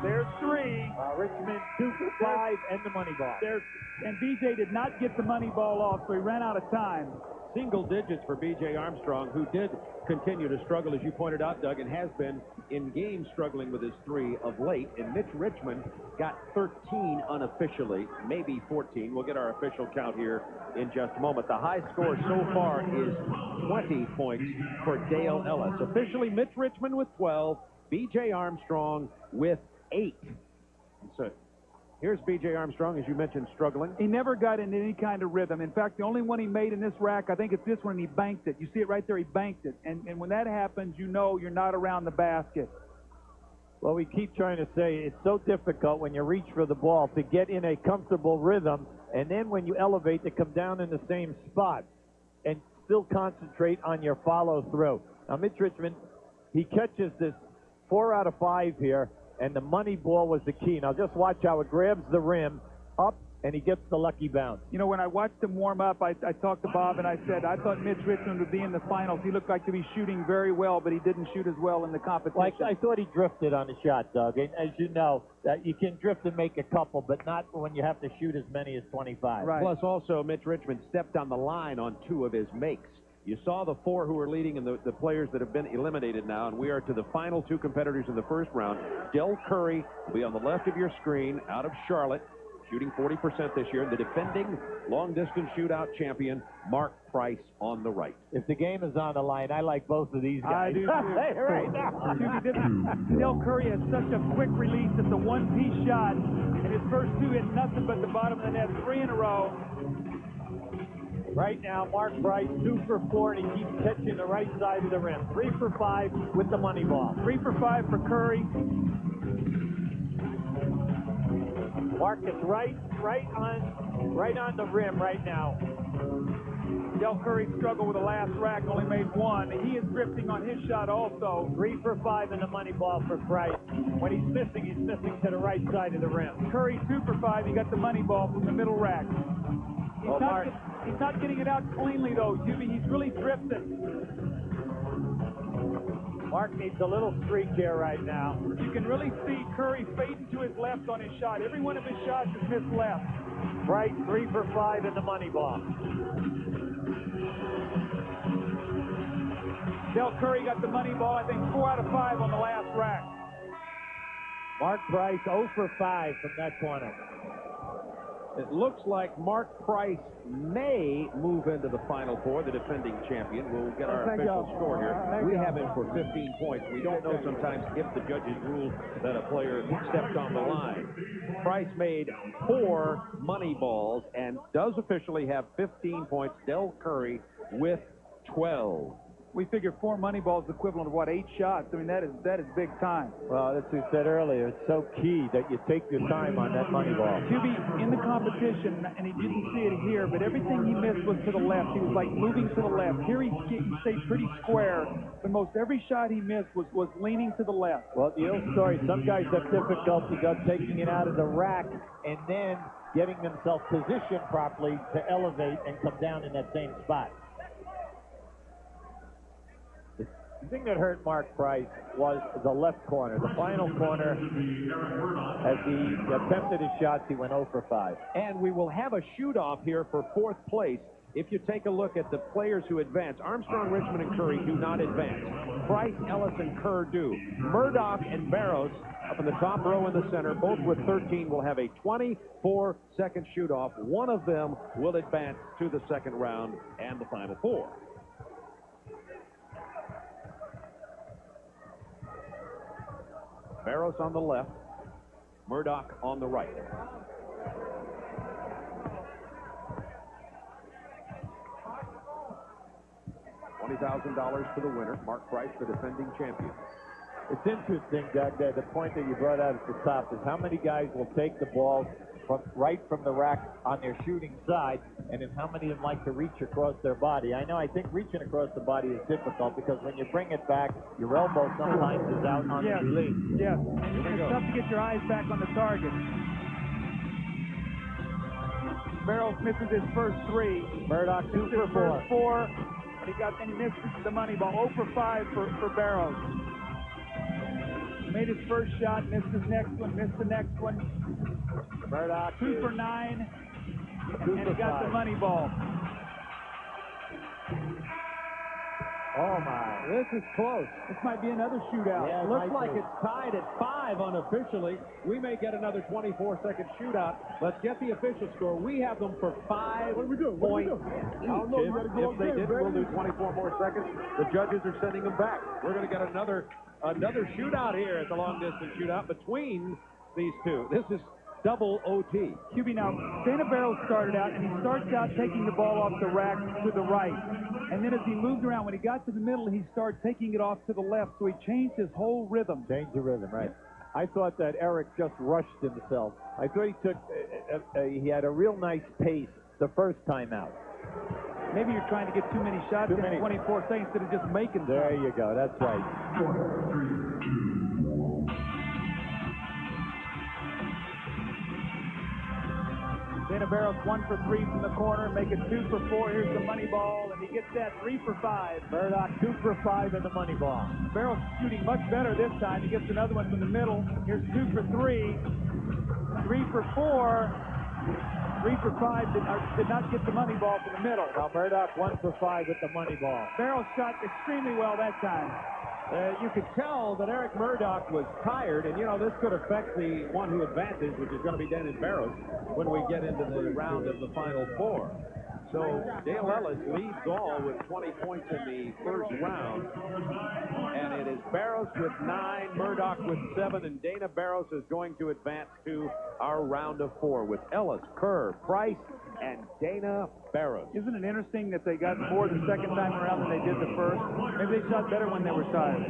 There's 3. Richmond 2 for 5 and the money ball. And B.J. did not get the money ball off, so he ran out of time. Single digits for B.J. Armstrong, who did continue to struggle, as you pointed out, Doug, and has been in games struggling with his 3 of late. And Mitch Richmond got 13 unofficially, maybe 14. We'll get our official count here in just a moment. The high score so far is 20 points for Dale Ellis. Officially, Mitch Richmond with 12, B.J. Armstrong with 8. So here's B.J. Armstrong, as you mentioned, struggling. He never got into any kind of rhythm. In fact, the only one he made in this rack, I think it's this one, and he banked it. You see it right there, he banked it. And when that happens, you know you're not around the basket. Well, we keep trying to say it's so difficult when you reach for the ball to get in a comfortable rhythm, and then when you elevate to come down in the same spot and still concentrate on your follow-through. Now, Mitch Richmond, he catches this 4 out of 5 here, and the money ball was the key. Now just watch how it grabs the rim up, and he gets the lucky bounce. You know, when I watched him warm up, I talked to Bob, and I said, I thought Mitch Richmond would be in the finals. He looked like to be shooting very well, but he didn't shoot as well in the competition. Like, I thought he drifted on the shot, Doug. And as you know, that you can drift and make a couple, but not when you have to shoot as many as 25. Right. Plus, also, Mitch Richmond stepped on the line on 2 of his makes. You saw the 4 who are leading and the players that have been eliminated now, and we are to the final 2 competitors in the first round. Del Curry will be on the left of your screen, out of Charlotte, shooting 40% this year. And the defending long-distance shootout champion, Mark Price, on the right. If the game is on the line, I like both of these guys. I do, too. Right now. Del Curry has such a quick release. It's a one-piece shot, and his first 2 hit nothing but the bottom of the net, 3 in a row. Right now, Mark Price, 2 for 4, and he keeps catching the right side of the rim. 3 for 5 with the money ball. 3 for 5 for Curry. Mark is right on the rim right now. Del Curry struggled with the last rack, only made 1. He is drifting on his shot also. 3 for 5 in the money ball for Price. When he's missing to the right side of the rim. Curry 2 for 5. He got the money ball from the middle rack. He's not getting it out cleanly, though, Hubie. He's really drifting. Mark needs a little streak here right now. You can really see Curry fading to his left on his shot. Every one of his shots is missed left. Price 3 for 5 in the money ball. Del Curry got the money ball, I think 4 out of 5 on the last rack. Mark Price 0 for 5 from that corner. It looks like Mark Price may move into the Final Four, the defending champion. We'll get our official score here. We have him for 15 points. We don't know sometimes if the judges rule that a player stepped on the line. Price made 4 money balls and does officially have 15 points. Del Curry with 12. We figure 4 money balls equivalent of, what, 8 shots? I mean, that is big time. Well, that's what we said earlier. It's so key that you take your time on that money ball. QB, in the competition, and he didn't see it here, but everything he missed was to the left. He was, like, moving to the left. Here he stayed pretty square, but most every shot he missed was leaning to the left. Well, the old story, some guys have difficulty taking it out of the rack and then getting themselves positioned properly to elevate and come down in that same spot. The thing that hurt Mark Price was the left corner, the final corner. As he attempted his shots, he went 0 for 5. And we will have a shoot-off here for 4th place. If you take a look at the players who advance, Armstrong, Richmond, and Curry do not advance. Price, Ellis, and Kerr do. Murdoch and Barros up in the top row in the center, both with 13, will have a 24-second shoot-off. One of them will advance to the second round and the final 4. Barros on the left, Murdoch on the right. $20,000 to the winner, Mark Price, the defending champion. It's interesting, Doug, that the point that you brought out at the top is how many guys will take the ball right from the rack on their shooting side, and then how many of them like to reach across their body. I think reaching across the body is difficult because when you bring it back, your elbow sometimes is out on the release. Yes, it's tough to get your eyes back on the target. Barros misses his first 3. Murdoch 2 for 4. And he misses the money ball. 0 for 5 for Barros. Made his first shot, missed his next one, missed the next one. Murdoch 2 for 9, and he got the money ball. Oh my, this is close. This might be another shootout. Yeah, it looks like it's tied at 5 unofficially. We may get another 24-second shootout. Let's get the official score. We have them for 5 points. If they did, we'll do 24 more seconds. The judges are sending them back. We're going to get another shootout here at the long-distance shootout between these two. This is double OT. QB, now, Dana Barros started out, and he starts out taking the ball off the rack to the right. And then as he moved around, when he got to the middle, he started taking it off to the left. So he changed his whole rhythm. Changed the rhythm, right. I thought that Eric just rushed himself. I thought he took, he had a real nice pace the first time out. Maybe you're trying to get too many shots in 24 seconds instead of just making them. There you go. That's right. Dana Barros 1 for 3 from the corner, make it 2 for 4. Here's the money ball, and he gets that 3 for 5. Murdoch 2 for 5 in the money ball. Barros shooting much better this time. He gets another one from the middle. Here's 2 for 3, 3 for 4, 3 for 5. Did not get the money ball from the middle. Now Murdoch 1 for 5 with the money ball. Barros shot extremely well that time. You could tell that Eric Murdoch was tired, and, you know, this could affect the one who advances, which is going to be Dennis Barros, when we get into the round of the final 4. So Dale Ellis leads all with 20 points in the first round, and it is Barros with 9, Murdoch with 7, and Dana Barros is going to advance to our round of 4 with Ellis, Kerr, Price, and Dana Barros. Isn't it interesting that they got more the second time around than they did the first? Maybe they shot better when they were tired.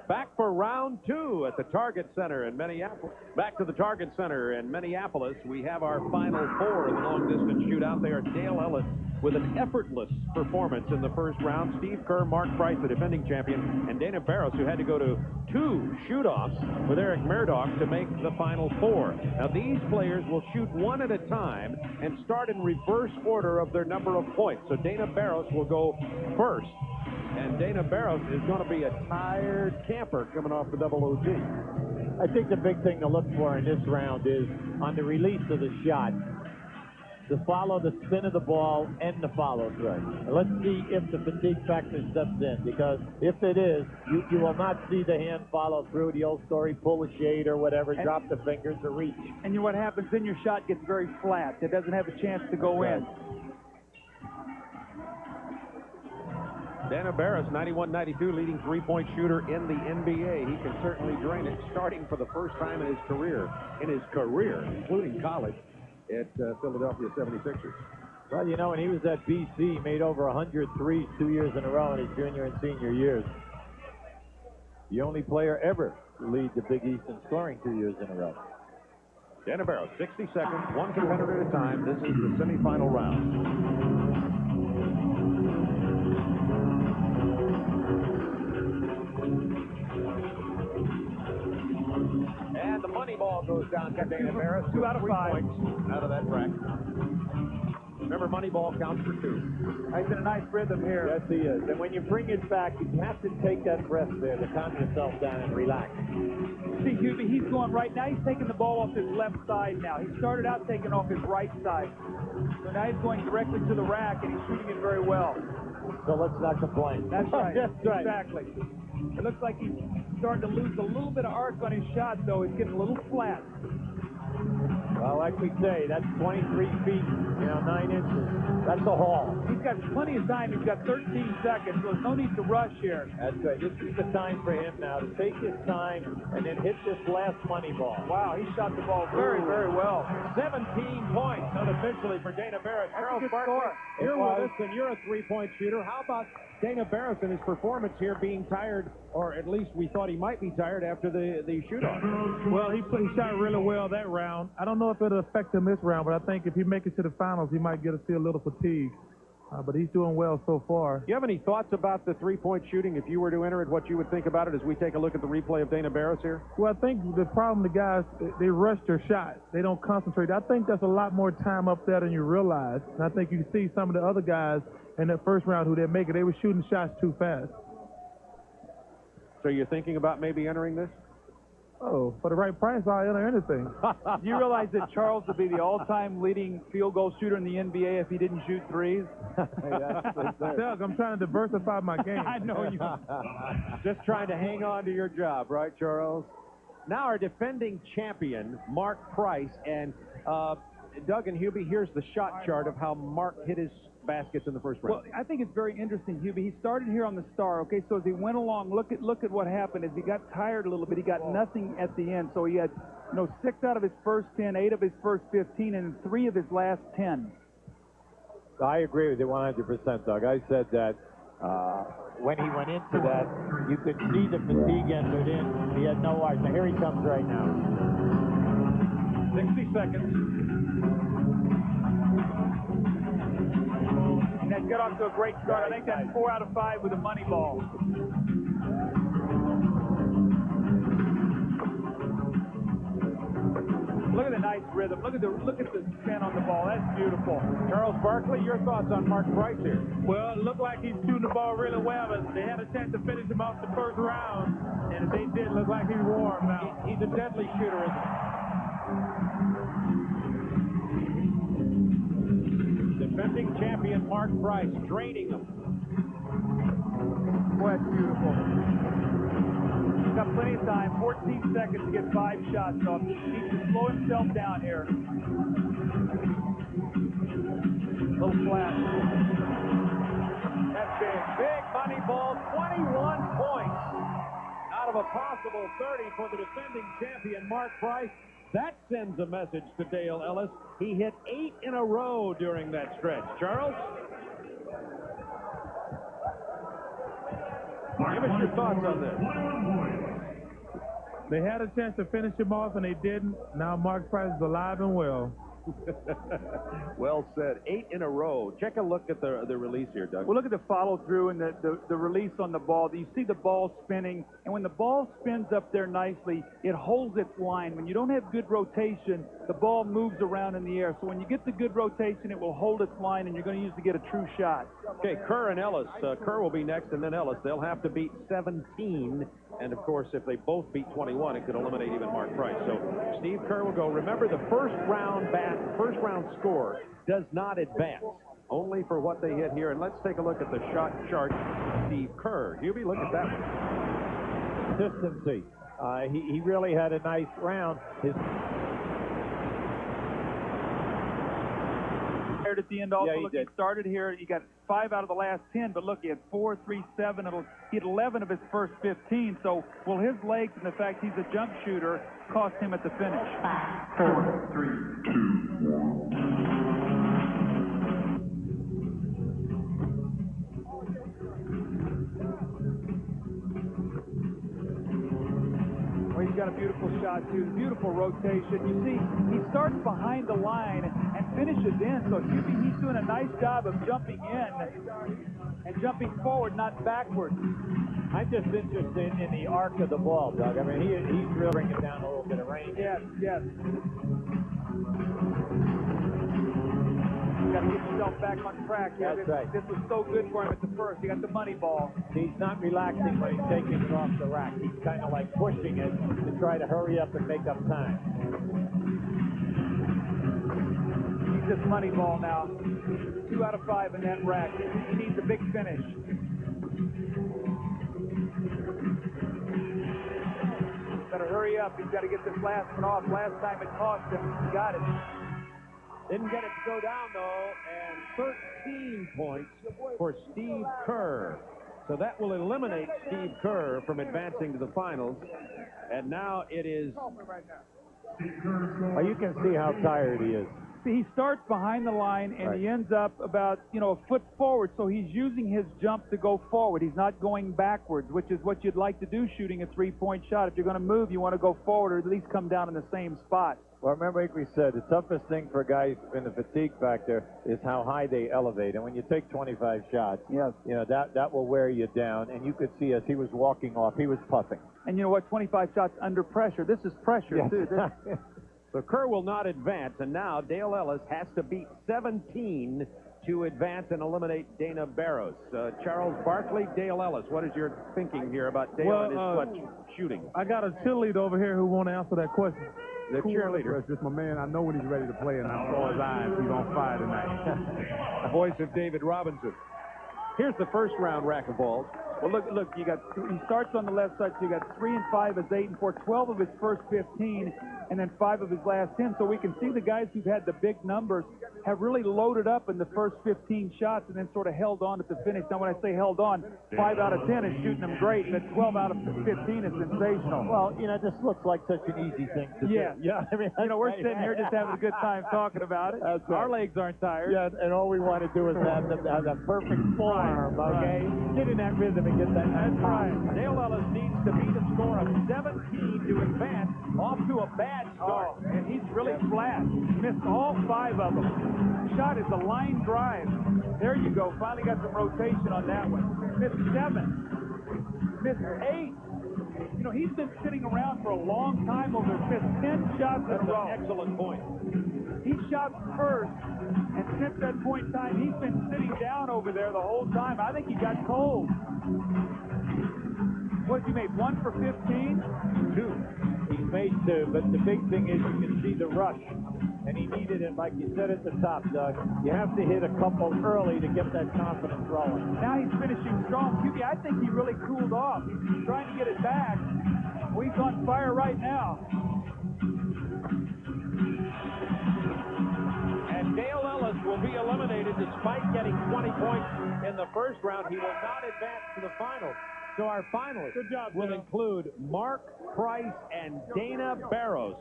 Back for round 2 at the Target Center in Minneapolis. Back to the Target Center in Minneapolis. We have our final 4 in the long-distance shootout. They are Dale Ellis with an effortless performance in the first round. Steve Kerr, Mark Price, the defending champion, and Dana Barros, who had to go to 2 shoot-offs with Eric Murdoch to make the final 4. Now, these players will shoot one at a time and start in reverse order of their number of points. So Dana Barros will go first. And Dana Barros is going to be a tired camper coming off the double OT. I think the big thing to look for in this round is on the release of the shot, to follow the spin of the ball and the follow-through. And let's see if the fatigue factor steps in, because if it is, you will not see the hand follow through. The old story, pull a shade or whatever, drop the fingers or reach. And what happens, then your shot gets very flat. It doesn't have a chance to go in. Dana Barros, 91-92, leading three-point shooter in the NBA. He can certainly drain it, starting for the first time in his career, including college, at Philadelphia 76ers. Well, you know, when he was at BC, he made over 100 threes 2 years in a row in his junior and senior years. The only player ever to lead the Big East in scoring 2 years in a row. Dana Barros, 60 seconds, one competitor at a time. This is the semifinal round. And the money ball goes down to Dana Barros. 2 out of 5 points out of that rack. Remember, money ball counts for 2. He's in a nice rhythm here. Yes, he is. And when you bring it back, you have to take that breath there to calm yourself down and relax. See, Hubie, he's going right now. He's taking the ball off his left side now. He started out taking off his right side. So now he's going directly to the rack, and he's shooting it very well. So let's not complain. That's right. That's right. Exactly. It looks like he's starting to lose a little bit of arc on his shot, though. It's getting a little flat. Well, like we say, that's 23 feet, 9 inches. That's a haul. He's got plenty of time. He's got 13 seconds, so there's no need to rush here. That's right. This is the time for him now to take his time and then hit this last money ball. Wow, he shot the ball very, very well. 17 points unofficially for Dana Barris. Charles Barkley, you're with us, and you're a three-point shooter. How about Dana Barris and his performance here being tired, or at least we thought he might be tired after the shootout? Well, he shot really well that round. I don't know if it'll affect him this round, but I think if he makes it to the finals, he might get to feel a little fatigued. But he's doing well so far. Do you have any thoughts about the three-point shooting? If you were to enter it, what you would think about it as we take a look at the replay of Dana Barris here? Well, I think the problem, the guys, they rush their shot. They don't concentrate. I think there's a lot more time up there than you realize. And I think you can see some of the other guys in that first round who didn't make it. They were shooting shots too fast. So you're thinking about maybe entering this? Oh, for the right price, I'll enter anything. Do you realize that Charles would be the all-time leading field goal shooter in the NBA if he didn't shoot threes? Doug, I'm trying to diversify my game. I know you. Just trying to hang on to your job, right, Charles? Now our defending champion, Mark Price, and Doug and Hubie, here's the shot chart of how Mark hit his baskets in the first round. Well, I think it's very interesting, Hubie. He started here on the star, okay? So as he went along, look at what happened. As he got tired a little bit, he got nothing at the end. So he had, 6 out of his first 10, 8 of his first 15, and 3 of his last 10. I agree with you 100%, Doug. I said that when he went into that, you could see the fatigue entered in. He had no arc. Now here he comes right now. 60 seconds. And got off to a great start. I think that's 4 out of 5 with a money ball. Look at the nice rhythm. Look at the spin on the ball. That's beautiful. Charles Barkley, your thoughts on Mark Price here? Well, it looked like he's shooting the ball really well, but they had a chance to finish him off the first round, and if they did, look like he's warm now. He's a deadly shooter, isn't he? Defending champion Mark Price draining him. Boy, that's beautiful. He's got plenty of time, 14 seconds to get 5 shots off. He needs to slow himself down here. A little flat. That's big. Big money ball, 21 points out of a possible 30 for the defending champion Mark Price. That sends a message to Dale Ellis. He hit 8 in a row during that stretch. Charles? Give us your thoughts on this. They had a chance to finish him off, and they didn't. Now Mark Price is alive and well. Well said. 8 in a row. Check a look at the release here, Doug. Well, look at the follow-through and the release on the ball. You see the ball spinning, and when the ball spins up there nicely, it holds its line. When you don't have good rotation, the ball moves around in the air. So when you get the good rotation, it will hold its line, and you're going to use to get a true shot. Okay, Kerr and Ellis. Kerr will be next, and then Ellis. They'll have to beat 17, and of course, if they both beat 21, it could eliminate even Mark Price. So Steve Kerr will go. Remember, the first round score does not advance, only for what they hit here. And let's take a look at the shot chart. Steve Kerr. Hubie, look at that one. Consistency. He really had a nice round. At the end also, Yeah, look, he started here, he got 5 out of the last 10, but look, he had 4, 3, 7, he had 11 of his first 15, so will his legs and the fact he's a jump shooter cost him at the finish? 4, 3, 2, 1. Well, he's got a beautiful shot, too. Beautiful rotation. You see, he starts behind the line and finishes in. So he's doing a nice job of jumping in and jumping forward, not backward. I'm just interested in the arc of the ball, Doug. I mean, he's really bringing down a little bit of range. Yes, yes. Got to get himself back on track here. That's right. This was so good for him at the first. He got the money ball. He's not relaxing when he's taking it off the rack. He's kind of like pushing it to try to hurry up and make up time. He's this money ball now. 2 out of 5 in that rack. He needs a big finish. Better hurry up. He's got to get this last one off. Last time it cost him. He got it. Didn't get it to go down, though, and 13 points for Steve Kerr. So that will eliminate Steve Kerr from advancing to the finals. And now it is... Well, you can see how tired he is. See, he starts behind the line, and he ends up about, a foot forward, so he's using his jump to go forward. He's not going backwards, which is what you'd like to do shooting a three-point shot. If you're going to move, you want to go forward or at least come down in the same spot. Well, remember, like we said, the toughest thing for guys in the fatigue factor is how high they elevate. And when you take 25 shots, that will wear you down. And you could see as he was walking off, he was puffing. And you know what? 25 shots under pressure. This is pressure, too. So Kerr will not advance, and now Dale Ellis has to beat 17 to advance and eliminate Dana Barros. Charles Barkley, Dale Ellis, what is your thinking here about Dale and his clutch shooting? I got a cheerleader over here who won't answer that question. The cheerleader. That's just my man. I know when he's ready to play, and I saw his eyes. He's on fire tonight. The voice of David Robinson. Here's the first round rack of balls. Well, look, he starts on the left side, so you got 3 and 5 as 8 and 4, 12 of his first 15, and then 5 of his last 10. So we can see the guys who've had the big numbers have really loaded up in the first 15 shots and then sort of held on at the finish. Now, when I say held on, 5 out of 10 is shooting them great, but 12 out of 15 is sensational. Well, this looks like such an easy thing to do. Yeah. I mean, we're sitting here just having a good time talking about it. That's right. Our legs aren't tired. Yeah, and all we want to do is have the perfect forearm, okay? Get in that rhythm and get that. That's right. Dale Ellis needs to beat a score of 17 to advance off to a bad start. And he's really flat. Missed all 5 of them. Shot is a line drive. There you go. Finally got some rotation on that one. Missed 7. Missed 8. He's been sitting around for a long time over there. Missed 10 shots in a row. Excellent point. He shot first, and since that point in time, he's been sitting down over there the whole time. I think he got cold. What, you made 1 for 15? 2. He's made 2, but the big thing is you can see the rush. And he needed it, like you said at the top, Doug. You have to hit a couple early to get that confidence rolling. Now he's finishing strong. QB, I think he really cooled off. He's trying to get it back. Well, he's on fire right now. And Dale Ellis will be eliminated despite getting 20 points in the first round. He will not advance to the finals. So our finalists will include Mark Price and Dana Barros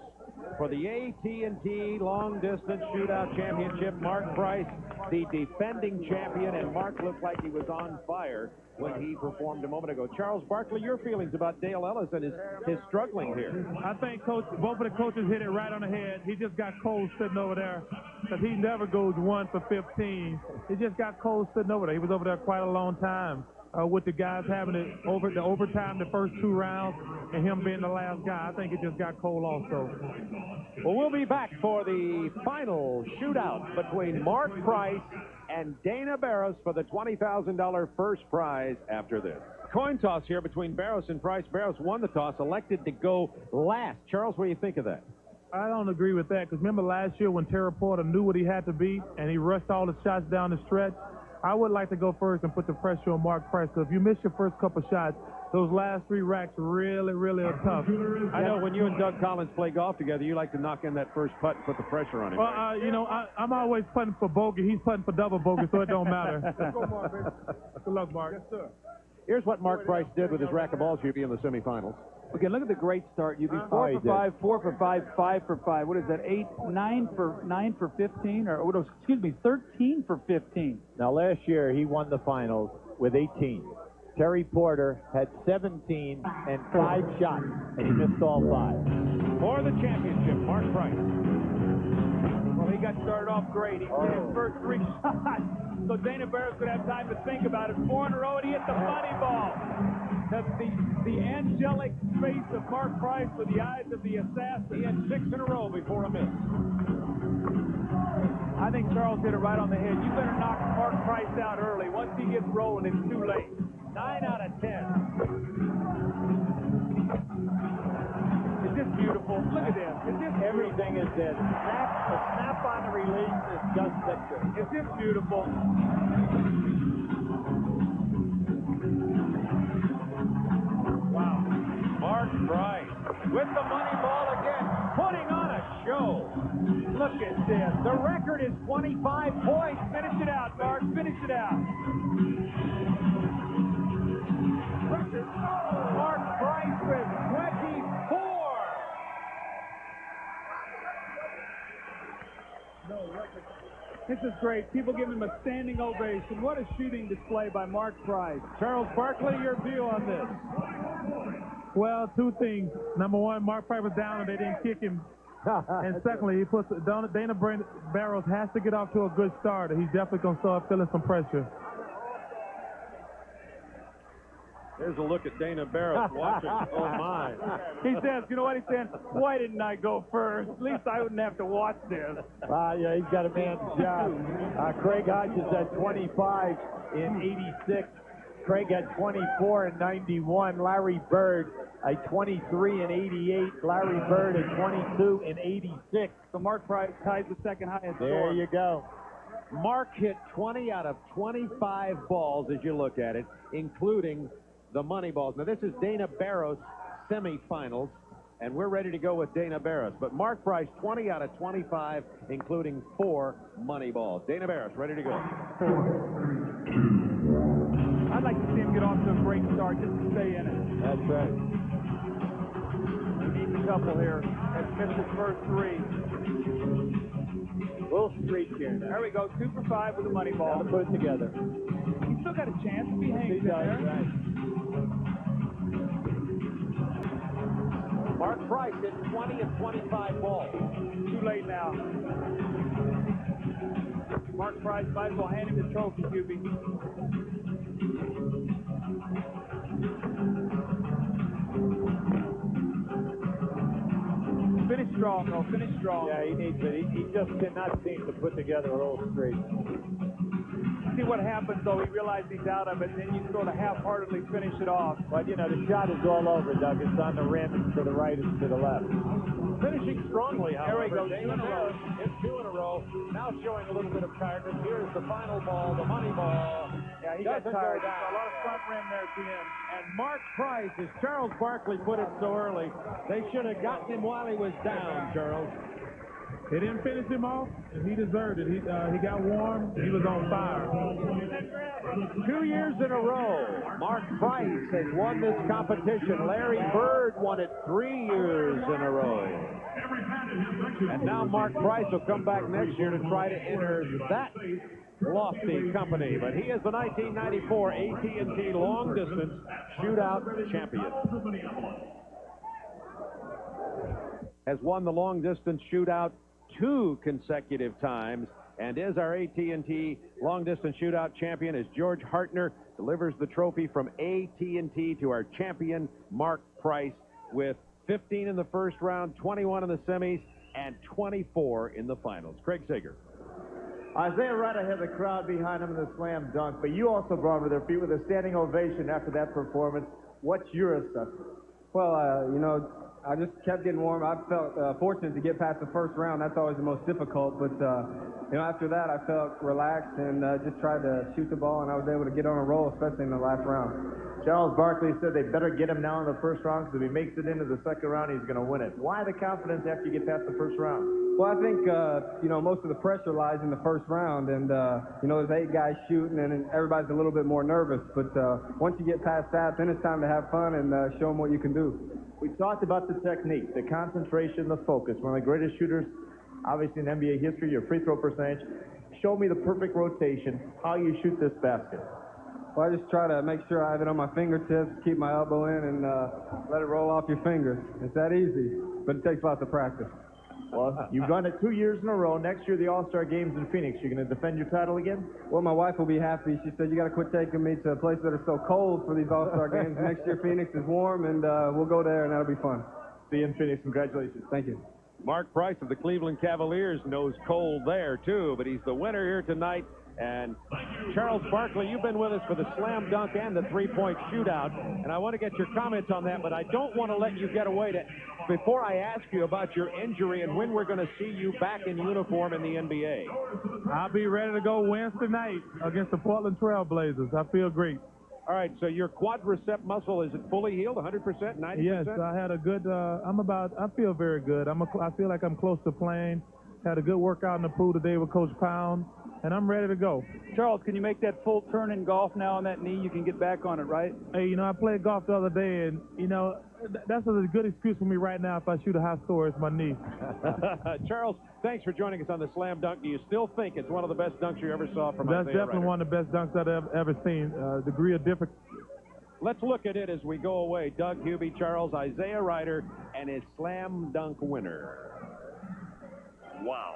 for the AT&T Long Distance Shootout Championship. Mark Price, the defending champion, and Mark looked like he was on fire when he performed a moment ago. Charles Barkley, your feelings about Dale Ellis and his struggling here? I think both of the coaches hit it right on the head. He just got cold sitting over there because he never goes 1 for 15. He just got cold sitting over there. He was over there quite a long time. With the guys having it over the overtime, the first 2 rounds, and him being the last guy. I think it just got cold also. Well, we'll be back for the final shootout between Mark Price and Dana Barros for the $20,000 first prize after this. Coin toss here between Barros and Price. Barros won the toss, elected to go last. Charles, what do you think of that? I don't agree with that, because remember last year when Terry Porter knew what he had to be, and he rushed all the shots down the stretch? I would like to go first and put the pressure on Mark Price, because if you miss your first couple shots, those last 3 racks really, really are tough. I know when you and Doug Collins play golf together, you like to knock in that first putt and put the pressure on him. Well, I'm always putting for bogey. He's putting for double bogey, so it don't matter. Let's go, Mark, baby. Good luck, Mark. Yes, sir. Here's what Mark Price did with his rack of balls, UB, in the semifinals. Okay, look at the great start. You be 4 for 5, 4 for 5, 5 for 5. What is that? 9 for 15, or excuse me, 13 for 15. Now last year he won the finals with 18. Terry Porter had 17 and 5 shots, and he missed all 5. For the championship, Mark Price. Well, he got started off great. He hit his first 3 shots, so Dana Barros could have time to think about it. 4 in a row, and he hit the money ball. That's the angelic face of Mark Price with the eyes of the assassin. He had 6 in a row before a miss. I think Charles hit it right on the head. You better knock Mark Price out early. Once he gets rolling, it's too late. 9 out of 10. Is this beautiful? Look at this. Is this Everything is this. The snap on the release is just picture. Is this beautiful? Wow. Mark Price with the money ball again, putting on a show. Look at this. The record is 25 points. Finish it out, Mark. Finish it out. Mark Price with 24. This is great. People give him a standing ovation. What a shooting display by Mark Price. Charles Barkley, your view on this? Well, two things. Number one, Mark Price was down and they didn't kick him. And secondly, he puts Dana Barros has to get off to a good start. He's definitely going to start feeling some pressure. There's a look at Dana Barros watching. Oh, my. He says, you know what he said? Why didn't I go first? At least I wouldn't have to watch this. Yeah, he's got a man's job. Craig Hodges had 25 in 86. Craig had 24 in 91. Larry Bird a 23 in 88. Larry Bird a 22 in 86. So Mark Price ties the second highest There score. you go. Mark hit 20 out of 25 balls as you look at it, including the money balls. Now, this is Dana Barros semifinals, and we're ready to go with Dana Barros. But Mark Price, 20 out of 25, including 4 money balls. Dana Barros, ready to go. I'd like to see him get off to a great start just to stay in it. That's right. He needs a couple here. Has missed his first 3. Little streak here. There we go. 2 for 5 with the money ball. Gotta put it together. He's still got a chance if he hangs in there. Right. Mark Price hit 20 of 25 balls. Too late now. Mark Price might as well hand him the trophy, QB. Finish strong, though. Finish strong. Yeah, he needs it. He just cannot seem to put together a little streak. See what happens, though. He realizes he's out of it, and then you sort of half-heartedly finish it off. But, you know, the shot is all over, Doug. It's on the rim, it's to the right, it's to the left. Finishing strongly, however. There we go. Dana Barros hits 2 in a row. Now showing a little bit of tiredness. Here's the final ball, the money ball. Yeah, he got tired. Down. A lot of front rim there at the end. And Mark Price, as Charles Barkley put it so early, they should have gotten him while he was down, Charles. They didn't finish him off, and he deserved it. He got warm. He was on fire. 2 years in a row, Mark Price has won this competition. Larry Bird won it 3 years in a row. And now Mark Price will come back next year to try to enter that lofty company. But he is the 1994 AT&T Long Distance Shootout champion. Has won the Long Distance Shootout 2 consecutive times, and is our AT&T Long Distance Shootout champion as George Hartner delivers the trophy from AT&T to our champion, Mark Price, with 15 in the first round, 21 in the semis, and 24 in the finals. Craig Sager. Isaiah Ryder had the crowd behind him in the slam dunk, but you also brought him to their feet with a standing ovation after that performance. What's your assessment? Well, you know, I just kept getting warm. I felt fortunate to get past the first round. That's always the most difficult. But, you know, after that, I felt relaxed and just tried to shoot the ball, and I was able to get on a roll, especially in the last round. Charles Barkley said they better get him now in the first round, because if he makes it into the second round, he's going to win it. Why the confidence after you get past the first round? Well, I think, you know, most of the pressure lies in the first round. And, you know, there's 8 guys shooting, and everybody's a little bit more nervous. But once you get past that, then it's time to have fun and show them what you can do. We talked about the technique, the concentration, the focus. One of the greatest shooters, obviously, in NBA history, your free throw percentage. Show me the perfect rotation, how you shoot this basket. Well, I just try to make sure I have it on my fingertips, keep my elbow in, and let it roll off your fingers. It's that easy, but it takes lots of practice. Well, you've done it 2 years in a row. Next year, the All-Star Games in Phoenix. You're going to defend your title again? Well, my wife will be happy. She said, you got to quit taking me to places that are so cold for these All-Star Games. Next year, Phoenix is warm, and we'll go there, and that'll be fun. See you in Phoenix. Congratulations. Thank you. Mark Price of the Cleveland Cavaliers knows cold there, too, but he's the winner here tonight. And Charles Barkley, you've been with us for the slam dunk and the three-point shootout, and I want to get your comments on that, but I don't want to let you get away before I ask you about your injury and when we're going to see you back in uniform in the NBA. I'll be ready to go Wednesday night against the Portland Trail Blazers. I feel great. All right, so your quadricep muscle, is it fully healed, 100%, 90%? Yes, I had a good, I feel very good. I feel like I'm close to playing. Had a good workout in the pool today with Coach Pound, and I'm ready to go. Charles, can you make that full turn in golf now on that knee? You can get back on it, right? Hey, I played golf the other day, and, that's a good excuse for me right now if I shoot a high score. It's my knee. Charles, thanks for joining us on the slam dunk. Do you still think it's one of the best dunks you ever saw from That's Isaiah definitely Ryder? one of the best dunks I've ever seen. Degree of difference. Let's look at it as we go away. Doug Hubie, Charles, Isaiah Ryder, and his slam dunk winner. Wow.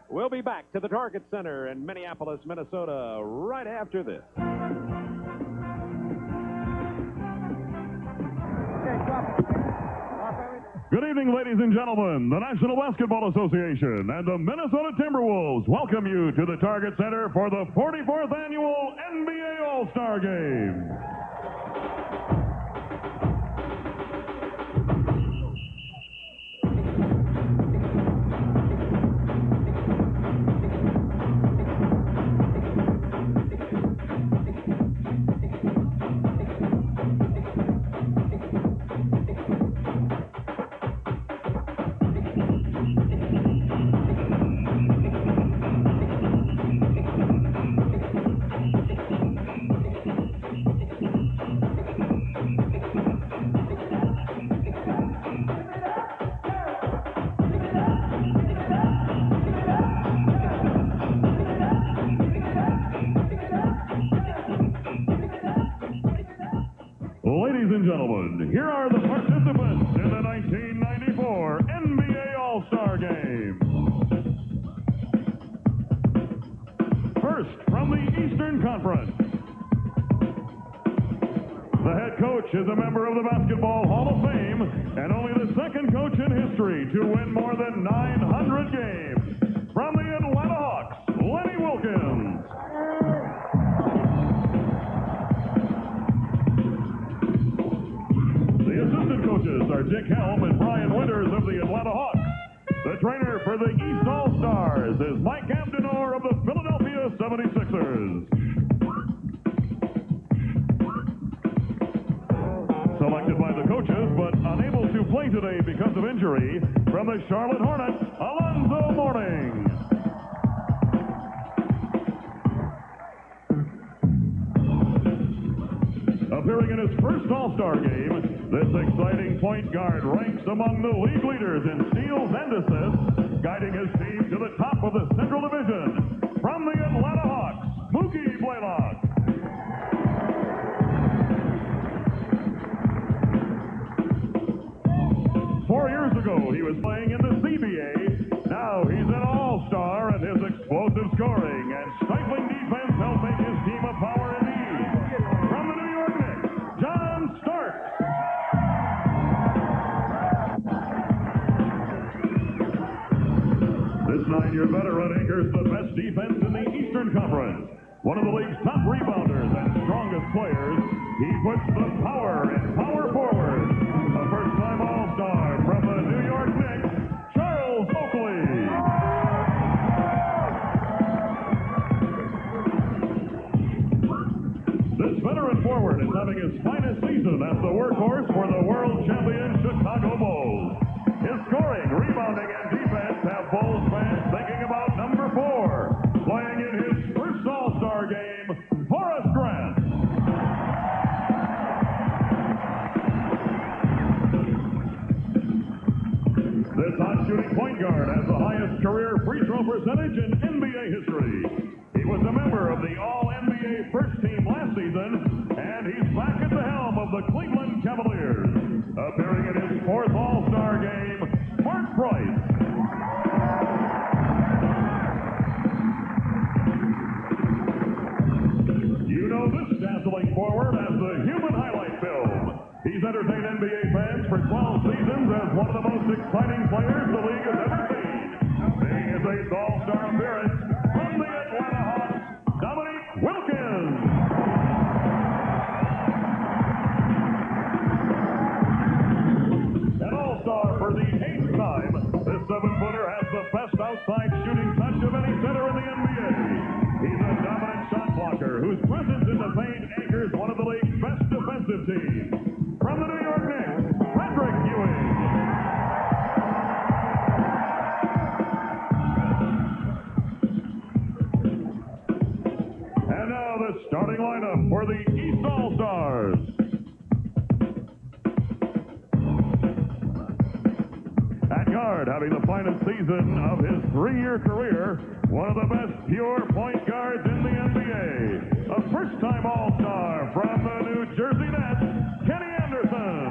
We'll be back to the Target Center in Minneapolis, Minnesota, right after this. Good evening, ladies and gentlemen. The National Basketball Association and the Minnesota Timberwolves welcome you to the Target Center for the 44th Annual NBA All-Star Game. Ladies and gentlemen, here are the participants in the 1994 NBA All-Star Game. First, from the Eastern Conference, the head coach is a member of the Basketball Hall of Fame and only the second coach in history to win more than 900 games. From the Atlanta Hawks, Lenny Wilkins. Assistant coaches are Dick Helm and Brian Winters of the Atlanta Hawks. The trainer for the East All-Stars is Mike Abdenor of the Philadelphia 76ers. Selected by the coaches, but unable to play today because of injury, from the Charlotte Hornets, Alonzo Mourning. Appearing in his first All-Star game, this exciting point guard ranks among the league leaders in steals and assists, guiding his team to the top of the Central Division. From the Atlanta Hawks, Mookie Blaylock. Four years ago, he was playing in the CBA. Now he's an all-star, and his explosive scoring and stifling defense help make his team a power in need. From the New York Knicks, John Starks. This 9-year veteran anchors the best defense in the Eastern Conference. One of the league's top rebounders and strongest players, he puts the power in power forward. A first-time All-Star from the New York Knicks, Charles Oakley. This veteran forward is having his finest season as the workhorse for the world champion Chicago Bulls. His scoring, rebounding, and defense have Bulls fans thinking about number 4, playing in his first All-Star game, Horace Grant. This hot-shooting point guard has the highest career free throw percentage in NBA history. He was a member of the All-NBA first team last season, and he's back at the helm of the Cleveland Cavaliers. Appearing in his fourth All-Star game, Mark Price. You know this dazzling forward as the human highlight film. He's entertained NBA fans for 12 seasons as one of the most exciting players the league has ever seen. Making his 8th All-Star appearance from the Atlanta Hawks, Dominique Wilkins. An All-Star for the 8th time, this 7-footer has the best outside shooting touch of any center in the NBA. He's a dominant shot blocker whose presence in the paint anchors one of the league's best defensive teams. From the New York Knicks, Patrick Ewing. And now the starting lineup for the East All-Stars. At guard, having the finest season of his 3-year career, one of the best pure point guards in the NBA. A first-time All-Star from the New Jersey Nets, Kenny Anderson.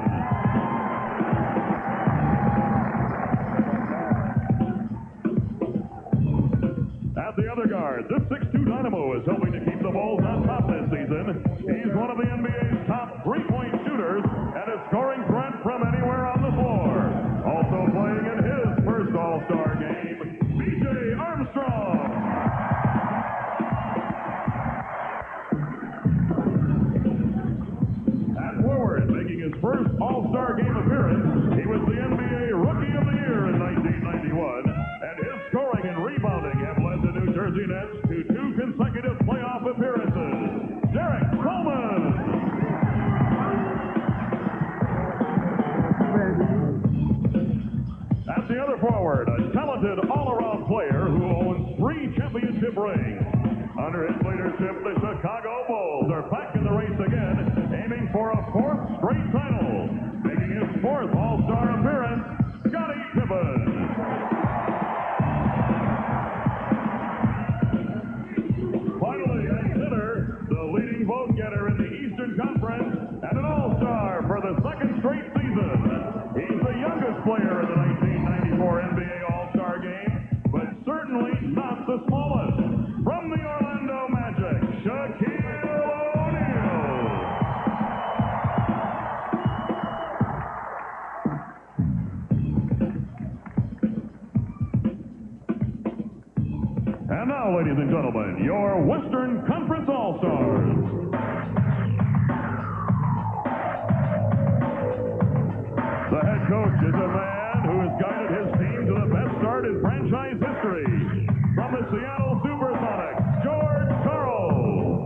At the other guard, this 6'2 Dynamo is helping to keep the Bulls on top this season. He's one of the NBA's top 3-point shooters and a scoring threat from anywhere on the floor. Also playing in his first All-Star game, B.J. Armstrong. At forward, making his first All-Star game appearance, he was the NBA Rookie of the Year in 1991, and his scoring and rebounding have led the New Jersey Nets to 2 consecutive playoff appearances. Derek Coleman. At the other forward, a talented all-around player who owns 3 championship rings. Under his leadership, the Chicago Bulls are back in the race again, aiming for a 4th straight title. Making his 4th All-Star appearance, Scottie Pippen. Finally, at center, the leading vote getter in the Eastern Conference, and an All-Star for the 2nd straight season. He's the youngest player in the 1994 NBA All-Star game, but certainly not the smallest. From the Orlando Magic, Shaquille O'Neal. And now, ladies and gentlemen, your Western Conference All-Stars. The head coach is a man who has guided his team to the best start in franchise history. From the Seattle Supersonics, George Karl.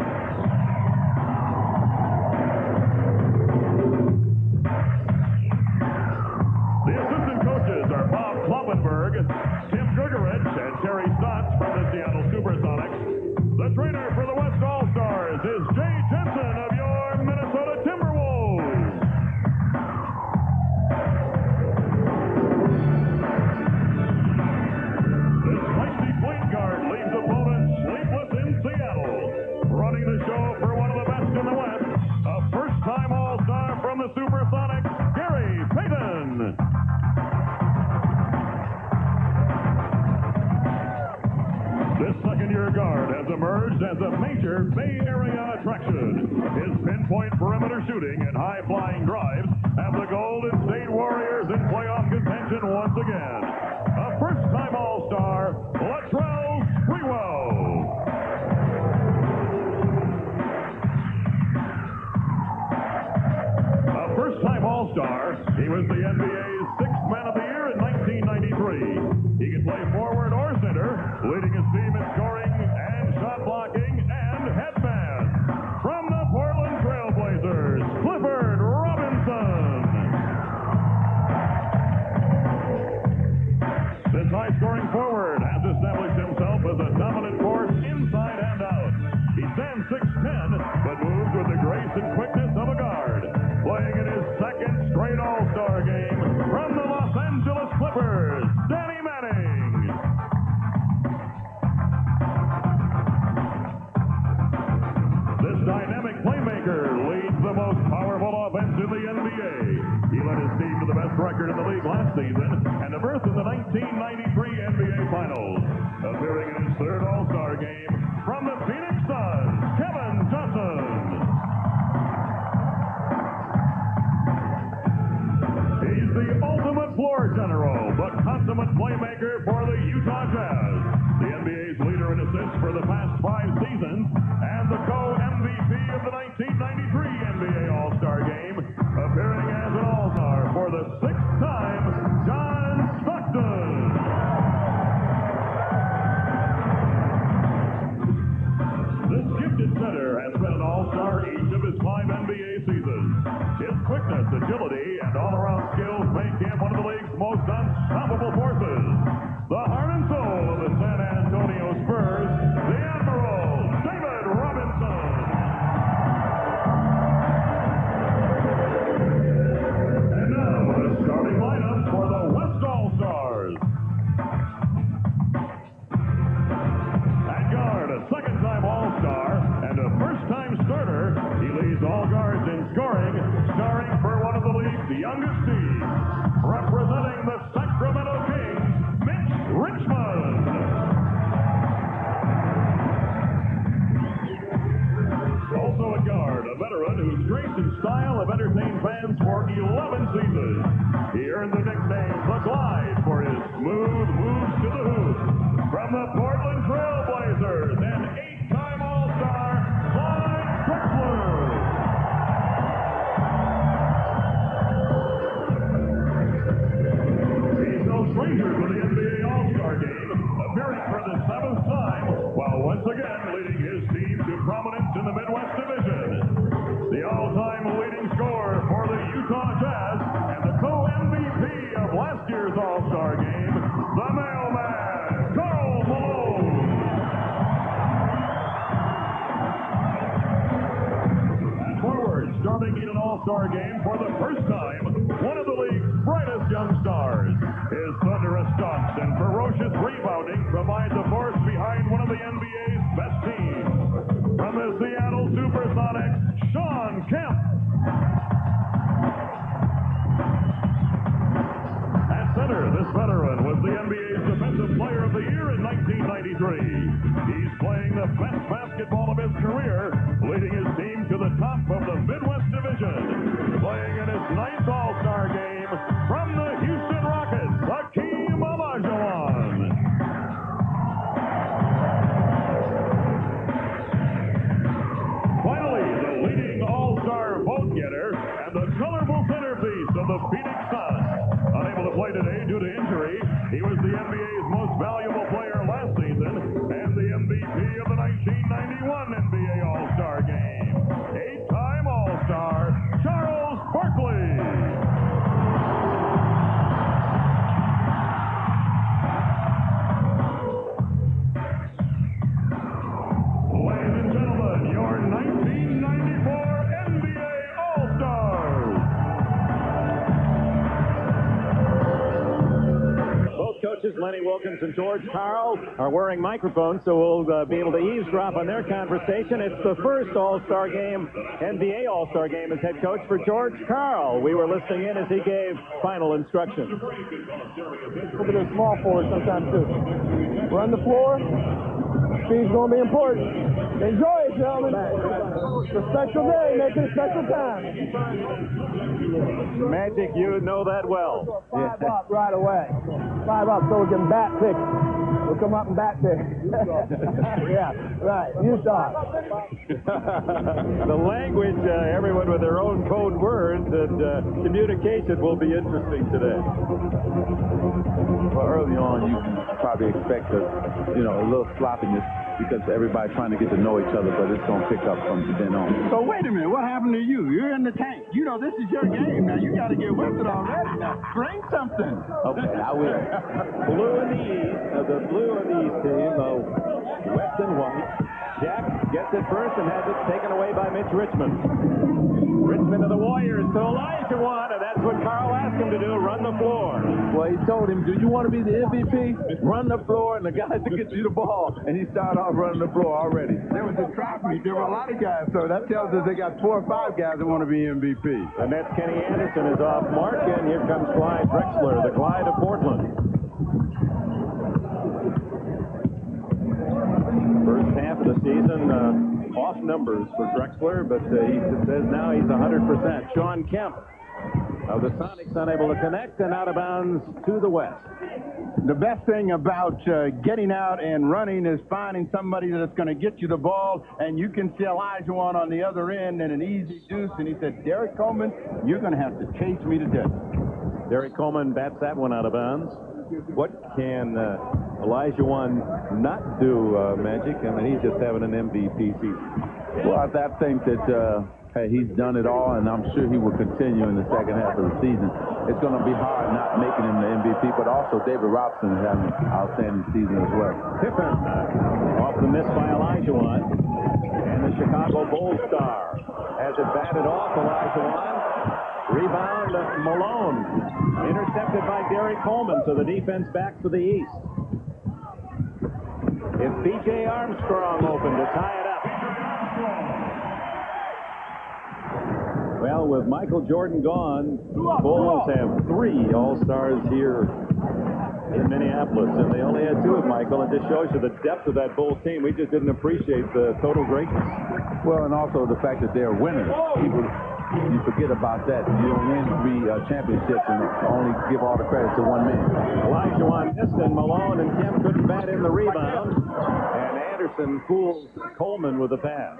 The assistant coaches are Bob Kloppenberg, Tim Grgurich, and Terry Stotts from the Seattle Supersonics. The trainer for the West All-Stars is Jay Jensen of your Minnesota Timberwolves. This feisty point guard leaves opponents sleepless in Seattle. Running the show for one of the best in the West, a first-time All-Star from the Supersonics, Gary Payton. This second-year guard has emerged as a major Bay Area attraction. His pinpoint perimeter shooting and high-flying drives have the Golden State Warriors in playoff contention once again. A first-time All-Star, Latrell Sprewell. A first-time All-Star, he was the NBA's 6th Man of the Year in 1993. He can play forward or center, leading his team in scoring and shot blocking and headman. From the Portland Trailblazers, Clifford Robinson. This high-scoring forward has established himself as a dominant force inside and out. He stands 6'10", but moves with the grace and quickness of a guard. Playing in his 2nd straight All-Star game from the Los Angeles Clippers, Danny Manning. This dynamic playmaker leads the most powerful offense in the NBA. He led his team to the best record in the league last season and a berth in the 1993 NBA Finals. Appearing in his 3rd All-Star game from the Phoenix Suns, Kevin Johnson. playmaker for the Utah Jazz, the NBA's leader in assists for the past 5 seasons, and the co-MVP of the 1993 NBA All-Star Game, appearing as an All-Star for the 6th time, John Stockton. This gifted center has been an All-Star each of his 5 NBA seasons. His quickness, agility, and all-around skills make him one of the league's most unstoppable forces. The heart and soul of the San Antonio Spurs, the Admiral, David Robinson. And now, the starting lineup for the West All-Stars. At guard, a second-time All-Star and a first-time starter, he leads all guards in scoring, starring for one of the league's youngest teams. Representing the Sacramento Kings, Mitch Richmond. Also at guard, a veteran whose grace and style have entertained fans for 11 seasons. He earned the nickname The Glide for his smooth moves to the hoop. From the Portland Trail Blazers, an 8-time All-Star, Clyde Drexler. He's no stranger to the NBA All-Star Game, appearing for the 7th time, while once again leading his team to prominence in the Midwest Division. The all-time leading scorer for the Utah Jazz and the co-MVP of last year's All-Star Game, the mailman, Karl Malone. And forward, starting in an All-Star Game for the first time, one of the league's brightest young stars. His thunderous stunts and ferocious rebounding provide the force behind one of the NBA's best teams. From the Seattle Supersonics, Shawn Kemp. At center, this veteran was the NBA's Defensive Player of the Year in 1993. He's playing the best basketball of his career, leading his team to the top of the Midwest Division. Playing in his 9th All-Star Game from the Houston Rockets, Hakeem Olajuwon. Finally, the leading All-Star vote-getter and the colorful centerpiece of the Phoenix Suns. Unable to play today due to injury, he was the NBA's most valuable player last season and the MVP of the 1991 NBA All-Star Game. 8-time All-Star, Charles Barkley. Ladies and gentlemen, your 1994 NBA All-Stars. Both coaches, Lenny Wilkins and George Karl, are wearing microphones, so we'll be able to eavesdrop on their conversation. It's the first All-Star Game, NBA All-Star Game as head coach for George Karl. We were listening in as he gave final instructions. Look at the small forward sometimes, too. Run the floor. Speed's going to be important. Enjoy it, gentlemen. It's a special day. Make it a special time. Magic, you know that well. 5 up right away. 5 up so we can bat pick. We'll come up and bat pick. Yeah, right. Utah. The language, everyone with their own code words, and communication will be interesting today. Well, early on, you can probably expect a little sloppiness because everybody's trying to get to know each other, but it's going to pick up from then on. So wait a minute, what happened to you? You're in the tank. You know, this is your game now. You got to get with it already now. Bring something. Okay, I will. Blue in the East, the blue in the East team, West and white. Jack gets it first and has it taken away by Mitch Richmond. Richmond to the Warriors to Olajuwon, and that's what Karl asked him to do, run the floor. Well, he told him, do you want to be the MVP? Run the floor, and the guys to get you the ball. And he started off running the floor already. There was a track meet. There were a lot of guys, so that tells us they got 4 or 5 guys that want to be MVP. And that's Kenny Anderson is off mark, and here comes Clyde Drexler, the Clyde of Portland. First half of the season, off numbers for Drexler, but he says now he's 100%. Shawn Kemp The Sonics unable to connect and out of bounds to the west. The best thing about getting out and running is finding somebody that's going to get you the ball, and you can see Elijah on the other end and an easy deuce, and he said, Derek Coleman, you're going to have to chase me to death. Derek Coleman bats that one out of bounds. What can Elijah not do, Magic? I mean, he's just having an MVP season. Well, I think that he's done it all, and I'm sure he will continue in the second half of the season. It's going to be hard not making him the MVP, but also David Robson is having an outstanding season as well. Pippen off the miss by Elijah and the Chicago Bulls star has it batted off. Elijah rebound Malone, intercepted by Derek Coleman, so the defense back to the east. It's B.J. Armstrong open to tie it up. Well, with Michael Jordan gone, Bulls have 3 All-Stars here in Minneapolis, and they only had 2 of Michael. It just shows you the depth of that Bulls team. We just didn't appreciate the total greatness. Well, and also the fact that they're winners. You forget about that. You don't win 3 championships and only give all the credit to one man. Elijah missed, and Malone and Kemp couldn't bat in the rebound, and Anderson fools Coleman with the pass.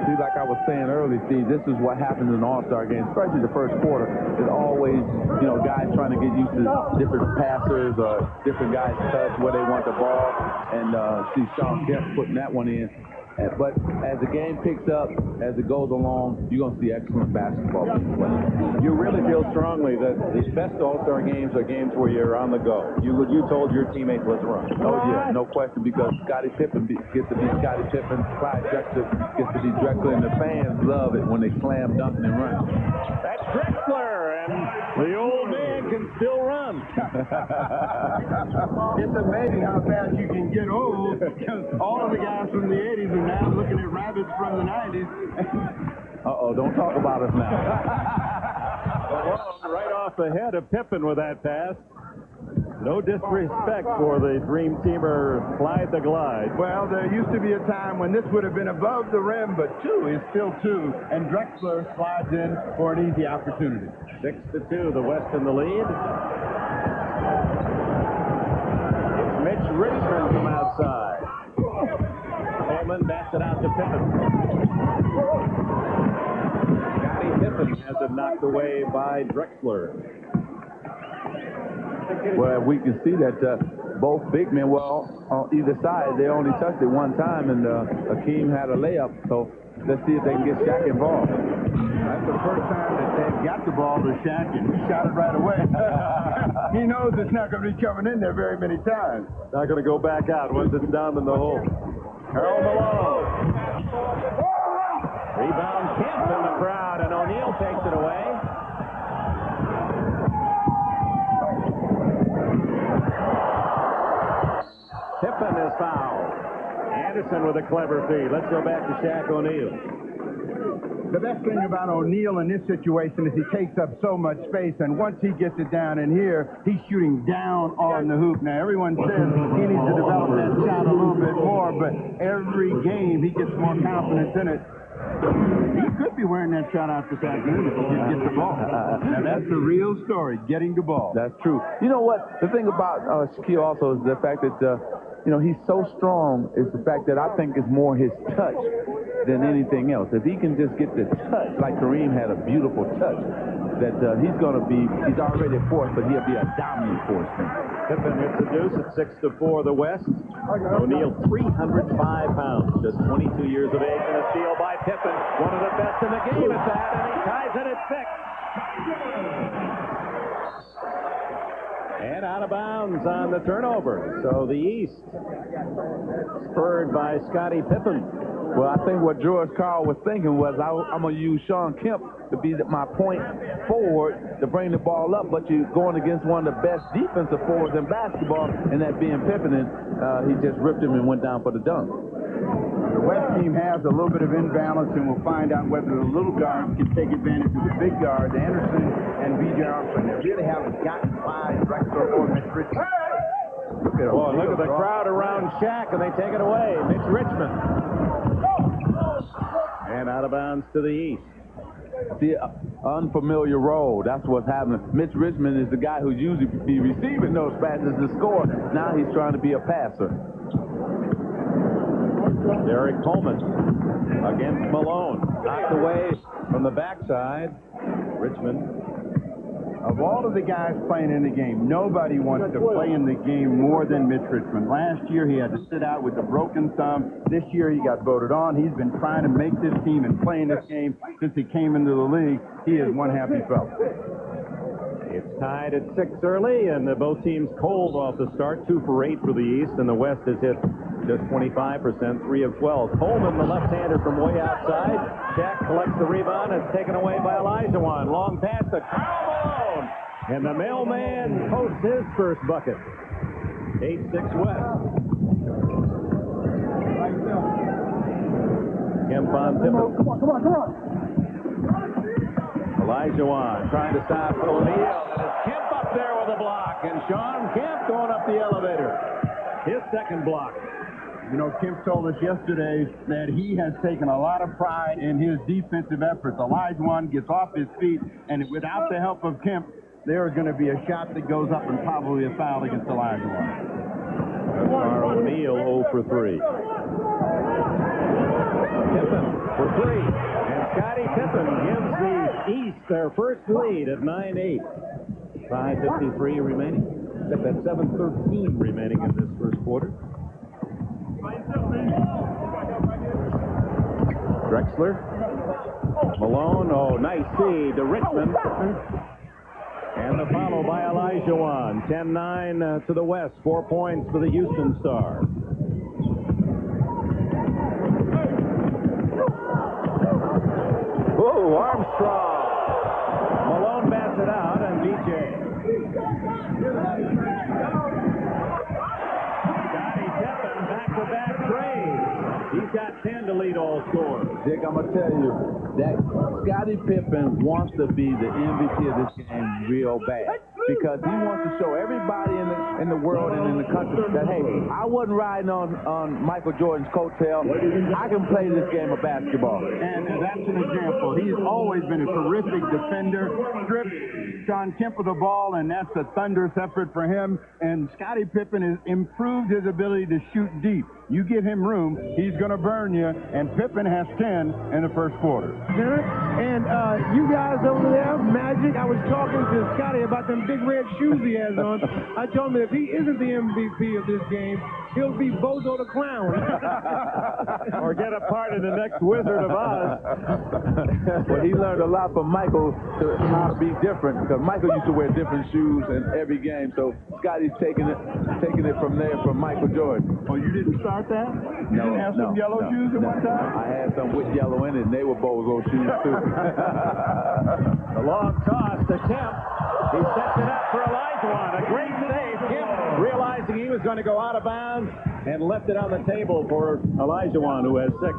See, like I was saying earlier, Steve, this is what happens in All-Star games, especially the first quarter. There's always, guys trying to get used to different passers or different guys touch where they want the ball, and see Sean Kemp putting that one in. But as the game picks up, as it goes along, you're going to see excellent basketball. You really feel strongly that the best All-Star games are games where you're on the go. You told your teammates, let's run. Oh, yeah, no question, because Scottie Pippen gets to be Scottie Pippen, Clyde Drexler gets to be Drexler, and the fans love it when they slam dunk and run. That's Drexler, and the old man can still run. It's amazing how fast you can get old, because all of the guys from the 80s are now looking at rabbits from the 90s. Uh-oh, don't talk about us now. Right off the head of Pippen with that pass. No disrespect for the Dream Teamer Clyde the Glide. Well, there used to be a time when this would have been above the rim, but 2 is still 2, and Drexler slides in for an easy opportunity. 6-2, the West in the lead. It's Mitch Richmond from outside. Coleman bats it out to Pippen. Scottie Pippen has it knocked away by Drexler. Well, we can see that both big men, on either side, they only touched it one time, and Hakeem had a layup. So let's see if they can get Shaq involved. That's the first time that they've got the ball to Shaq, and he shot it right away. He knows it's not going to be coming in there very many times. Not going to go back out once it's down in the hole. Harold Malone. Rebound Kemp in the crowd, and O'Neal takes it away. Pippen is fouled. Anderson with a clever feed. Let's go back to Shaq O'Neal. The best thing about O'Neal in this situation is he takes up so much space, and once he gets it down in here, he's shooting down on the hoop. Now, everyone says he needs to develop that shot a little bit more, but every game he gets more confidence in it. He could be wearing that shot out this afternoon if he just gets the ball. Now, that's the real story, getting the ball. That's true. You know what? The thing about Shaquille also is the fact that, he's so strong is the fact that I think it's more his touch than anything else. If he can just get the touch, like Kareem had a beautiful touch, that he's already a force, but he'll be a dominant force. Pippen hits the deuce at 6-4, the West. O'Neal, 305 pounds, just 22 years of age, and a steal by Pippen. One of the best in the game at that, and he ties it at 6. And out of bounds on the turnover. So the East spurred by Scottie Pippen. Well, I think what George Karl was thinking was, I'm going to use Sean Kemp to be my point forward to bring the ball up, but you're going against one of the best defensive forwards in basketball, and that being Pippen, and he just ripped him and went down for the dunk. The West team has a little bit of imbalance, and we'll find out whether the little guards can take advantage of the big guards, Anderson and B.J. Armstrong. They really haven't gotten by Drexler or Mitch Richmond. Look at the crowd around Shaq, and they take it away. Mitch Richmond. And out of bounds to the east. See, unfamiliar role. That's what's happening. Mitch Richmond is the guy who's usually be receiving those passes to score. Now he's trying to be a passer. Derek Coleman against Malone. Knocked away from the backside. Richmond. Of all of the guys playing in the game, nobody wants to play in the game more than Mitch Richmond. Last year, he had to sit out with a broken thumb. This year, he got voted on. He's been trying to make this team and playing this game since he came into the league. He is one happy fellow. It's tied at 6 early, and both teams cold off the start. 2 for 8 for the East, and the West has hit just 25%, 3 of 12. Coleman, the left-hander from way outside. Jack collects the rebound. It's taken away by Olajuwon. Long pass to Karl Malone. And the mailman posts his first bucket. 8-6 West. Kemp on Pippen. Come on. Olajuwon trying to stop O'Neal. And it's Kemp up there with a block. And Sean Kemp going up the elevator. His second block. You know, Kemp told us yesterday that he has taken a lot of pride in his defensive efforts. Olajuwon gets off his feet, and without the help of Kemp, there is going to be a shot that goes up and probably a foul against Olajuwon. Thus far, O'Neal 0 for 3. Pippen for 3. And Scottie Pippen gives the East their first lead at 9-8. 5:53 remaining. Except that 7:13 remaining in this first quarter. Drexler. Malone. Oh, nice feed to Richmond. And the follow by Olajuwon. 10-9 to the West. 4 points for the Houston Star. Whoa, Armstrong. Malone bats it out, and DJ. Scottie Pippen back-to-back trades. He's got 10 to lead all scorers. Dick, I'm going to tell you that Scottie Pippen wants to be the MVP of this game real bad. Because he wants to show everybody in the world and in the country that, hey, I wasn't riding on Michael Jordan's coattail. I can play this game of basketball. And that's an example. He's always been a terrific defender. Stripped Sean Kemp of the ball, and that's a thunderous effort for him. And Scottie Pippen has improved his ability to shoot deep. You give him room, he's going to burn you. And Pippen has 10 in the first quarter. And you guys over there, Magic, I was talking to Scottie about them big red shoes he has on. I told him that if he isn't the MVP of this game, he'll be Bozo the Clown. Or get a part in the next Wizard of Oz. Well, he learned a lot from Michael to how to be different, because Michael used to wear different shoes in every game. So Scottie's taking it from there from Michael Jordan. Oh, you didn't start that? You didn't have some yellow shoes at one time? I had some with yellow in it, and they were Bozo shoes too. The long toss to Kemp. He sets it up for Olajuwon. A great save. Kemp realizing he was going to go out of bounds and left it on the table for Olajuwon, who has 6.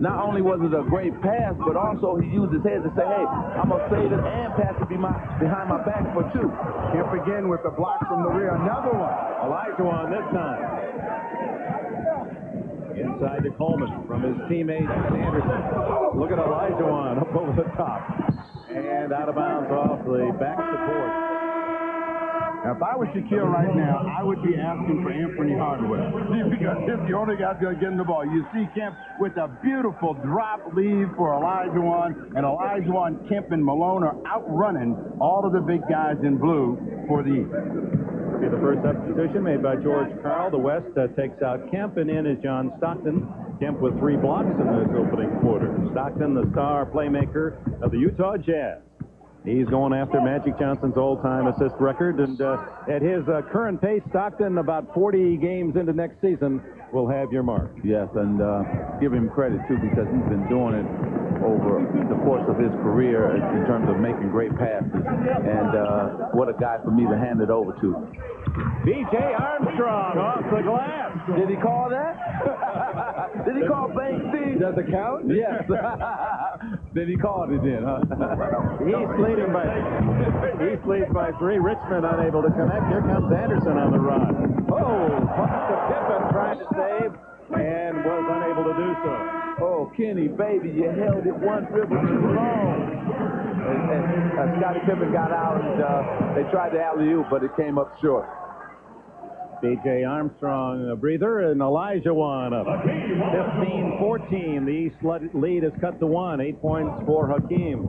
Not only was it a great pass, but also he used his head to say, hey, I'm going to save it and pass it behind my back for 2. Kemp again with the block from the rear. Another one. Olajuwon this time. Inside to Coleman from his teammate Anderson. Look at Olajuwon up over the top. And out of bounds off the back support. Now, if I was Shaquille right now, I would be asking for Anthony Hardaway. Because he's the only guy going to get him the ball. You see Kemp with a beautiful drop lead for Olajuwon. And Olajuwon, Kemp, and Malone are outrunning all of the big guys in blue for the East. Be the first substitution made by George Karl. The West takes out Kemp, and in is John Stockton. Kemp with 3 blocks in this opening quarter. Stockton, the star playmaker of the Utah Jazz. He's going after Magic Johnson's all-time assist record, and at his current pace, Stockton, about 40 games into next season, will have your mark. Yes, and give him credit, too, because he's been doing it over the course of his career in terms of making great passes. And what a guy for me to hand it over to. B.J. Armstrong off the glass. Did he call that? Did he call Banksy? Does it count? Yes. Then he called it in, huh? He's leads by 3. Richmond unable to connect. Here comes Anderson on the run. Bumped to Pippen trying to save and was unable to do so. Oh, Kenny, baby, you held it one dribble too long. And Scottie Pippen got out, and they tried to alley-oop, but it came up short. B.J. Armstrong a breather, and Elijah Wan up. 15-14. The East lead is cut to 1. 8 points for Hakeem.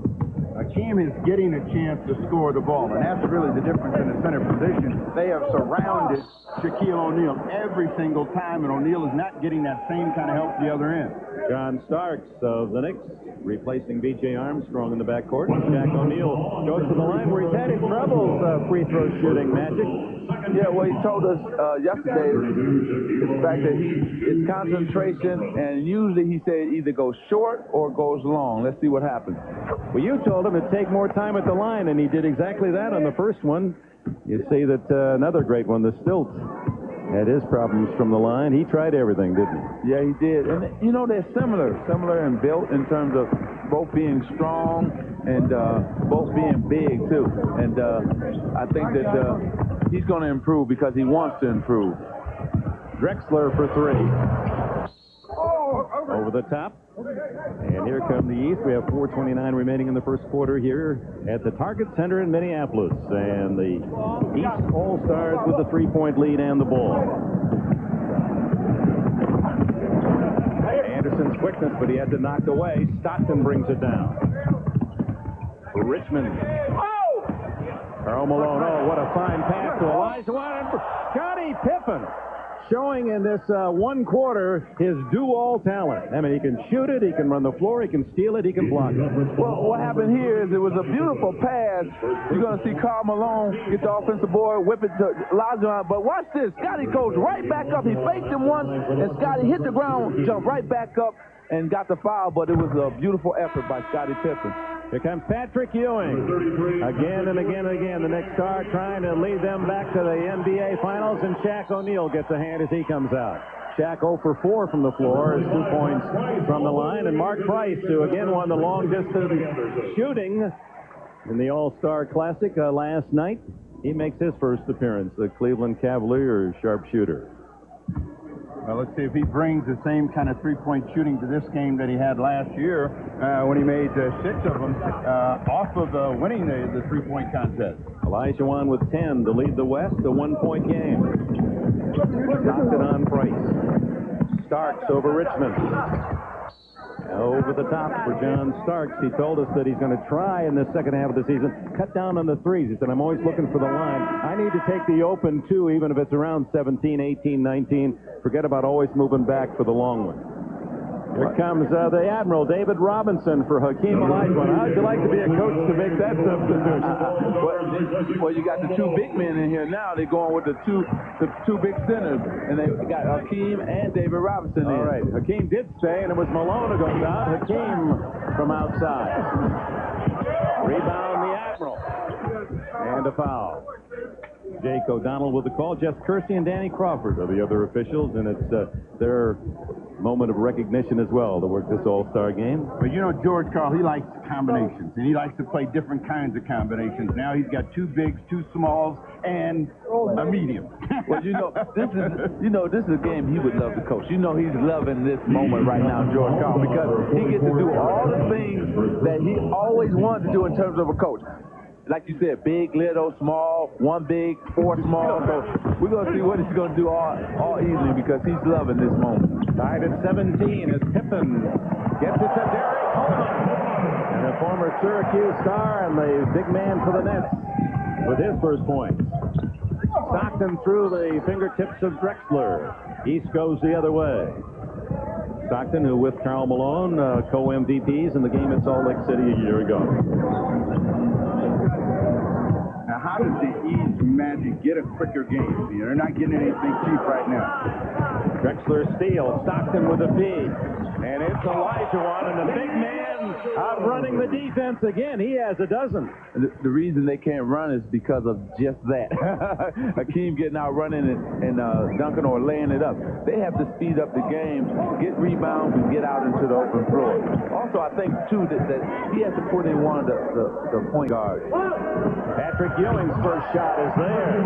Hakeem is getting a chance to score the ball, and that's really the difference in the center position. They have surrounded Shaquille O'Neal every single time, and O'Neal is not getting that same kind of help the other end. John Starks of the Knicks replacing B.J. Armstrong in the backcourt. Shaq O'Neal goes to the line where he's had his troubles free throw shooting, Magic. Yeah, well, he told us yesterday the fact that it's concentration, and usually he said either goes short or goes long. Let's see what happens. Well, you told him to take more time at the line, and he did exactly that on the first one. You see that another great one, the Stilt, had his problems from the line. He tried everything, didn't he? Yeah, he did. And, you know, they're similar and built in terms of both being strong and both being big, too. And I think that he's going to improve because he wants to improve. Drexler for 3. Over the top. And here come the East. We have 4:29 remaining in the first quarter here at the Target Center in Minneapolis. And the East All-Stars with the 3-point lead and the ball. Anderson's quickness, but he had to knock away. Stockton brings it down. Richmond. Karl Malone. Oh, what a fine pass to Elijah Wan. Scottie Pippen showing in this one quarter his do-all talent. I mean, he can shoot it, he can run the floor, he can steal it, he can block it. Well, what happened here is it was a beautiful pass. You're going to see Karl Malone get the offensive board, whip it to Elijah. But watch this. Scottie goes right back up. He faked him once, and Scottie hit the ground, jumped right back up, and got the foul. But it was a beautiful effort by Scottie Pippen. Here comes Patrick Ewing. Again and again and again, the Knicks star trying to lead them back to the NBA Finals, and Shaq O'Neal gets a hand as he comes out. Shaq 0 for 4 from the floor, is 2 points from the line, and Mark Price, who again won the long-distance shooting in the All-Star Classic last night. He makes his first appearance, the Cleveland Cavaliers sharpshooter. Well, let's see if he brings the same kind of three-point shooting to this game that he had last year when he made 6 of them off of winning the three-point contest. Elijah Wan with 10 to lead the West, a 1-point game. Stockton on Price. Starks over Richmond. Over the top for John Starks. He told us that he's going to try in the second half of the season, cut down on the threes. He said, I'm always looking for the line. I need to take the open, too, even if it's around 17, 18, 19. Forget about always moving back for the long one. Here comes the Admiral, David Robinson, for Hakeem Olajuwon. How'd you like to be a coach to make that substitution? Well, you got the 2 big men in here now. They're going with the two big centers, and they got Hakeem and David Robinson in. All right, Hakeem did stay, and it was Malone who goes out. Hakeem from outside. Rebound the Admiral. And a foul. Jake O'Donnell with the call. Jeff Kersey and Danny Crawford are the other officials, and it's their moment of recognition as well to work this All-Star game. But you know, George Karl, he likes combinations, and he likes to play different kinds of combinations. Now he's got 2 bigs, 2 smalls, and a medium. Well, this is a game he would love to coach. You know, he's loving this moment right now, George Karl, because he gets to do all the things that he always wanted to do in terms of a coach. Like you said, big, little, small, 1 big, 4 small. So we're going to see what he's going to do all easily because he's loving this moment. Tied at 17 as Pippen gets it to Derek Coleman. And the former Syracuse star and the big man for the Nets with his first point. Stockton through the fingertips of Drexler. East goes the other way. Stockton, who with Karl Malone, co-MVPs in the game at Salt Lake City a year ago. Now, how does the East Magic get a quicker game? They're not getting anything cheap right now. Drexler steals. Stockton with a feed. And it's Olajuwon, and the big man outrunning the defense again. He has a dozen. The reason they can't run is because of just that. Hakeem getting out running and dunking or laying it up. They have to speed up the game, get rebounds, and get out into the open floor. Also, I think, too, that he has to put in one of the point guards. Patrick Ewing's first shot is there.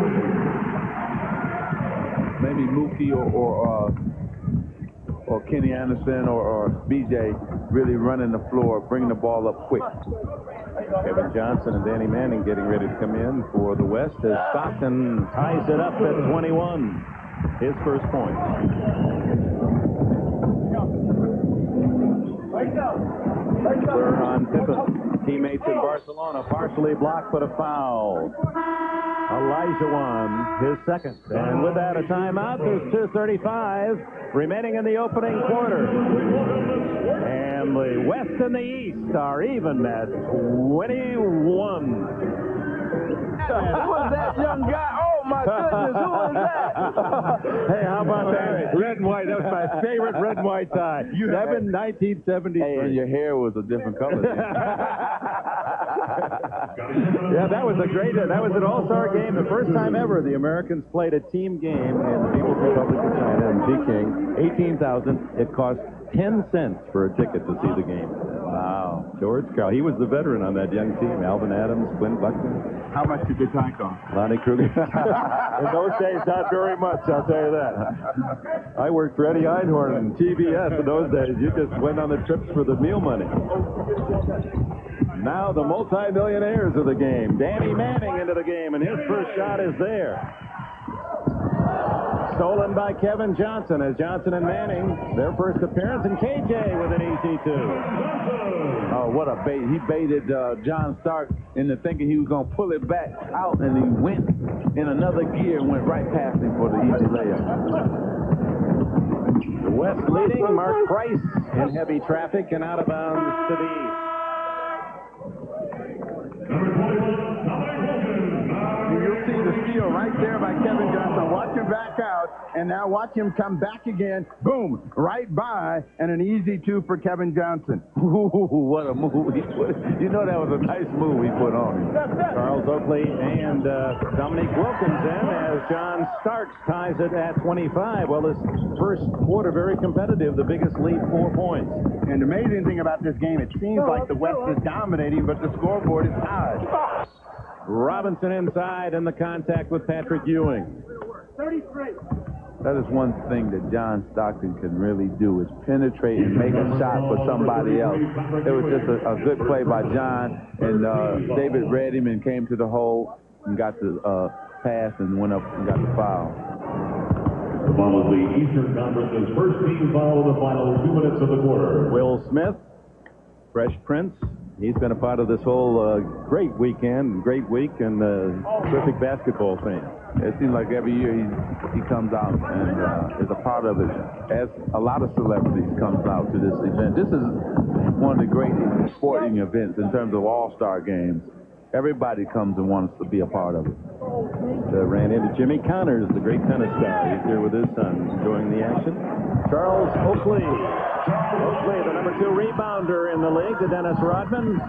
maybe Mookie or Kenny Anderson or BJ really running the floor, bringing the ball up quick. Kevin Johnson and Danny Manning getting ready to come in for the West as Stockton ties it up at 21. His first point. Clear on Pippen. Teammates in Barcelona partially blocked, but a foul. Elijah won his second. And with that, a timeout. There's 2:35 remaining in the opening quarter. And the West and the East are even at 21. Who was that young guy? Oh, my goodness, who was that? Hey, how about that? Red and white. That was my favorite red and white tie. 1973. Hey, and your hair was a different color. Yeah, that was a great, that was an all-star game. The first time ever the Americans played a team game in the People's Republic of China in Peking. 18,000. It cost 10 cents for a ticket to see the game. Wow. George Carl. He was the veteran on that young team. Alvin Adams, Quinn Buckner. How much did the tie cost? Lonnie Kruger. In those days, not very much, I'll tell you that. I worked for Eddie Einhorn and TBS in those days. You just went on the trips for the meal money. Now the multi-millionaires of the game. Danny Manning into the game, and his first shot is there. Stolen by Kevin Johnson as Johnson and Manning, their first appearance, and KJ with an easy two. Oh, what a bait. He baited John Stark into thinking he was going to pull it back out, and he went in another gear and went right past him for the easy layup. The West leading, Mark Price in heavy traffic and out of bounds to the east. You'll see the steal right there by Kevin Johnson. Watch him back out, and now watch him come back again. Boom, right by, and an easy two for Kevin Johnson. Ooh, what a move he put. You know that was a nice move he put on him. Charles Oakley and Dominique Wilkins in as John Starks ties it at 25. Well, this first quarter very competitive. The biggest lead, 4 points. And the amazing thing about this game, it seems like the West is dominating, but the scoreboard is tied. Robinson inside and the contact with Patrick Ewing. 33. That is one thing that John Stockton can really do is penetrate and make a shot for somebody else. It was just a good play by John, and David read him and came to the hole and got the pass and went up and got the foul. The ball is the Eastern Conference's first team foul in the final 2 minutes of the quarter. Will Smith, Fresh Prince. He's been a part of this whole great weekend, great week, and terrific basketball fan. It seems like every year he comes out and is a part of it, as a lot of celebrities comes out to this event. This is one of the great sporting events in terms of all-star games. Everybody comes and wants to be a part of it. Ran into Jimmy Connors, the great tennis star. He's here with his son, enjoying the action. Charles Oakley. Oakley, the number 2 rebounder in the league, to Dennis Rodman.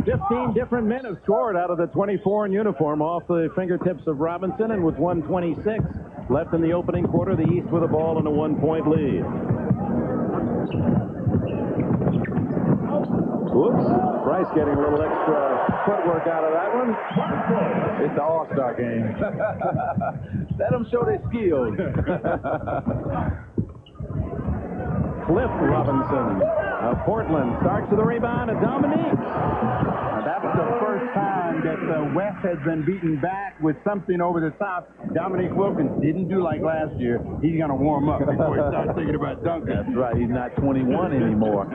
15 different men have scored out of the 24 in uniform off the fingertips of Robinson, and with 1:26 left in the opening quarter, the East with a ball and a 1-point lead. Whoops. Bryce getting a little extra footwork out of that one. It's the all-star game. Let them show their skills. Cliff Robinson of Portland starts with the rebound at Dominique. That was the first time that the West has been beaten back with something over the top. Dominique Wilkins didn't do like last year. He's going to warm up before he starts thinking about dunking. That's right. He's not 21 anymore.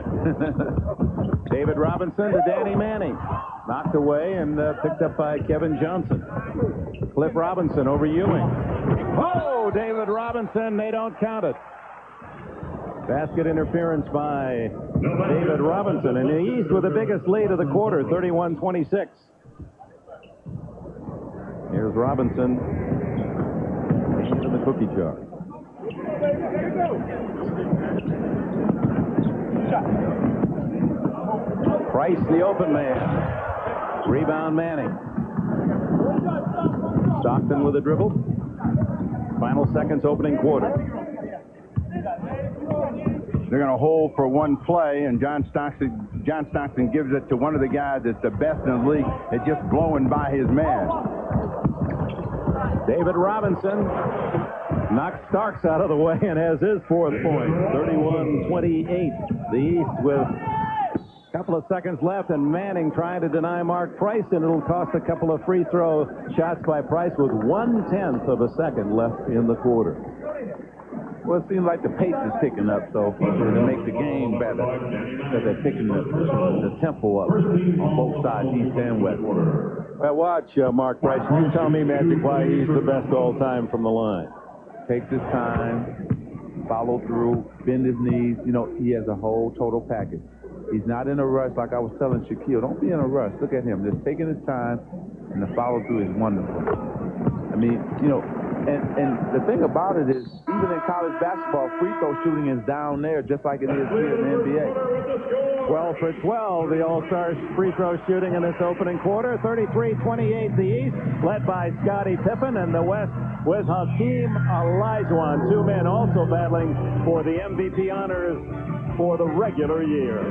David Robinson to Danny Manning. Knocked away and picked up by Kevin Johnson. Cliff Robinson over Ewing. Oh, David Robinson. They don't count it. Basket interference by David Robinson, and the East with the biggest lead of the quarter, 31-26. Here's Robinson into the cookie jar. Price, the open man. Rebound Manning. Stockton with a dribble. Final seconds, opening quarter. They're going to hold for one play, and John Stockton gives it to one of the guys that's the best in the league. It's just blowing by his man. David Robinson knocks Starks out of the way and has his fourth point. 31-28. The East with a couple of seconds left, and Manning trying to deny Mark Price, and it'll cost a couple of free throw shots by Price with 1/10 of a second left in the quarter. Well, it seems like the pace is picking up, so to make the game better, because they're picking the tempo up on both sides, East and West. Well, watch Mark Price. You tell me, Magic, why he's the best all time from the line. Takes his time, follow through, bend his knees. You know, he has a whole total package. He's not in a rush, like I was telling Shaquille. Don't be in a rush. Look at him, just taking his time, and the follow through is wonderful. I mean, you know, and the thing about it is, even in college basketball, free throw shooting is down there just like it is here in the NBA. 12 for 12, the All-Stars free throw shooting in this opening quarter. 33-28 the East, led by Scottie Pippen, and the West with Hakeem Olajuwon. Two men also battling for the MVP honors for the regular year.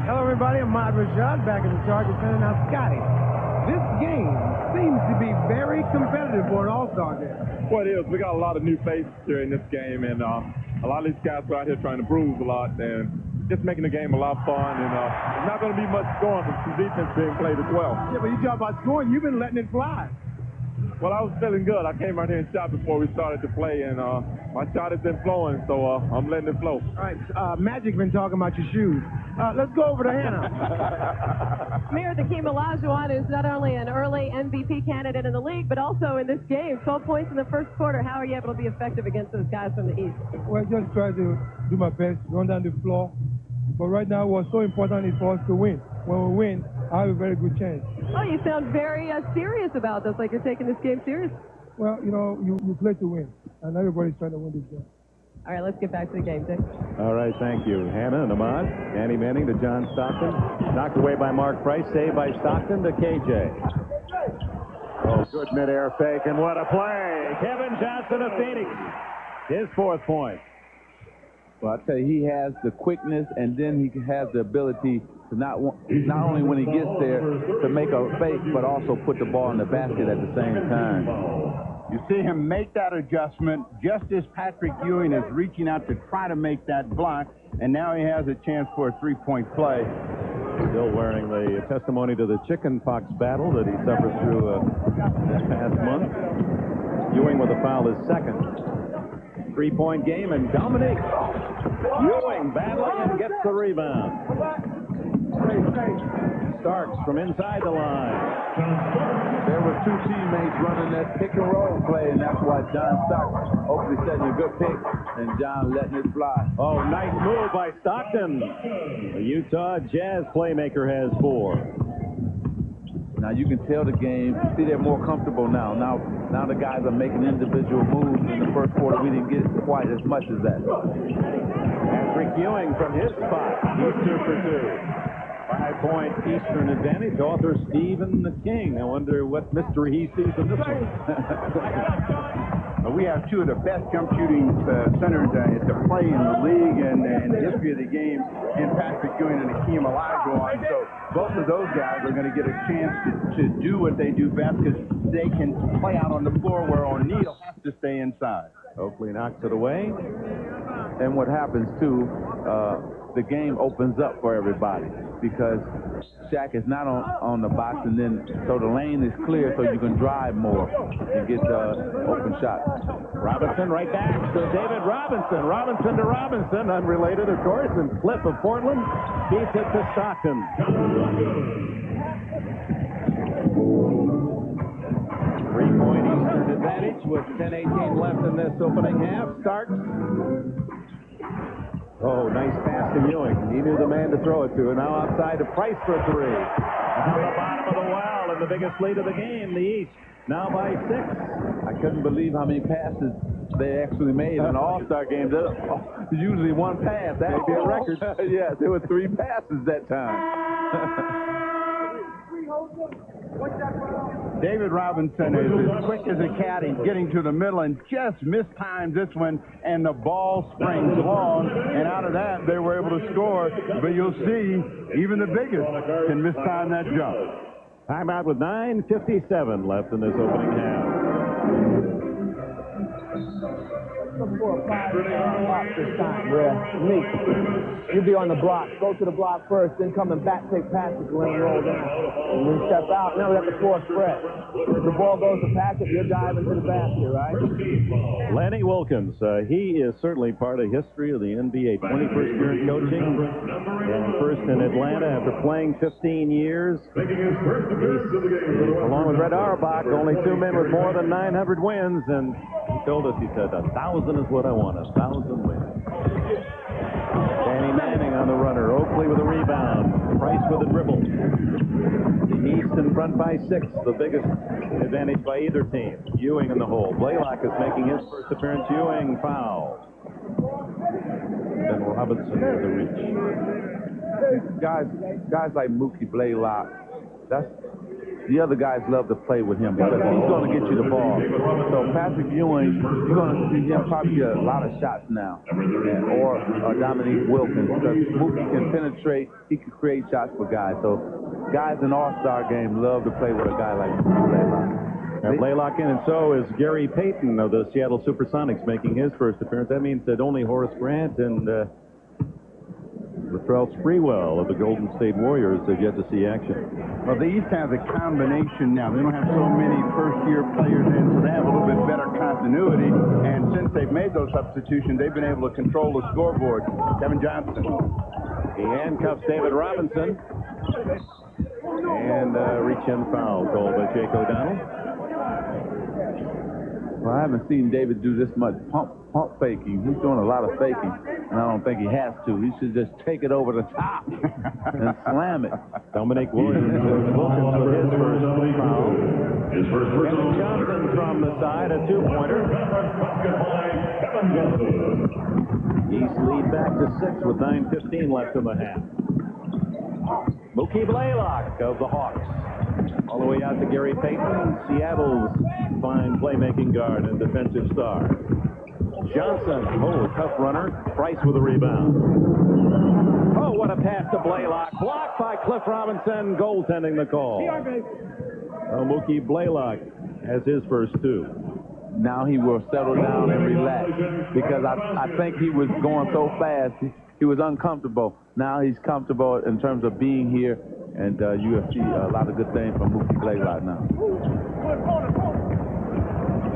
Hello, everybody. I'm Mad Rashad back in the Target Center. Now, Scotty, this game seems to be very competitive for an All-Star game. Well, it is. We got a lot of new faces here in this game, and a lot of these guys are out here trying to prove a lot and just making the game a lot of fun. And there's not going to be much scoring with some defense being played as well. Yeah, but you talk about scoring, you've been letting it fly. Well, I was feeling good. I came out here and shot before we started to play, and my shot has been flowing, so I'm letting it flow. All right, Magic been talking about your shoes. Let's go over to Hannah. Mayor Hakeem Olajuwon is not only an early MVP candidate in the league, but also in this game. 12 points in the first quarter. How are you able to be effective against those guys from the East? Well, just try to do my best, run down the floor. But right now, what's so important is for us to win. When we win, I have a very good chance. Oh, you sound very serious about this, like you're taking this game serious. Well, you know, you play to win, and everybody's trying to win this game. All right, let's get back to the game, Dick. All right, thank you. Hannah and Ahmad. Andy Manning to John Stockton. Knocked away by Mark Price. Saved by Stockton to KJ. Oh, good midair fake, and what a play. Kevin Johnson of Phoenix. His fourth point. Well, I tell you, he has the quickness, and then he has the ability to not only when he gets there to make a fake, but also put the ball in the basket at the same time. You see him make that adjustment just as Patrick Ewing is reaching out to try to make that block, and now he has a chance for a three-point play. Still wearing the testimony to the chicken pox battle that he suffered through this past month. Ewing with a foul, his second. Three-point game, and Dominic Ewing battling and gets the rebound. Starks from inside the line. There were two teammates running that pick and roll play, and that's why John Stockton hopefully setting a good pick, and John letting it fly. Oh, nice move by Stockton. The Utah Jazz playmaker has 4. Now you can tell the game. See, they're more comfortable now. Now the guys are making individual moves. In the first quarter, we didn't get quite as much as that. Patrick Ewing from his spot. He's 2 for 2. 5-point Eastern advantage. Author Stephen the King. I wonder what mystery he sees in this one. We have two of the best jump shooting centers to play in the league and in the history of the game in Patrick Ewing and Hakeem Olajuwon. So both of those guys are going to get a chance to do what they do best because they can play out on the floor where O'Neal has to stay inside. Oakley knocks it away. And what happens, too, the game opens up for everybody because Shaq is not on the box, and then so the lane is clear so you can drive more and get open shots. Robinson right back to David Robinson. Robinson to Robinson, unrelated, of course, and Flip of Portland beats it to Stockton. 3-point Eastern advantage with 10:18 left in this opening half. Starks. Oh, nice pass to Ewing. He knew the man to throw it to. And now outside to Price for 3. On the bottom of the well, and the biggest lead of the game, the East. Now by 6. I couldn't believe how many passes they actually made in an All-Star game. There's usually one pass. That would be a record. Yeah, there were 3 passes that time. David Robinson is as quick as a cat. He's getting to the middle and just mistimes this one, and the ball springs long, and out of that, they were able to score. But you'll see, even the biggest can mistime that jump. Timeout with 9:57 left in this opening half. This time, where me, you be on the block, go to the block first, then coming back, take passes, lane roll down, and then step out. Now we got the 4 spread. If the ball goes to Patrick, you're diving to the basket, right? Lenny Wilkins, he is certainly part of history of the NBA. 21st year in coaching, and first in Atlanta after playing 15 years. Along with Red Auerbach, only 2 men with more than 900 wins, and he told us, he said, 1,000 is what I want, 1,000 wins. Danny Manning on the runner. Oakley with a rebound. Price with a dribble. The East in front by 6. The biggest advantage by either team. Ewing in the hole. Blaylock is making his first appearance. Ewing foul. Then Robinson with the reach. Guys like Mookie Blaylock, the other guys love to play with him because he's going to get you the ball. So Patrick Ewing, you're going to see him probably get a lot of shots now, or Dominique Wilkins, because Mookie can penetrate, he can create shots for guys. So guys in All-Star game love to play with a guy like Mookie Blaylock. And Blaylock in, and so is Gary Payton of the Seattle Supersonics making his first appearance. That means that only Horace Grant and Latrell Sprewell of the Golden State Warriors have yet to see action. Well, the East has a combination now. They don't have so many first-year players in, so they have a little bit better continuity. And since they've made those substitutions, they've been able to control the scoreboard. Kevin Johnson. He handcuffs David Robinson. And reach-in foul called by Jake O'Donnell. Well, I haven't seen David do this much pump faking. He's doing a lot of faking, and I don't think he has to. He should just take it over the top and slam it. Dominic Wilkins with his first foul. Kevin Johnson from the side, a 2-pointer. East lead back to 6 with 9:15 left in the half. Mookie Blaylock of the Hawks. All the way out to Gary Payton, Seattle's fine playmaking guard and defensive star. Johnson, tough runner. Price with a rebound. Oh, what a pass to Blaylock. Blocked by Cliff Robinson. Goaltending the call. Mookie Blaylock has his first 2. Now he will settle down and relax, because I think he was going so fast. He was uncomfortable. Now he's comfortable in terms of being here, and you will see a lot of good things from Mookie Blaylock now.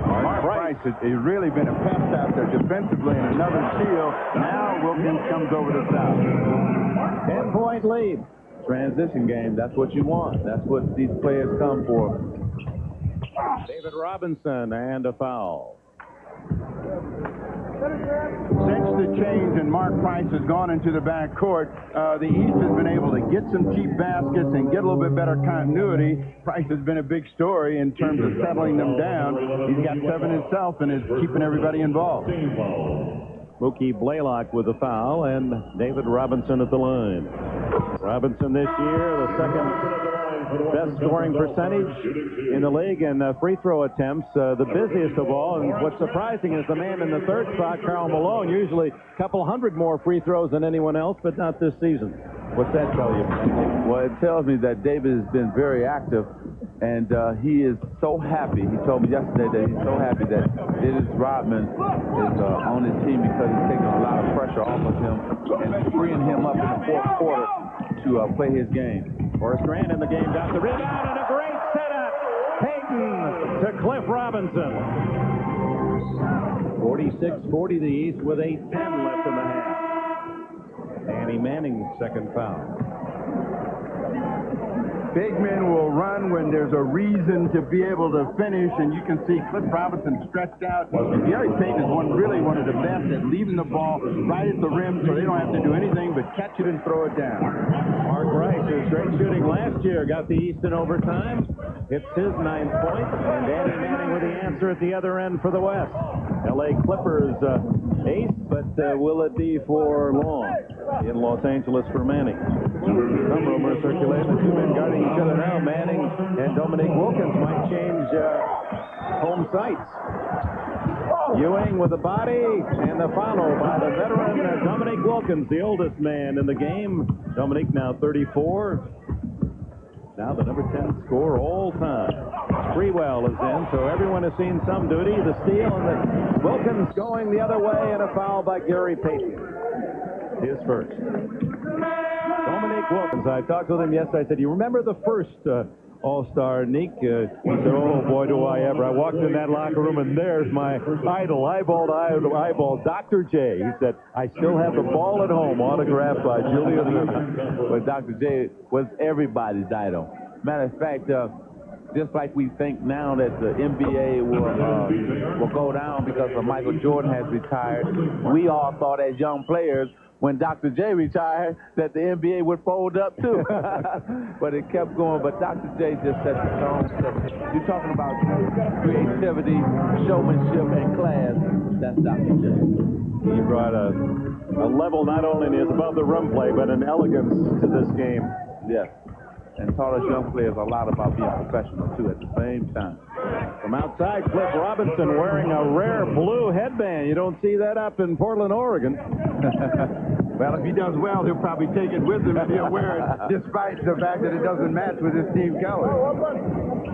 Mark Price has really been a pest out there defensively, and another steal. Now Wilkins comes over the top. 10-point lead. Transition game, that's what you want. That's what these players come for. David Robinson and a foul. Since the change and Mark Price has gone into the backcourt, the East has been able to get some cheap baskets and get a little bit better continuity. Price has been a big story in terms of settling them down. He's got 7 himself and is keeping everybody involved. Mookie Blaylock with a foul, and David Robinson at the line. Robinson this year, the second best scoring percentage in the league, and free throw attempts, the busiest of all. And what's surprising is the man in the third spot, Karl Malone, usually a couple hundred more free throws than anyone else, but not this season. What's that tell you? Well, it tells me that David has been very active, and he is so happy. He told me yesterday that he's so happy that Dennis Rodman is on his team, because he's taking a lot of pressure off of him and freeing him up in the fourth quarter to play his game. Horace Grant in the game, got the rebound, and a great setup. Payton to Cliff Robinson. 46-40 the East with 8:10 left in the half. Danny Manning's second foul. Big men will run when there's a reason to be able to finish, and you can see Cliff Robinson stretched out. And Gary Payton is really one of the best at leaving the ball right at the rim, so they don't have to do anything but catch it and throw it down. Mark Price, who's great shooting last year, got the East in overtime. Hits his 9th point, and Danny Manning with the answer at the other end for the West. L.A. Clippers ace, but will it be for long in Los Angeles for Manning? Some rumors circulating the two men guarding each other now. Manning and Dominique Wilkins might change home sites. Ewing with the body and the follow by the veteran Dominique Wilkins, the oldest man in the game. Dominique now 34. Now the number 10 scorer all time. Sprewell is in, so everyone has seen some duty. The steal and the Wilkins going the other way, and a foul by Gary Payton. His first. Dominique Wilkins, I talked with him yesterday. I said, you remember the first All-Star, Nick? He said, oh, boy, do I ever. I walked in that locker room, and there's my idol, eyeball to eyeball, Dr. J. He said, I still have the ball at home, autographed by Julius Rubin. But Dr. J was everybody's idol. Matter of fact, just like we think now that the NBA will go down because Michael Jordan has retired, we all thought as young players, when Dr. J retired, that the NBA would fold up too. But it kept going. But Dr. J just set the tone. You're talking about creativity, showmanship, and class. That's Dr. J. He brought a level not only in his above the rim play, but an elegance to this game. Yes. And taught us young players a lot about being professional, too, at the same time. From outside, Cliff Robinson wearing a rare blue headband. You don't see that up in Portland, Oregon. Well, if he does well, he'll probably take it with him and he'll wear it, despite the fact that it doesn't match with his team colors.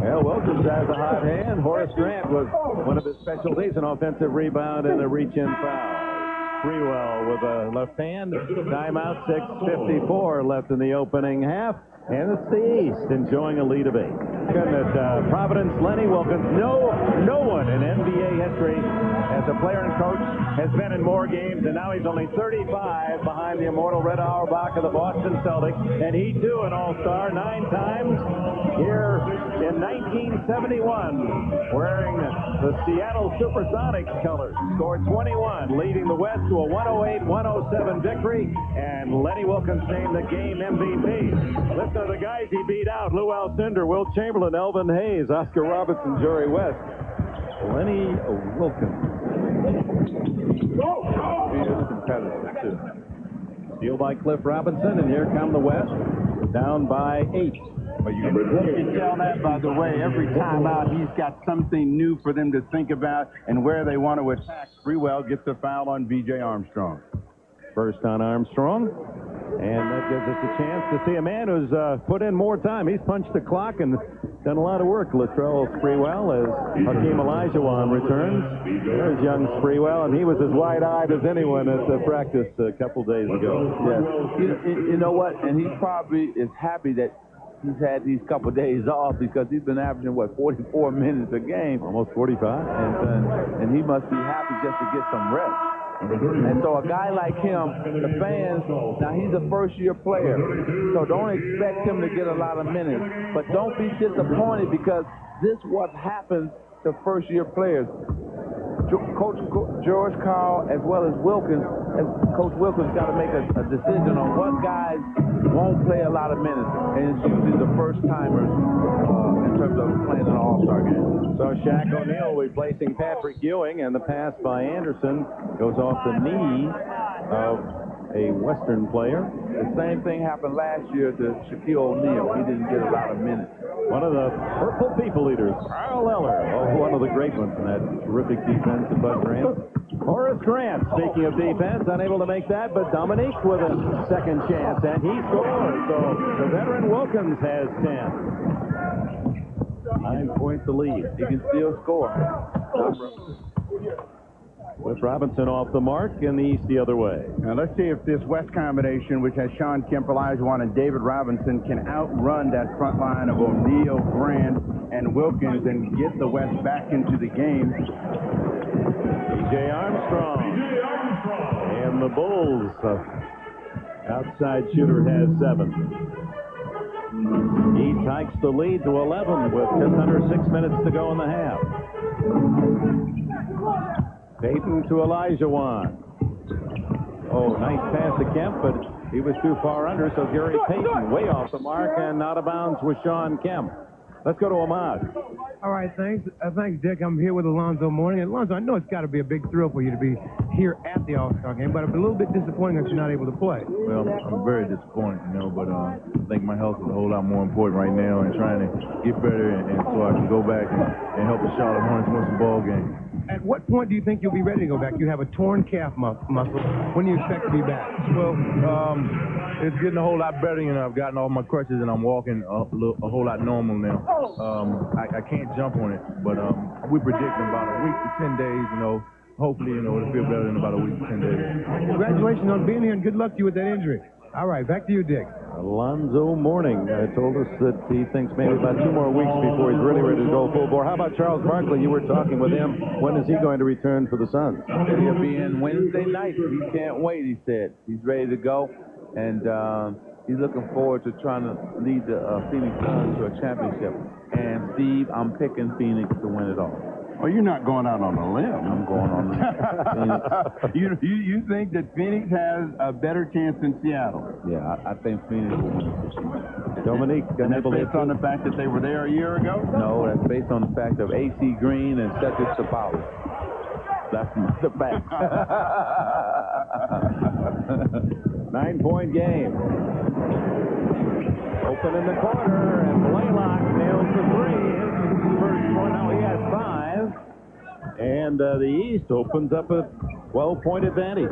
Well, Wilkins has a hot hand. Horace Grant was one of his specialties, an offensive rebound and a reach-in foul. Sprewell with a left hand. Timeout, 6:54 left in the opening half. And it's the East enjoying a lead of 8. At Providence, Lenny Wilkins. No one in NBA history as a player and coach has been in more games, and now he's only 35 behind the immortal Red Auerbach of the Boston Celtics. And he, too, an All-Star 9 times here in 1971, wearing the Seattle Supersonics colors. Scored 21, leading the West to a 108-107 victory, and Lenny Wilkins named the game MVP. Listen to the guys he beat out: Lou Alcindor, Wilt Chamberlain, Elvin Hayes, Oscar Robertson, Jerry West. Lenny Wilkins. He is competitive, too. Steal by Cliff Robinson, and here come the West, down by 8. But you can tell that by the way, every time out, he's got something new for them to think about and where they want to attack. Sprewell gets a foul on B.J. Armstrong. First on Armstrong. And that gives us a chance to see a man who's put in more time. He's punched the clock and done a lot of work. Latrell Sprewell as Hakeem Olajuwon returns. There's young Sprewell, and he was as wide-eyed as anyone at the practice a couple days ago. Yes. You know what? And he probably is happy that he's had these couple days off because he's been averaging, 44 minutes a game? Almost 45. And he must be happy just to get some rest. And so a guy like him, the fans, now he's a first-year player, so don't expect him to get a lot of minutes. But don't be disappointed because this is what happens to first-year players. Coach George Karl, as well as Wilkins, Coach Wilkins got to make a decision on what guys won't play a lot of minutes, and it's usually the first-timers in terms of playing an All-Star game. So Shaq O'Neal replacing Patrick Ewing, and the pass by Anderson goes off the knee of a Western player. The same thing happened last year to Shaquille O'Neal. He didn't get a lot of minutes. One of the Purple People Eaters, Carl Eller, one of the great ones in that terrific defense of Bud Grant. Horace Grant, speaking of defense, unable to make that, but Dominique with a second chance, and he scores. So the veteran Wilkins has 10. 9 points the lead. He can still score. With Robinson off the mark and the East the other way. Now let's see if this West combination, which has Sean Kemp, Olajuwon, and David Robinson, can outrun that front line of O'Neal, Grant, and Wilkins and get the West back into the game. B.J. Armstrong. And the Bulls, outside shooter, has 7. East hikes the lead to 11 with just under 6 minutes to go in the half. Payton to Olajuwon. Oh, nice pass to Kemp, but he was too far under, so Gary Payton way off the mark and out of bounds with Sean Kemp. Let's go to Ahmad. All right, thanks. Thanks, Dick. I'm here with Alonzo Mourning. Alonzo, I know it's got to be a big thrill for you to be here at the All-Star game, but it's a little bit disappointing that you're not able to play. Well, I'm very disappointed, but I think my health is a whole lot more important right now and trying to get better and so I can go back and help the Charlotte Hornets win some ball games. At what point do you think you'll be ready to go back? You have a torn calf muscle. When do you expect to be back? Well, it's getting a whole lot better. I've gotten off my crutches and I'm walking a whole lot normal now. I can't jump on it, but we're predicting about a week to 10 days, Hopefully, it'll feel better in about a week to 10 days. Congratulations on being here and good luck to you with that injury. All right, back to you, Dick. Alonzo Mourning told us that he thinks maybe about 2 more weeks before he's really ready to go full bore. How about Charles Barkley? You were talking with him. When is he going to return for the Suns? He'll be in Wednesday night. He can't wait, he said. He's ready to go, and he's looking forward to trying to lead the Phoenix Suns to a championship. And, Steve, I'm picking Phoenix to win it all. Oh, you're not going out on a limb. I'm going on the You think that Phoenix has a better chance than Seattle? Yeah, I think Phoenix will win. Dominique, and that's based on the fact that they were there a year ago? No, that's based on the fact of A.C. Green and Cedric Ceballos. That's the fact. 9-point game. Open in the corner, and Blaylock nails the 3. His first point. Now he has 5. And the East opens up a 12-point advantage.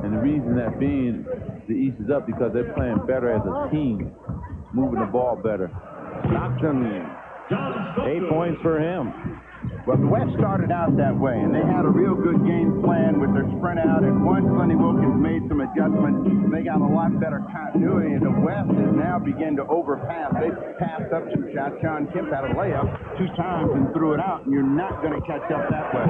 And the reason that being the East is up because they're playing better as a team, moving the ball better. Stockton, 8 points for him. Well, the West started out that way, and they had a real good game plan with their sprint out, and once Lenny Wilkins made some adjustments, they got a lot better continuity, and the West is now beginning to overpass. They passed up some shots. Sean Kemp had a layup 2 times and threw it out, and you're not going to catch up that way.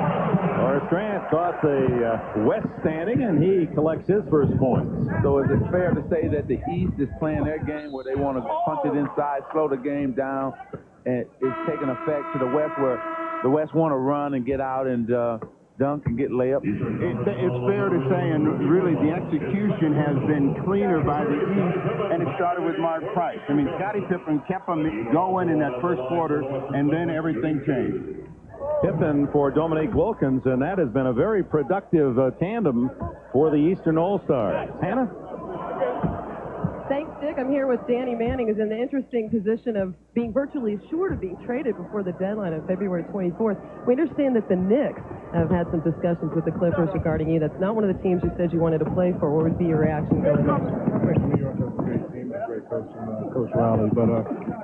Horace Grant caught the West standing, and he collects his first points. So is it fair to say that the East is playing their game where they want to punch it inside, slow the game down, and it's taking effect to the West where the West want to run and get out and dunk and get layups? It's fair to say, and really the execution has been cleaner by the East, and it started with Mark Price. I mean, Scottie Pippen kept them going in that first quarter, and then everything changed. Pippen for Dominique Wilkins, and that has been a very productive tandem for the Eastern All-Stars. Hannah? Thanks, Dick. I'm here with Danny Manning, who's in the interesting position of being virtually sure to be traded before the deadline of February 24th. We understand that the Knicks have had some discussions with the Clippers regarding you. That's not one of the teams you said you wanted to play for. What would be your reaction going on? I think New York has a great team, a great coach, Coach Riley, but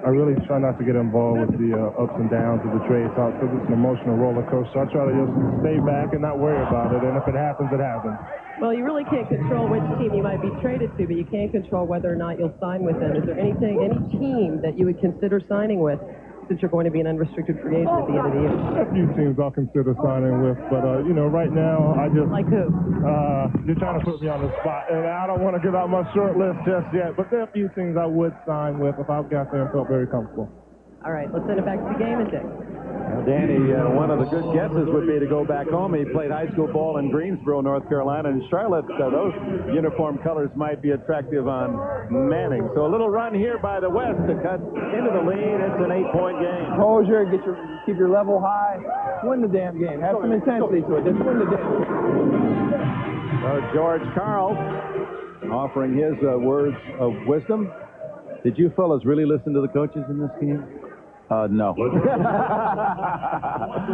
I really try not to get involved with the ups and downs of the trade talks because it's an emotional roller coaster. So I try to just stay back and not worry about it, and if it happens, it happens. Well, you really can't control which team you might be traded to, but you can control whether or not you'll sign with them. Is there any team that you would consider signing with since you're going to be an unrestricted free agent at the end of the year? A few teams I'll consider signing with, but, right now I just... Like who? You're trying to put me on the spot, and I don't want to give out my short list just yet, but there are a few teams I would sign with if I got there and felt very comfortable. All right, let's send it back to the game and Dick. Now, Danny, one of the good guesses would be to go back home. He played high school ball in Greensboro, North Carolina, and Charlotte. Those uniform colors might be attractive on Manning. So a little run here by the West to cut into the lead. It's an 8-point game. Composure, keep your level high. Win the damn game. Have some intensity to it. Just win the damn game. George Karl offering his words of wisdom. Did you fellas really listen to the coaches in this game? No.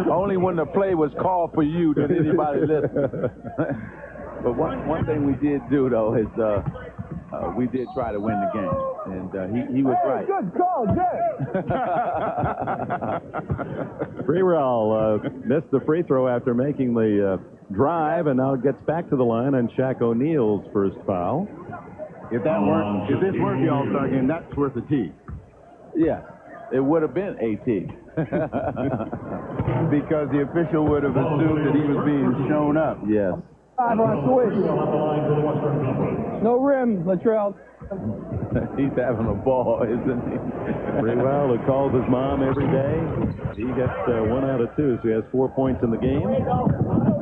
Only when the play was called for you did anybody listen. But one thing we did do, though, is we did try to win the game. And he was right. Good call, Jay. Freerell missed the free throw after making the drive, and now gets back to the line on Shaq O'Neal's first foul. If this weren't the All-Star game, that's worth a T. Yeah. It would have been AT. Because the official would have assumed that he was being shown up. Yes. 5 on switch. No rim, Latrell. He's having a ball, isn't he? Freewell, who calls his mom every day. He gets 1 out of 2, so he has 4 points in the game.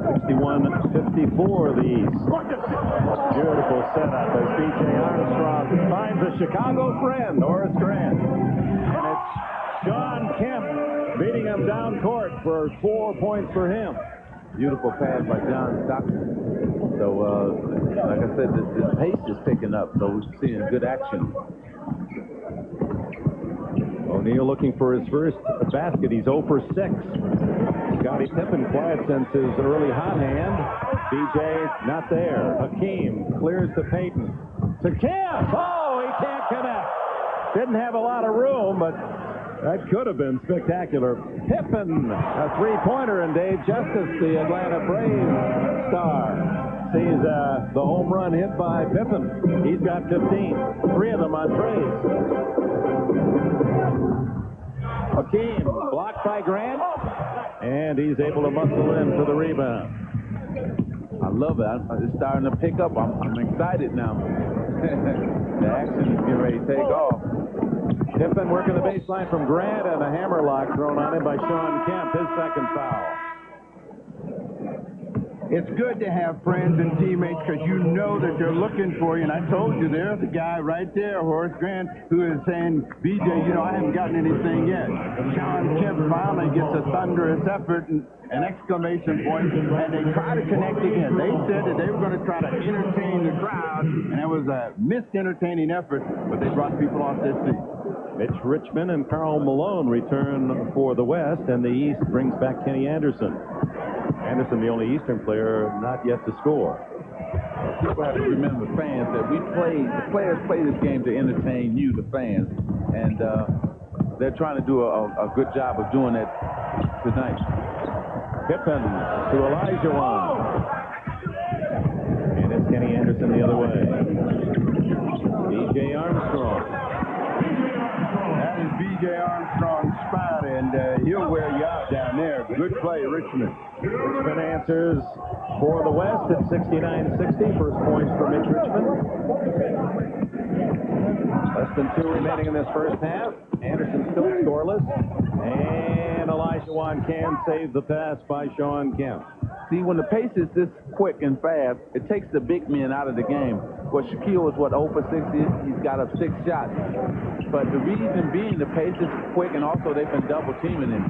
61-54 the East. Beautiful setup as B.J. Armstrong finds a Chicago friend, Horace Grant. And it's Sean Kemp beating him down court for 4 points for him. Beautiful pass by John Stockton. So, like I said, the pace is picking up, so we're seeing good action. O'Neal looking for his first basket. He's 0 for 6. Scottie Pippen quiet since his early hot hand. B.J. not there. Hakeem clears to Payton. To Kemp. Oh, he can't connect. Didn't have a lot of room, but that could have been spectacular. Pippen, a three-pointer, and Dave Justice, the Atlanta Braves star, sees the home run hit by Pippen. He's got 15. 3 of them on Braves. Hakeem blocked by Grant, and he's able to muscle in for the rebound. I love it. It's starting to pick up. I'm excited now. The action is getting ready to take off. Pippen working the baseline from Grant, and a hammerlock thrown on him by Sean Kemp, his second foul. It's good to have friends and teammates because you know that they're looking for you. And I told you, there's a guy right there, Horace Grant, who is saying, BJ, you know, I haven't gotten anything yet. Sean Kemp finally gets a thunderous effort and an exclamation point, and they try to connect again. They said that they were going to try to entertain the crowd, and it was a missed entertaining effort, but they brought people off their seats. Mitch Richmond and Karl Malone return for the West, and the East brings back Kenny Anderson. Anderson, the only Eastern player not yet to score. People have to remember, fans, that the players play this game to entertain you, the fans, and they're trying to do a good job of doing that tonight. Pippen to Olajuwon. And it's Kenny Anderson the other way. B.J. Armstrong. That is B.J. Armstrong's spot, and he'll wear you out down there. Good play, Richmond. Richmond answers for the West at 69-60. First points for Mitch Richmond. Less than 2 remaining in this first half. Anderson still scoreless. And Olajuwon can save the pass by Sean Kemp. See, when the pace is this quick and fast, it takes the big men out of the game. Well, Shaquille is 0 for 6. He's got up 6 shots. But the reason being the pace is quick, and also they've been double teaming him.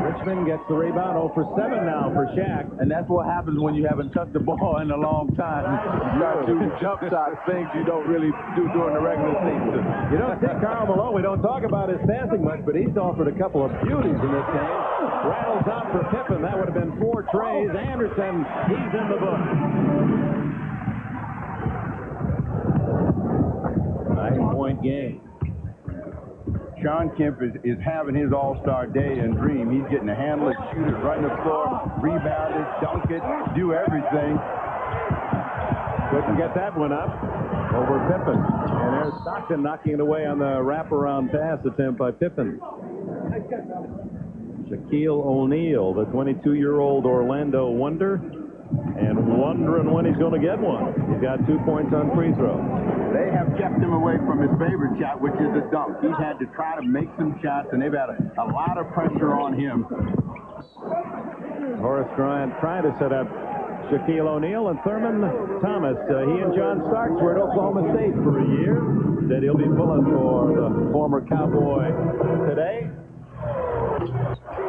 Richmond gets the rebound. 0 for 7 now for Shaq. And that's what happens when you haven't touched the ball in a long time. You start shooting jump shots, things you don't really do during the regular season. You don't see Karl Malone. We don't talk about his passing much, but he's offered a couple of beauties in this game. Rattles out for Pippen. That would have been 4 trays. Anderson, he's in the book. 9-point game. Sean Kemp is having his all-star day and dream. He's getting to handle it, shoot it, run the floor, rebound it, dunk it, do everything. Couldn't get that one up over Pippen. And there's Stockton knocking it away on the wraparound pass attempt by Pippen. Shaquille O'Neal, the 22-year-old Orlando Wonder, and wondering when he's going to get one. He's got 2 points on free throws. They have kept him away from his favorite shot, which is the dunk. He's had to try to make some shots, and they've had a lot of pressure on him. Horace Grant trying to set up Shaquille O'Neal and Thurman Thomas. He and John Starks were at Oklahoma State for a year. Said he'll be pulling for the former Cowboy today.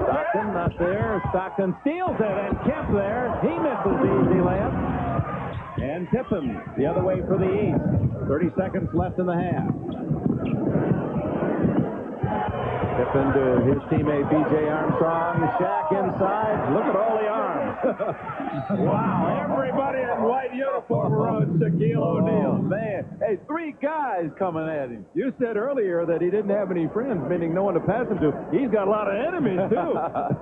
Stockton not there. Stockton steals it, and Kemp there. He misses the easy layup. And Pippen the other way for the East. 30 seconds left in the half. Pippen to his teammate B.J. Armstrong. Shaq inside. Look at all the arms. Wow, everybody in white uniform around Shaquille O'Neal. Oh, man. Hey, 3 guys coming at him. You said earlier that he didn't have any friends, meaning no one to pass him to. He's got a lot of enemies, too.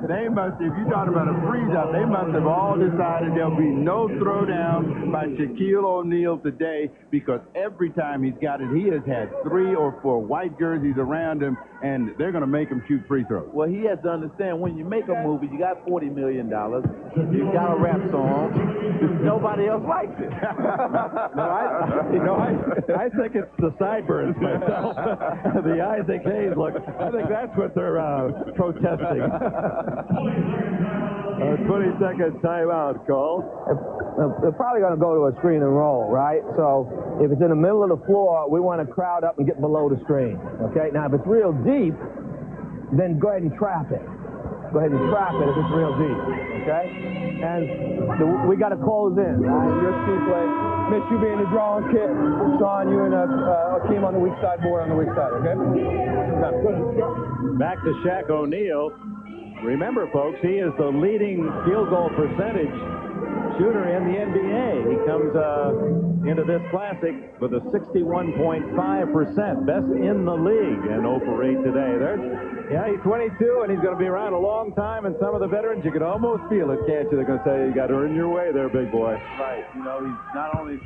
They must, if you're talking about a freeze-up, they must have all decided there'll be no throwdown by Shaquille O'Neal today, because every time he's got it, he has had 3 or 4 white jerseys around him, and they're going to make him shoot free throws. Well, he has to understand, when you make a movie, you got $40 million. You got a rap song. Nobody else likes it. I I think it's the sideburns myself. The Isaac Hayes look. I think that's what they're protesting. 20-second timeout call. They're probably going to go to a screen and roll, right? So if it's in the middle of the floor, we want to crowd up and get below the screen. Okay? Now, if it's real deep, then go ahead and trap it. Go ahead and trap it if it's real deep. Okay? And we got to close in. Right? You're a key play. Mitch, you be in the drawing kit. Sean, you and Akeem on the weak side, board on the weak side. Okay? Back to Shaq O'Neal. Remember, folks, he is the leading field goal percentage shooter in the NBA. He comes into this classic with a 61.5%, best in the league, and 0 for 8 today. He's 22, and he's going to be around a long time, and some of the veterans, you can almost feel it, can't you? They're going to say, you got to earn your way there, big boy. Right. You know, he's not only,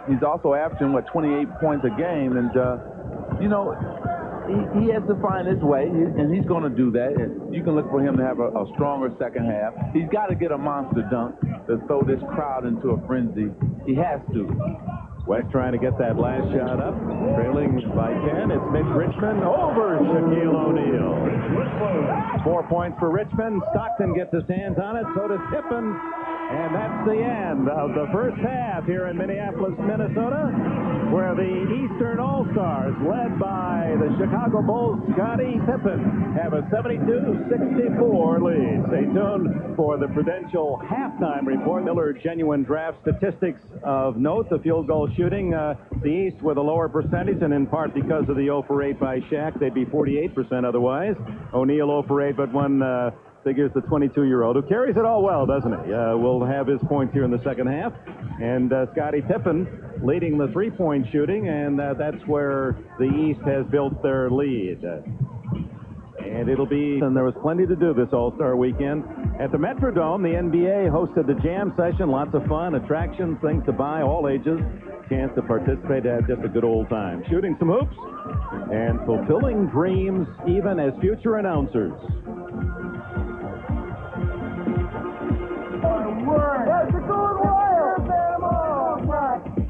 he's also averaging, 28 points a game, and, you know, he has to find his way, and he's going to do that. And you can look for him to have a stronger second half. He's got to get a monster dunk to throw this crowd into a frenzy. He has to. West trying to get that last shot up, trailing by 10. It's Mitch Richmond over Shaquille O'Neal. 4 points for Richmond. Stockton gets his hands on it, so does Tippin. And that's the end of the first half here in Minneapolis, Minnesota, where the Eastern All-Stars, led by the Chicago Bulls' Scottie Pippen, have a 72-64 lead. Stay tuned for the Prudential halftime report. Miller Genuine Draft statistics of note. The field goal shooting, the East with a lower percentage, and in part because of the 0 for 8 by Shaq. They'd be 48% otherwise. O'Neal 0 for 8, but one figures the 22-year-old, who carries it all well, doesn't he? Will have his points here in the second half. And Scottie Pippen leading the three-point shooting, and that's where the East has built their lead. And it'll be, and there was plenty to do this All-Star weekend. At the Metrodome, the NBA hosted the jam session. Lots of fun, attractions, things to buy, all ages. Chance to participate, to have just a good old time. Shooting some hoops and fulfilling dreams even as future announcers.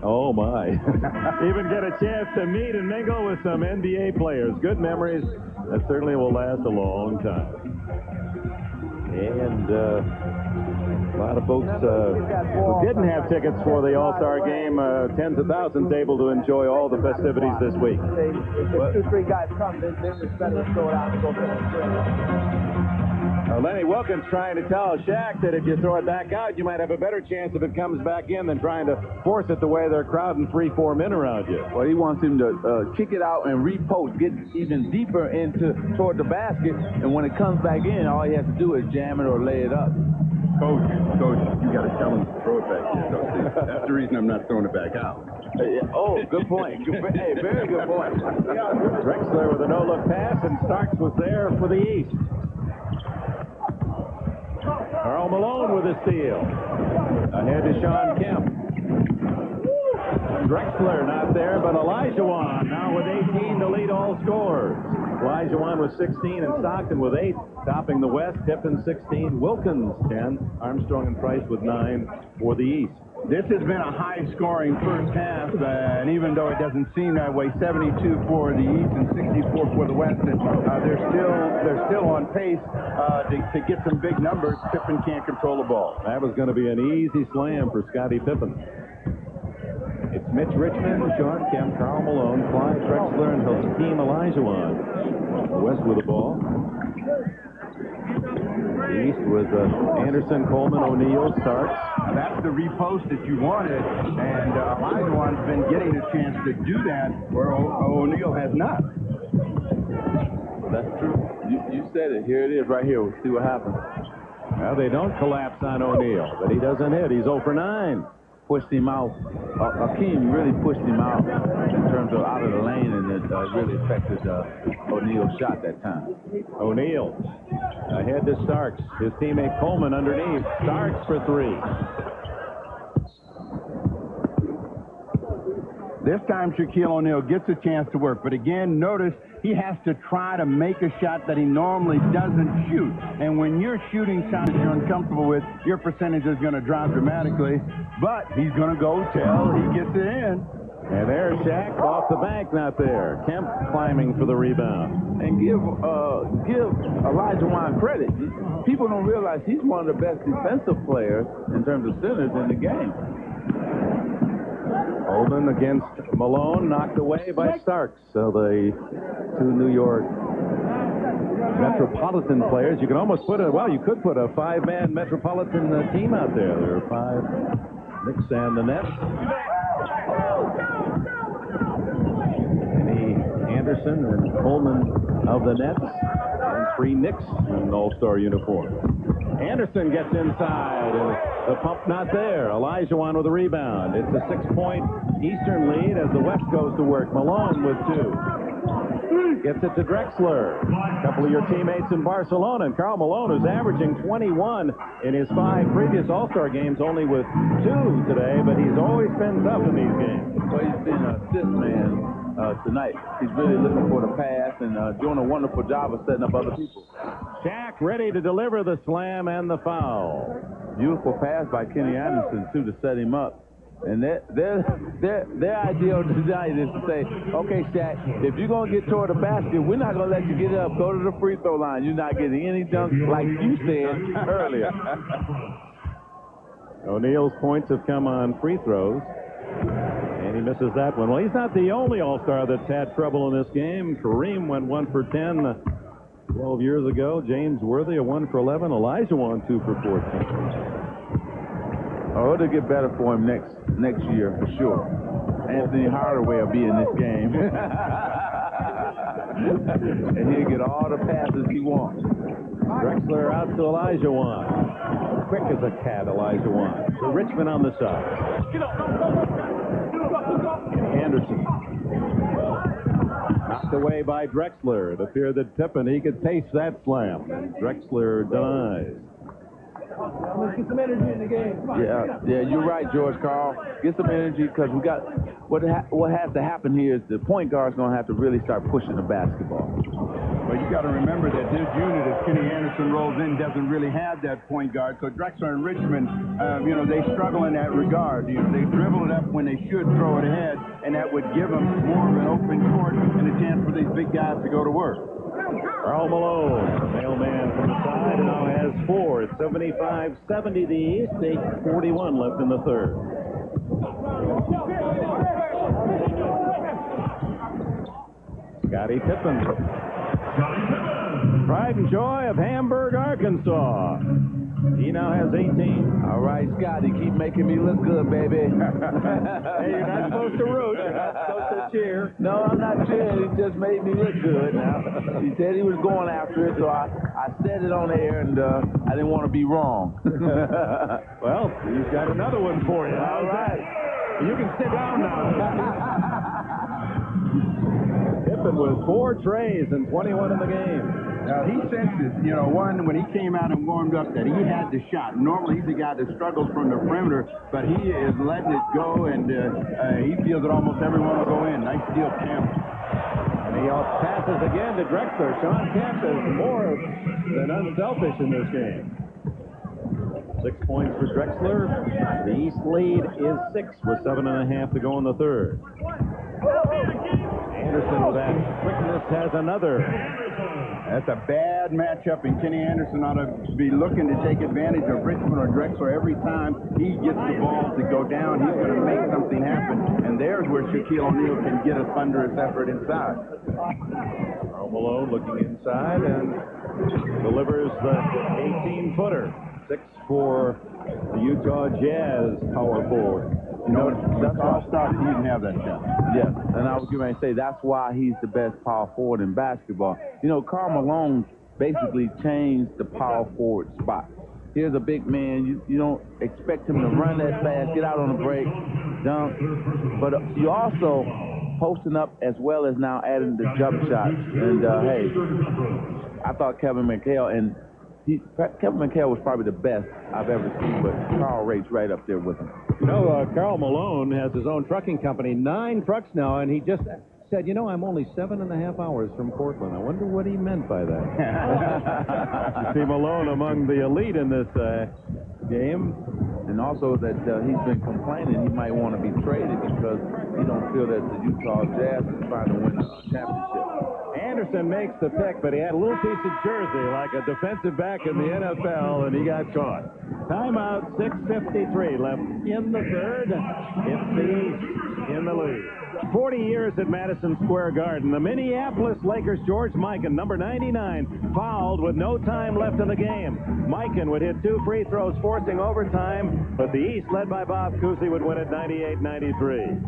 Oh, my. Even get a chance to meet and mingle with some NBA players. Good memories that certainly will last a long time. And a lot of folks who didn't have tickets for the All-Star game, tens of thousands able to enjoy all the festivities this week. If 2-3 guys come, then it's better to throw it out and go for it. Lenny Wilkins trying to tell Shaq that if you throw it back out, you might have a better chance if it comes back in than trying to force it the way they're crowding 3-4 men around you. Well, he wants him to kick it out and repost, get even deeper toward the basket, and when it comes back in, all he has to do is jam it or lay it up. Coach, you got to tell him to throw it back in. That's the reason I'm not throwing it back out. Oh, good point. Hey, very good point. Drexler with a no-look pass, and Starks was there for the East. Karl Malone with a steal. Ahead to Sean Kemp. Drexler not there, but Olajuwon now with 18 to lead all scorers. Olajuwon with 16 and Stockton with 8, topping the West. Pippen 16, Wilkins 10, Armstrong and Price with 9 for the East. This has been a high-scoring first half, and even though it doesn't seem that way, 72 for the East and 64 for the West, and they're still on pace to get some big numbers. Pippen can't control the ball. That was going to be an easy slam for Scottie Pippen. It's Mitch Richmond, Sean Kemp, Karl Malone, Clyde Drexler, and Hakeem Olajuwon. West with the ball. The East with Anderson, Coleman, O'Neal, Starks. That's the repost that you wanted, and Olajuwon's been getting a chance to do that, where O'Neal has not. That's true. You said it. Here it is right here. We'll see what happens. Well, they don't collapse on O'Neal, but he doesn't hit. He's 0 for 9. Pushed him out. Akeem really pushed him out in terms of out of the lane, and it really affected O'Neal's shot that time. O'Neal ahead to Starks. His teammate Coleman underneath. Starks for 3. This time Shaquille O'Neal gets a chance to work, but again, notice he has to try to make a shot that he normally doesn't shoot. And when you're shooting shots you're uncomfortable with, your percentage is going to drop dramatically, but he's going to go till he gets it in. And there's Shaq off the bank, not there. Kemp climbing for the rebound. And give Elijah Wan credit. People don't realize he's one of the best defensive players in terms of centers in the game. Holden against Malone, knocked away by Starks. So the two New York Metropolitan players, you can almost put you could put a five-man Metropolitan team out there. There are five Knicks and the Nets. Anderson and Coleman of the Nets, and three Knicks in an all-star uniform. Anderson gets inside. The pump not there. Olajuwon with a rebound. It's a 6-point Eastern lead as the West goes to work. Malone with 2. Gets it to Drexler. A couple of your teammates in Barcelona. And Karl Malone, who's averaging 21 in his 5 previous all-star games, only with 2 today, but he's always been tough in these games. Well, he's been an assist man tonight. He's really looking for the pass and doing a wonderful job of setting up other people. Shaq ready to deliver the slam and the foul. Beautiful pass by Kenny Anderson, too, to set him up. And their idea tonight is to say, okay, Shaq, if you're going to get toward the basket, we're not going to let you get up. Go to the free throw line. You're not getting any dunks like you said earlier. O'Neal's points have come on free throws. And he misses that one. Well, he's not the only All-Star that's had trouble in this game. Kareem went 1 for 10 12 years ago. James Worthy, a 1 for 11. Olajuwon, 2 for 14. Oh, it'll get better for him next year, for sure. Anthony Hardaway will be in this game. And he'll get all the passes he wants. Drexler out to Olajuwon. Quick as a cat, Olajuwon. To Richmond on the side. Anderson. Knocked away by Drexler. It appeared that Pippen, he could taste that slam. And Drexler denies. Let's get some energy in the game. Yeah, you're right, George Karl. Get some energy because we got what has to happen here is the point guard's going to have to really start pushing the basketball. Well, you got to remember that this unit, as Kenny Anderson rolls in, doesn't really have that point guard. So Drexler and Richmond, they struggle in that regard. They dribble it up when they should throw it ahead, and that would give them more of an open court and a chance for these big guys to go to work. Karl Malone, mailman from the side, and now has 4. It's 75-70 the East, 8:41 left in the third. Scottie Pippen. Pride and joy of Hamburg, Arkansas. He now has 18. All right, Scotty, keep making me look good, baby. Hey, you're not supposed to root. You're not supposed to cheer. No, I'm not cheering. He just made me look good. Now, he said he was going after it, so I said it on air, and I didn't want to be wrong. Well, he's got another one for you. All right. You can sit down now. Pippen with 4 trays and 21 in the game. Now, he senses, when he came out and warmed up, that he had the shot. Normally, he's a guy that struggles from the perimeter, but he is letting it go, and he feels that almost everyone will go in. Nice steal, Kemp. And he passes again to Drexler. Sean Kemp is more than unselfish in this game. 6 points for Drexler. The East lead is 6 with 7.5 to go in the third. Anderson with that quickness has another. That's a bad matchup, and Kenny Anderson ought to be looking to take advantage of Richmond or Drexler every time he gets the ball to go down. He's going to make something happen, and there's where Shaquille O'Neal can get a thunderous effort inside. Karl Malone looking inside and delivers the 18-footer. 6 for the Utah Jazz power forward. That's all-star. He didn't have that shot. Yes, and I was going to say that's why he's the best power forward in basketball. Karl Malone basically changed the power forward spot. Here's a big man. You don't expect him to run that fast, get out on the break, dunk. But you also posting up as well as now adding the jump shots. And, hey, I thought Kevin McHale was probably the best I've ever seen, but Carl rates right up there with him. Karl Malone has his own trucking company, 9 trucks now, and he just said, I'm only 7.5 hours from Portland. I wonder what he meant by that. You see Malone among the elite in this game. And also that he's been complaining he might want to be traded because he don't feel that the Utah Jazz is trying to win a championship. Anderson makes the pick, but he had a little piece of jersey like a defensive back in the NFL, and he got caught. Timeout, 6:53 left in the third. It's the East in the lead. 40 years at Madison Square Garden. The Minneapolis Lakers' George Mikan, number 99, fouled with no time left in the game. Mikan would hit 2 free throws, forcing overtime, but the East, led by Bob Cousy, would win at 98-93.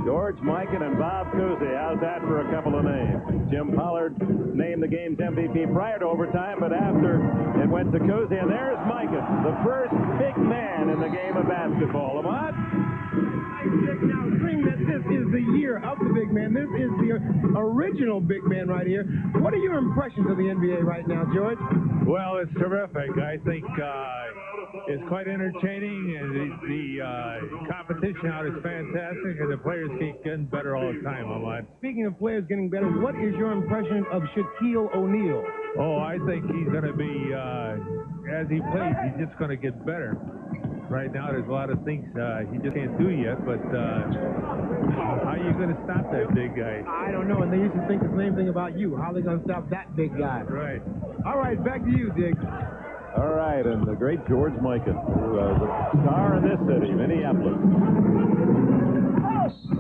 George Mikan and Bob Cousy. How's that for a couple of names? Jim Pollard named the game's MVP prior to overtime, but after it went to Cousy, and there's Mikan, the first big man in the game of basketball. Lamont? Now, seeing that this is the year of the big man, this is the original big man right here. What are your impressions of the NBA right now, George? Well, it's terrific. I think it's quite entertaining, and the competition out is fantastic, and the players keep getting better all the time, Ahmad. Speaking of players getting better, what is your impression of Shaquille O'Neal? Oh, I think he's going to be, as he plays, he's just going to get better. Right now, there's a lot of things he just can't do yet, but how are you going to stop that big guy? I don't know, and they used to think the same thing about you. How are they going to stop that big guy? Right. All right, back to you, Dick. All right, and the great George Mikan, who is a star in this city, Minneapolis.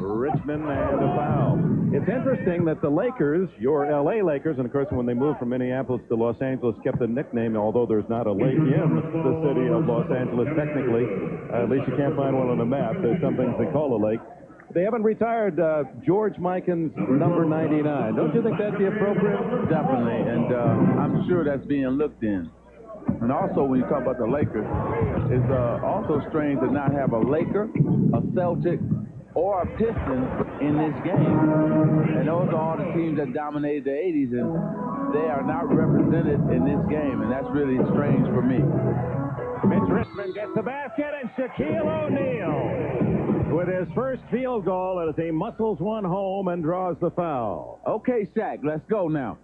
Richmond and a foul. It's interesting that the Lakers, your L.A. Lakers, and of course when they moved from Minneapolis to Los Angeles, kept the nickname, although there's not a lake in the city of Los Angeles technically. At least you can't find one on a map. There's some things they call a lake. They haven't retired George Mikan's number 99. Don't you think that'd be appropriate? Definitely, and I'm sure that's being looked in. And also, when you talk about the Lakers, it's also strange to not have a Laker, a Celtic, or a Piston in this game. And those are all the teams that dominated the 80s, and they are not represented in this game, and that's really strange for me. Mitch Richmond gets the basket, and Shaquille O'Neal with his first field goal as he muscles one home and draws the foul. Okay, Shaq, let's go now.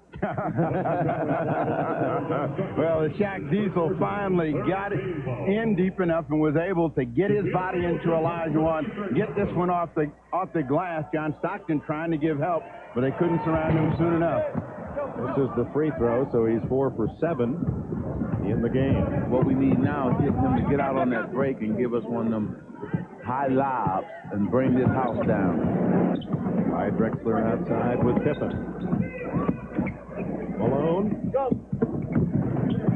Well, the Shaq Diesel finally got it in deep enough and was able to get his body into Elijah one, get this one off the glass. John Stockton trying to give help, but they couldn't surround him soon enough. This is the free throw, so he's 4 for 7 in the game. What we need now is get him to get out on that break and give us one of them high lobs and bring this house down. Clyde Drexler outside with Pippen. Malone.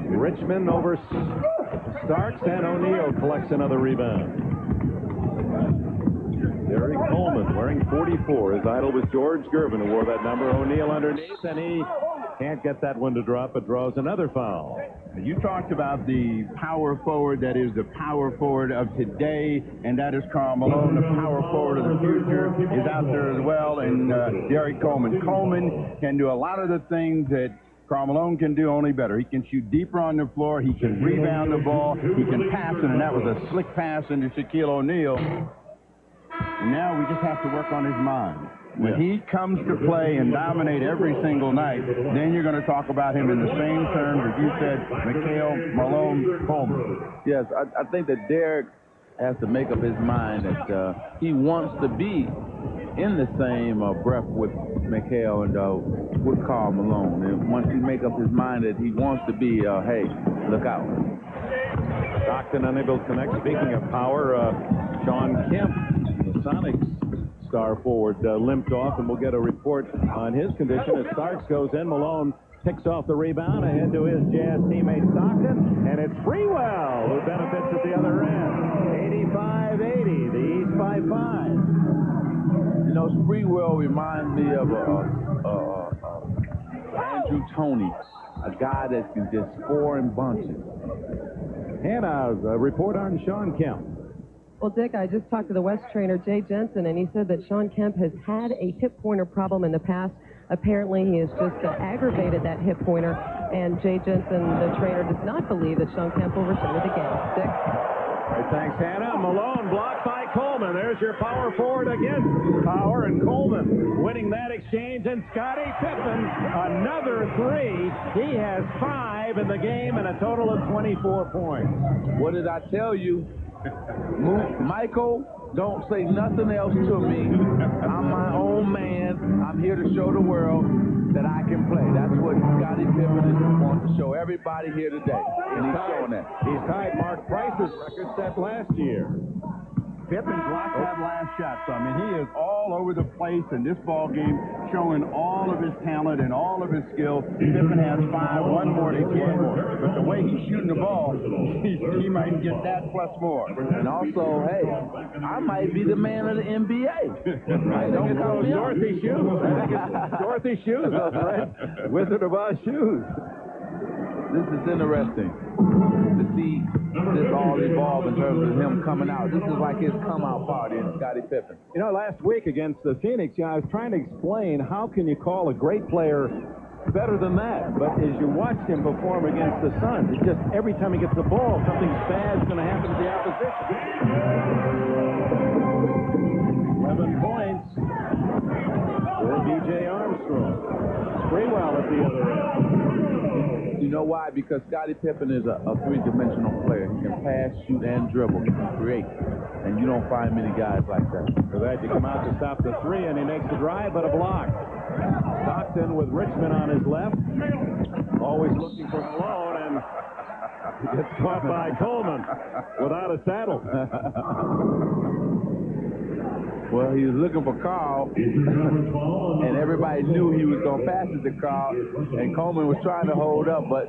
Richmond over Starks, and O'Neal collects another rebound. Derek Coleman wearing 44. His idol was George Gervin, who wore that number. O'Neal underneath, and he can't get that one to drop, but draws another foul. You talked about the power forward that is the power forward of today, and that is Karl Malone. The power forward of the future is out there as well, and Derek Coleman. Coleman can do a lot of the things that Karl Malone can do, only better. He can shoot deeper on the floor. He can rebound the ball. He can pass it, and that was a slick pass into Shaquille O'Neal. And now we just have to work on his mind. When he comes to play and dominate every single night, then you're going to talk about him in the same terms as you said, Mikhail, Malone, Coleman. Yes, I think that Derek has to make up his mind that he wants to be in the same breath with Mikhail and with Karl Malone. And once he make up his mind that he wants to be, hey, look out. Stockton unable to connect. Speaking of power, Sean Kemp, the Sonics star forward, limped off, and we'll get a report on his condition as Starks goes in. Malone picks off the rebound ahead to his Jazz teammate Stockton, and it's Freewell who benefits at the other end. 85-80, the East by 5. You know, Freewell reminds me of Andrew Toney, a guy that can just score in bunches. Hannah's report on Sean Kemp. Well, Dick, I just talked to the West trainer, Jay Jensen, and he said that Sean Kemp has had a hip pointer problem in the past. Apparently, he has just aggravated that hip pointer, and Jay Jensen, the trainer, does not believe that Sean Kemp will return to the game. Dick? All right, thanks, Hannah. Malone blocked by Coleman. There's your power forward against power, and Coleman winning that exchange, and Scottie Pippen, another 3. He has 5 in the game and a total of 24 points. What did I tell you? Michael, don't say nothing else to me. I'm my own man. I'm here to show the world that I can play. That's what Scottie Pippen wants to show everybody here today. And he's showing that. He's tied Mark Price's record set last year. Pippen blocked that last shot, so I mean, he is all over the place in this ball game, showing all of his talent and all of his skill. Pippen has 5, one more to get, but the way he's shooting the ball, he might get that plus more. And also, hey, I might be the man of the NBA. I think it's those Dorothy shoes. I think it's Dorothy shoes, those red Wizard of Oz shoes. This is interesting to see this all evolve in terms of him coming out. This is like his come-out party in Scottie Pippen. You know, last week against the Phoenix, I was trying to explain how can you call a great player better than that? But as you watched him perform against the Suns, it's just every time he gets the ball, something bad is going to happen to the opposition. 11 points for B.J. Armstrong. Sprewell at the other end. You know why? Because Scottie Pippen is a three-dimensional player. He can pass, shoot, and dribble. He can create. And you don't find many guys like that. For that, you come out to stop the three, and he makes the drive, but a block. Stockton with Richmond on his left. Always looking for Malone, and he gets caught by Coleman without a saddle. Well, he was looking for Carl, and everybody knew he was going to pass it to Carl, and Coleman was trying to hold up, but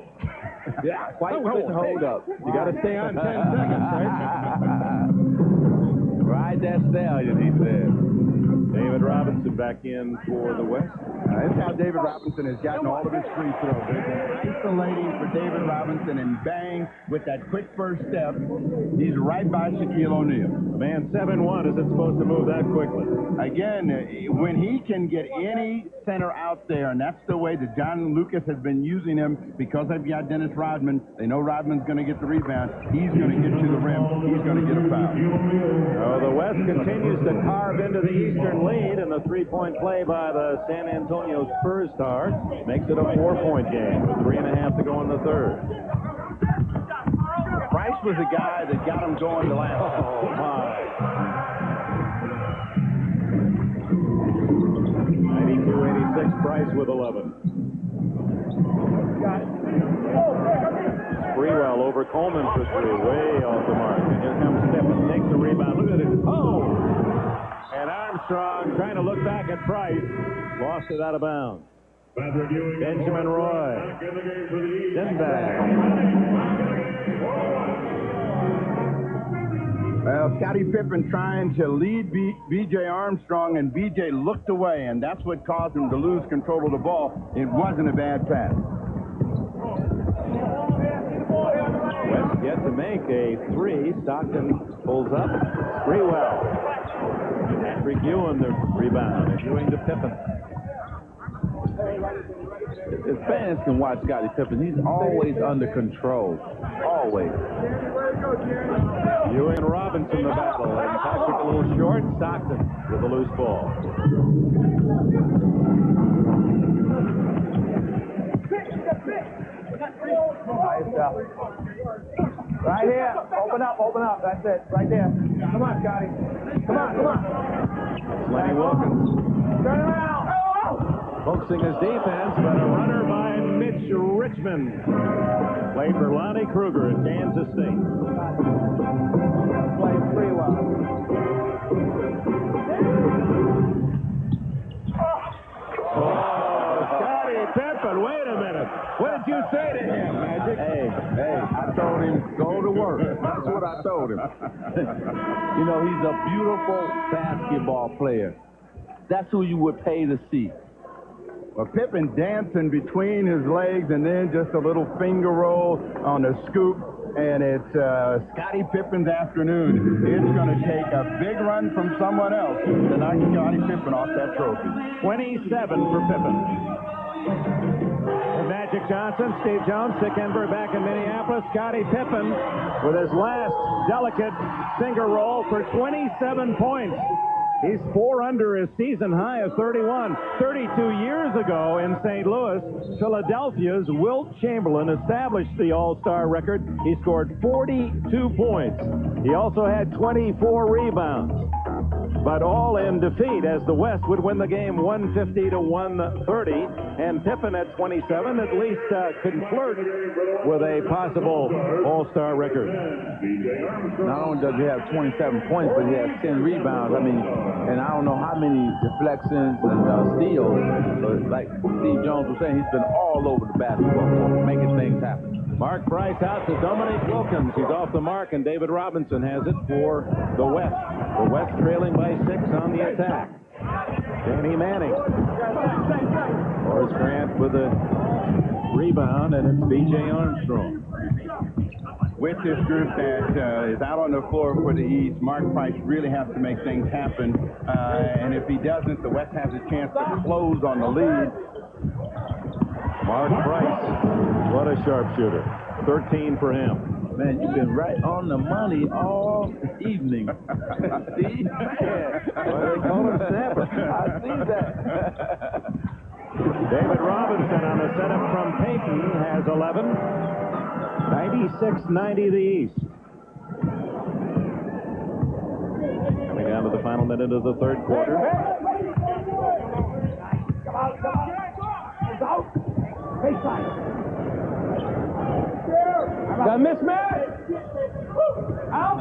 quite couldn't hold up. You got to stay on 10 seconds, right? Ride that stallion, he said. David Robinson back in for the West. That's how David Robinson has gotten all of his free throws. Isolating for David Robinson, and bang, with that quick first step, he's right by Shaquille O'Neal. Man, 7-1, is it supposed to move that quickly? Again, when he can get any center out there, and that's the way that John Lucas has been using him, because they've got Dennis Rodman, they know Rodman's going to get the rebound, he's going to get to the rim, he's going to get a foul. So the West continues to carve into the Eastern lead, and the three-point play by the San Antonio Spurs star makes it a 4-point game with 3.5 to go in the third. Price was the guy that got him going the last time. Oh, my. 92-86, Price with 11. Sprewell over Coleman for three, way off the mark. And here comes Stephens, takes the rebound. Look at it. Oh! And Armstrong trying to look back at Price. Lost it out of bounds. Benjamin Roy. Well, Scottie Pippen trying to lead B.J. Armstrong, and B.J. looked away, and that's what caused him to lose control of the ball. It wasn't a bad pass. West yet to make a three. Stockton pulls up. Sprewell. Patrick Ewing the rebound. And Ewing to Pippen. If fans can watch Scottie Pippen, he's always under control. Always. Ewing and Robinson the battle. And Patrick a little short. Stockton with a loose ball. Right here. Open up. That's it. Right there. Come on, Scotty. Come on. Lenny Wilkins. Turn around. Focusing his defense, but a runner by Mitch Richmond. Played for Lonnie Kruger at Kansas State. Played pretty well. Oh, Scottie Pippen, wait a minute. What did you say to him, Magic? Hey, I told him, go to work. That's what I told him. You know, he's a beautiful basketball player. That's who you would pay to see. Well, Pippen dancing between his legs, and then just a little finger roll on the scoop, and it's Scottie Pippen's afternoon. It's going to take a big run from someone else to knock Scottie Pippen off that trophy. 27 for Pippen. And Magic Johnson, Steve Jones, Dick Enberg back in Minneapolis. Scottie Pippen with his last delicate finger roll for 27 points. He's 4 under his season high of 31. 32 years ago in St. Louis, Philadelphia's Wilt Chamberlain established the All-Star record. He scored 42 points. He also had 24 rebounds, but all in defeat as the West would win the game 150 to 130. And Pippen at 27 at least could flirt with a possible All-Star record. Not only does he have 27 points, but he has 10 rebounds. I mean, and I don't know how many deflections and steals. But like Steve Jones was saying, he's been all over the basketball court, making things happen. Mark Price out to Dominique Wilkins. He's off the mark, and David Robinson has it for the West. The West trailing by 6 on the attack. Danny Manning. Horace Grant with a rebound, and it's B.J. Armstrong. With this group that is out on the floor for the East, Mark Price really has to make things happen. And if he doesn't, the West has a chance to close on the lead. Mark Price, what a sharpshooter. 13 for him. Man, you've been right on the money all evening. See? Well, they call him Snapper. I see that. David Robinson on the setup from Payton has 11. 96-90 the East. Coming down to the final minute of the third quarter. Got a mismatch. Out.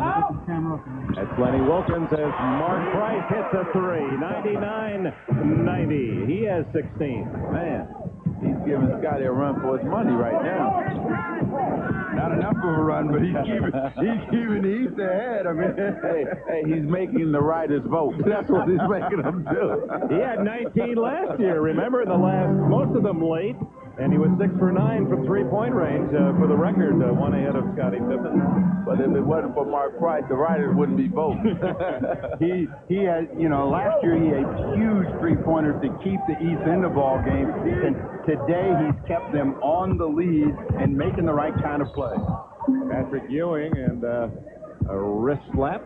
That's Lenny Wilkins as Mark Price hits a 3. 99-90. He has 16. Man, he's giving Scotty a run for his money right now. Not enough of a run, but he's keeping the East ahead. I mean, hey, he's making the writers vote. That's what he's making them do. He had 19 last year. Remember, most of them late. And he was 6 for 9 from three-point range for the record, one ahead of Scottie Pippen. But if it wasn't for Mark Price, the writers wouldn't be voting. he had, last year he had huge three-pointers to keep the East in the ball game. And today he's kept them on the lead and making the right kind of play. Patrick Ewing and a wrist slap.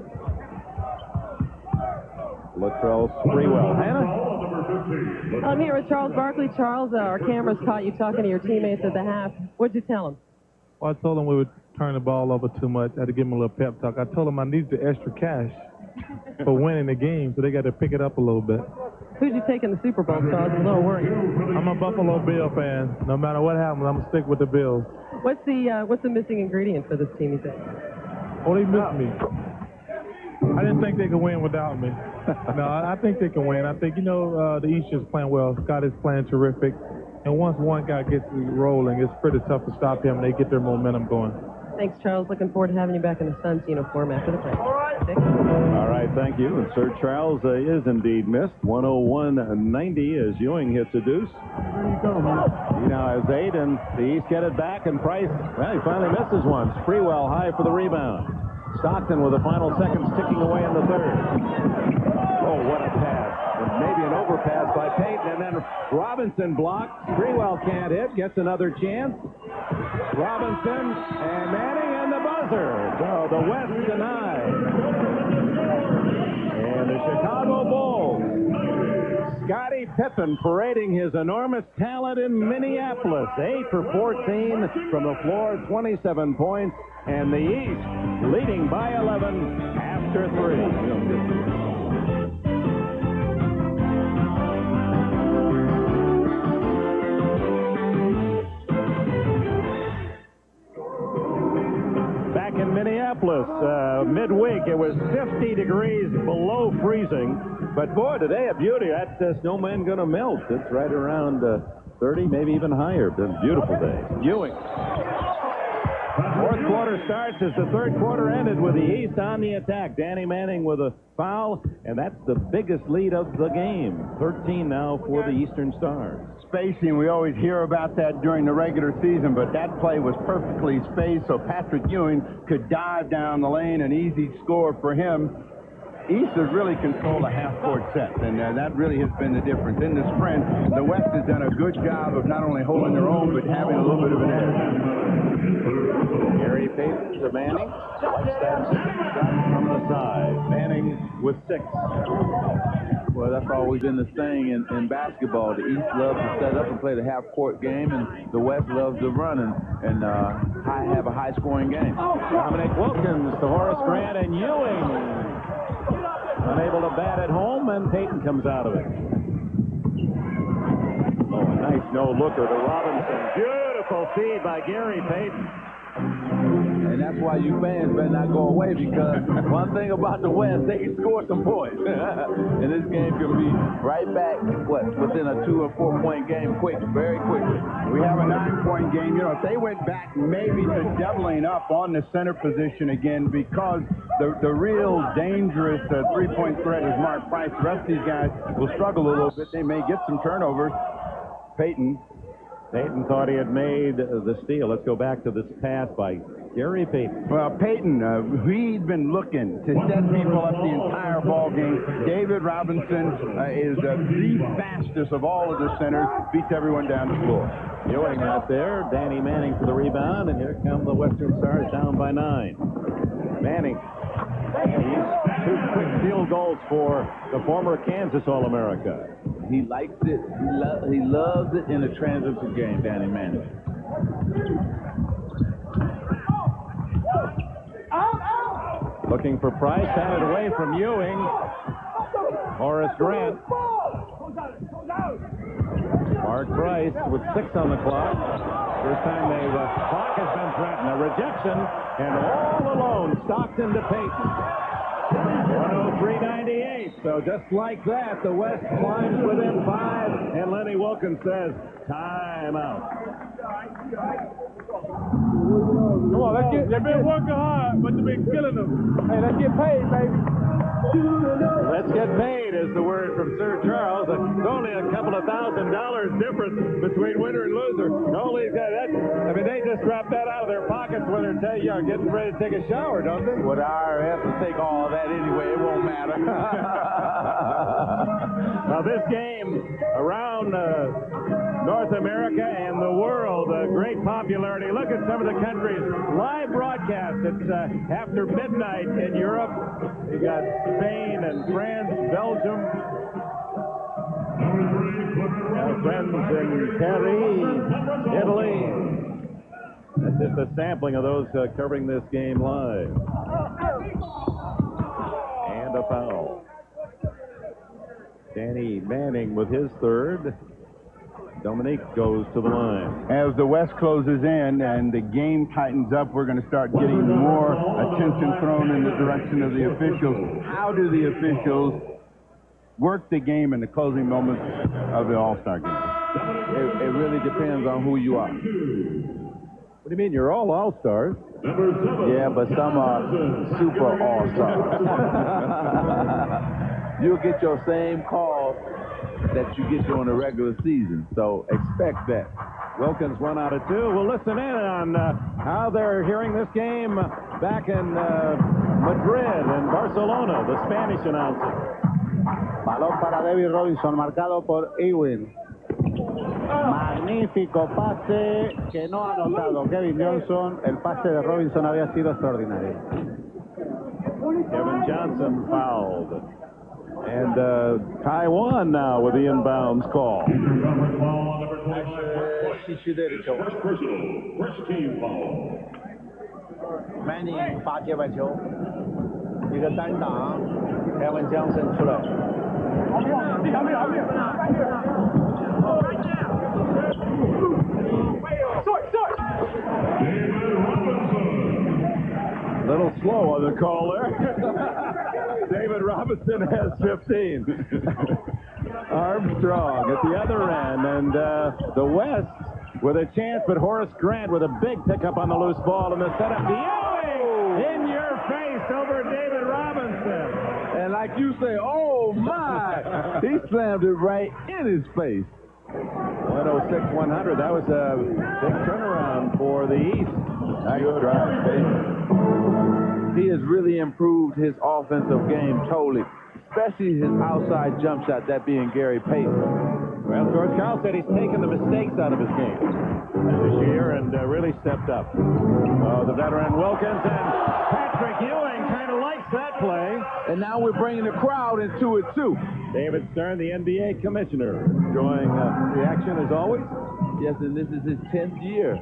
Latrell Sprewell. Hannah? I'm here with Charles Barkley. Charles, our cameras caught you talking to your teammates at the half. What'd you tell them? Well, I told them we would turn the ball over too much. I had to give them a little pep talk. I told them I needed the extra cash for winning the game, so they got to pick it up a little bit. Who'd you take in the Super Bowl, Charles? I'm a little worried. I'm a Buffalo Bill fan. No matter what happens, I'm going to stick with the Bills. What's the missing ingredient for this team, you think? Oh, they missed me. I didn't think they could win without me. No, I think they can win. I think, the East is playing well. Scott is playing terrific. And once one guy gets rolling, it's pretty tough to stop him, and they get their momentum going. Thanks, Charles. Looking forward to having you back in the Suns uniform after the break. All right, thank you. And Sir Charles is indeed missed. 101-90 as Ewing hits a deuce. He now has 8, and the East get it back, and Price, well, he finally misses one. Sprewell high for the rebound. Stockton with the final seconds ticking away in the third. Oh, what a pass. And maybe an overpass by Payton, and then Robinson blocked. Sprewell can't hit, gets another chance. Robinson and Manning and the buzzer. So the West denied. And the Chicago Bulls. Scottie Pippen parading his enormous talent in Minneapolis. 8 for 14 from the floor, 27 points. And the East leading by 11 after 3. Back in Minneapolis, midweek, it was 50 degrees below freezing. But boy, today a beauty. That snowman going to melt. It's right around 30, maybe even higher. Been a beautiful day. Ewing. Fourth quarter starts as the third quarter ended with the East on the attack. Danny Manning with a foul, and that's the biggest lead of the game. 13 now for the Eastern Stars. Spacing, we always hear about that during the regular season, but that play was perfectly spaced so Patrick Ewing could dive down the lane, an easy score for him. East has really controlled a half-court set, and that really has been the difference. In the sprint, the West has done a good job of not only holding their own, but having a little bit of an edge. Gary Payton to Manning. Watch that shot from the side. Manning with 6. Well, that's always been the saying in basketball. The East loves to set up and play the half-court game, and the West loves to run and have a high-scoring game. Dominic Wilkins to Horace Grant, and Ewing unable to bat at home, and Payton comes out of it. Oh, a nice no-looker to Robinson. Beautiful feed by Gary Payton. And that's why you fans better not go away, because one thing about the West, they can score some points. And this game can be right back, within a 2 or 4 point game very quickly. We have a 9-point game. You know, if they went back maybe to doubling up on the center position again, because the real dangerous 3-point threat is Mark Price. The rest of these guys will struggle a little bit. They may get some turnovers. Payton thought he had made the steal. Let's go back to this pass by Gary Payton. Well, Payton, he's been looking to set people up the entire ball game. David Robinson is the fastest of all of the centers, beats everyone down the floor. Ewing out there, Danny Manning for the rebound, and here come the Western Stars down by 9. Manning, he's 2 quick field goals for the former Kansas All-America. He likes it. He loves it in the transition game, Danny Manning. Looking for Price, handed away from Ewing. Horace Grant. Mark Price with 6 on the clock. First time the clock has been threatened. A rejection, and all alone, Stockton to Payton. 103.98. So just like that, the West climbs within 5, and Lenny Wilkins says, time out. Come on, they've been working hard, but they've been killing them. Hey, let's get paid, baby. Let's get paid is the word from Sir Charles. It's only a couple of $1,000 difference between winner and loser. They just drop that out of their pockets when they're getting ready to take a shower, don't they? Well, the IRS will take all of that anyway. It won't matter. Now, this game around North America and the world, great popularity. Look at some of the countries. Live broadcast. It's after midnight in Europe. You got Spain and France, Belgium. Our friends in Paris, Italy. That's just a sampling of those covering this game live. And a foul. Danny Manning with his 3rd. Dominique goes to the line. As the West closes in and the game tightens up, we're going to start getting more attention thrown in the direction of the officials. How do the officials work the game in the closing moments of the All-Star game? It really depends on who you are. What do you mean? You're all All-Stars. Yeah, but some are super All-Stars. You'll get your same call that you get during the regular season, so expect that. Wilkins 1 out of 2. We'll listen in on how they're hearing this game back in Madrid and Barcelona, the Spanish announcer. Balón para David Robinson, marcado por Ewing. Magnífico pase que no ha anotado Kevin Johnson. El pase de Robinson había sido extraordinario. Kevin Johnson fouled. And Taiwan now with the inbounds call. Manning 罚接板球，一个单挡 ，Kevin Johnson 出来。A little slow on the call there. David Robinson has 15. Armstrong at the other end, and the West with a chance, but Horace Grant with a big pickup on the loose ball, and the setup to Ewing in your face over David Robinson. And like you say, oh my, he slammed it right in his face. 106-100. That was a big turnaround for the East. Good drive, he has really improved his offensive game totally, especially his outside jump shot, that being Gary Payton. Well, George Karl said he's taken the mistakes out of his game this year and really stepped up. The veteran Wilkins and Patrick Ewing kind of likes that play. And now we're bringing the crowd into it, too. David Stern, the NBA commissioner, enjoying the action as always. Yes, and this is his 10th year.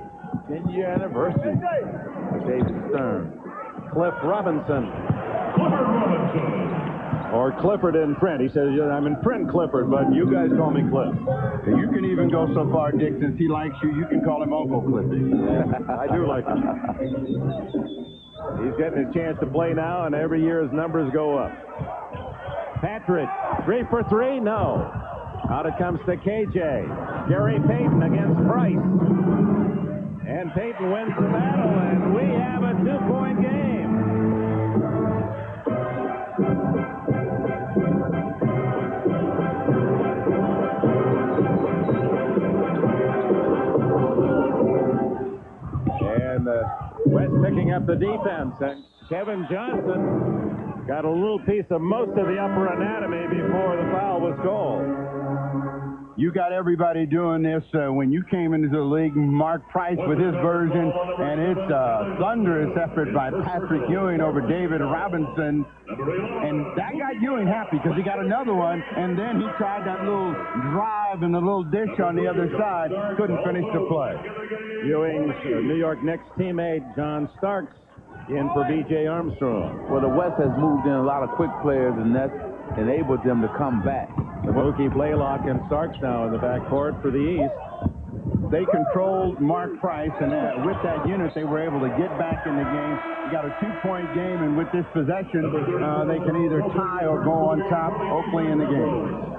10-year anniversary. David Stern. Cliff Robinson. Clifford Robinson. Or Clifford in print. He says, I'm in print Clifford, but you guys call me Cliff. You can even go so far, Dick, since he likes you, you can call him Uncle Cliffy. I do like him. He's getting a chance to play now, and every year his numbers go up. Patrick, 3 for 3? No. Out it comes to KJ. Gary Payton against Price. And Payton wins the battle, and we have a 2-point game. And West picking up the defense, and Kevin Johnson got a little piece of most of the upper anatomy before the foul was called. You got everybody doing this. When you came into the league, Mark Price with his version, and it's a thunderous effort by Patrick Ewing over David Robinson. And that got Ewing happy because he got another one, and then he tried that little drive and the little dish on the other side. Couldn't finish the play. Ewing's New York Knicks teammate, John Starks, in for B.J. Armstrong. Well, the West has moved in a lot of quick players, and that's enabled them to come back. The Mookie Blaylock and Starks now in the backcourt for the East. They controlled Mark Price, and with that unit, they were able to get back in the game. You got a 2-point game, and with this possession, they can either tie or go on top. Oakley in the game.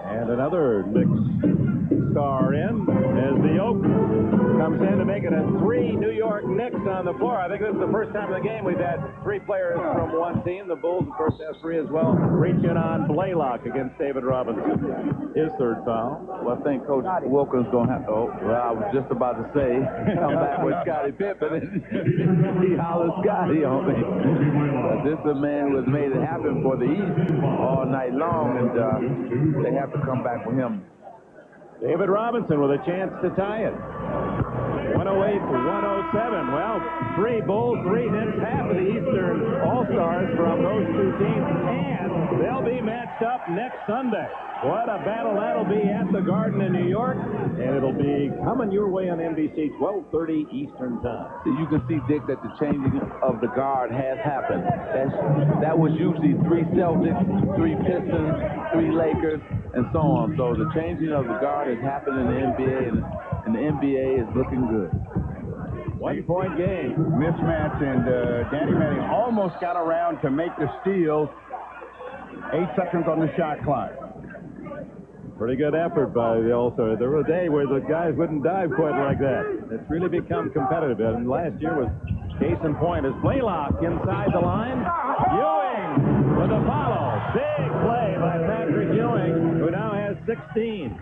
And another Knicks star in as the Oak comes in to make it a 3 New York Knicks on the floor. I think this is the first time in the game we've had 3 players from one team. The Bulls, of course, have 3 as well. Reaching on Blaylock against David Robinson. His 3rd foul. Well, I think Coach Wilkins going to have to, well, I was just about to say, come back with Scottie Pippen. He hollered Scottie on me. This is a man who has made it happen for the East all night long, and they have to come back with him. David Robinson with a chance to tie it. 108 to 107. Well, 3 Bulls, 3 Knicks, half of the Eastern All-Stars from those 2 teams, and they'll be matched up next Sunday. What a battle that'll be at the Garden in New York, and it'll be coming your way on NBC, 12:30 Eastern Time. You can see, Dick, that the changing of the guard has happened. That was usually 3 Celtics, 3 Pistons, 3 Lakers, and so on. So the changing of the guard has happened in the NBA, and the NBA is looking good. 1-point game. Mismatch, and Danny Manning almost got around to make the steal. 8 seconds on the shot clock. Pretty good effort by the All-Star. There was a day where the guys wouldn't dive quite like that. It's really become competitive, and last year was case in point as Blaylock inside the line. Ewing with a follow. Big play by Patrick Ewing, who now has 16.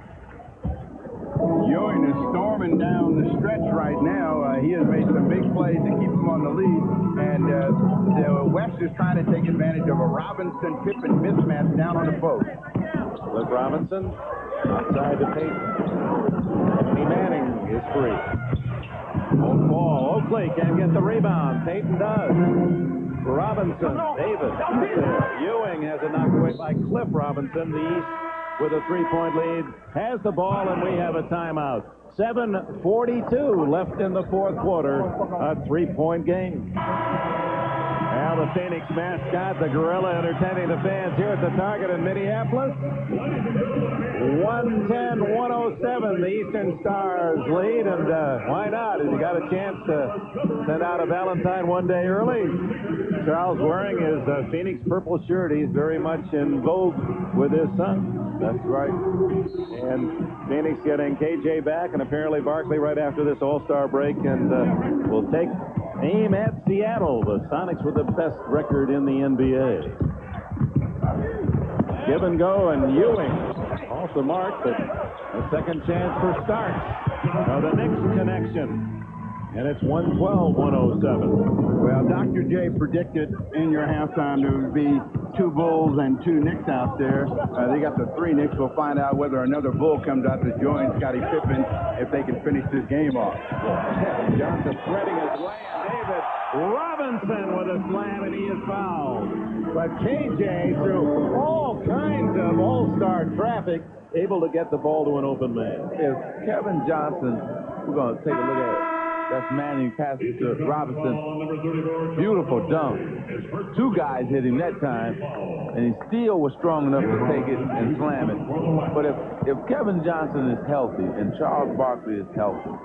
Ewing is storming down the stretch right now. He has made some big plays to keep him on the lead, and the West is trying to take advantage of a Robinson-Pippen mismatch down on the post. Cliff Robinson outside to Payton. Anthony Manning is free. Won't fall. Oakley can't get the rebound. Payton does. Robinson, Davis there. Ewing has a knocked away by Cliff Robinson. The East with a 3-point lead has the ball, and we have a timeout. 7:42 left in the 4th quarter. A 3-point game. Now the Phoenix mascot, the gorilla, entertaining the fans here at the Target in Minneapolis. 110-107, the Eastern Stars lead, and why not? Has he got a chance to send out a Valentine one day early? Charles wearing his Phoenix purple shirt. He's very much in vogue with his son. That's right. And Phoenix getting KJ back, and apparently Barkley right after this All-Star break, and will take aim at Seattle. The Sonics with the best record in the NBA. Give and go, and Ewing off the mark, but a second chance for Starks. Now the Knicks connection. And it's 112-107. Well, Dr. J predicted in your halftime there would be 2 Bulls and 2 Knicks out there. They got the 3 Knicks. We'll find out whether another Bull comes out to join Scottie Pippen if they can finish this game off. Johnson threading his way, and David Robinson with a slam, and he is fouled. But KJ, through all kinds of all-star traffic, able to get the ball to an open man. If Kevin Johnson, we're going to take a look at it. That's Manning passes to Robinson. Beautiful dunk. 2 guys hit him that time, and he still was strong enough to take it and slam it. But if Kevin Johnson is healthy and Charles Barkley is healthy,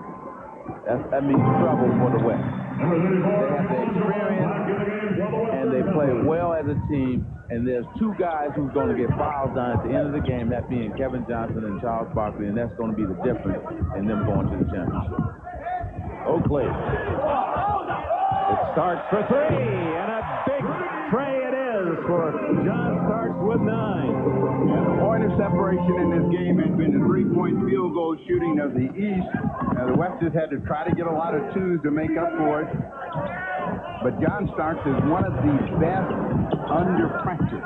that means trouble for the West. They have the experience, and they play well as a team, and there's 2 guys who's going to get fouls down at the end of the game, that being Kevin Johnson and Charles Barkley, and that's going to be the difference in them going to the championship. Oakley. It starts for 3, and a big tray it is for John Starks with 9. And the point of separation in this game has been the 3-point field goal shooting of the East. The West has had to try to get a lot of 2s to make up for it. But John Starks is one of the best under pressure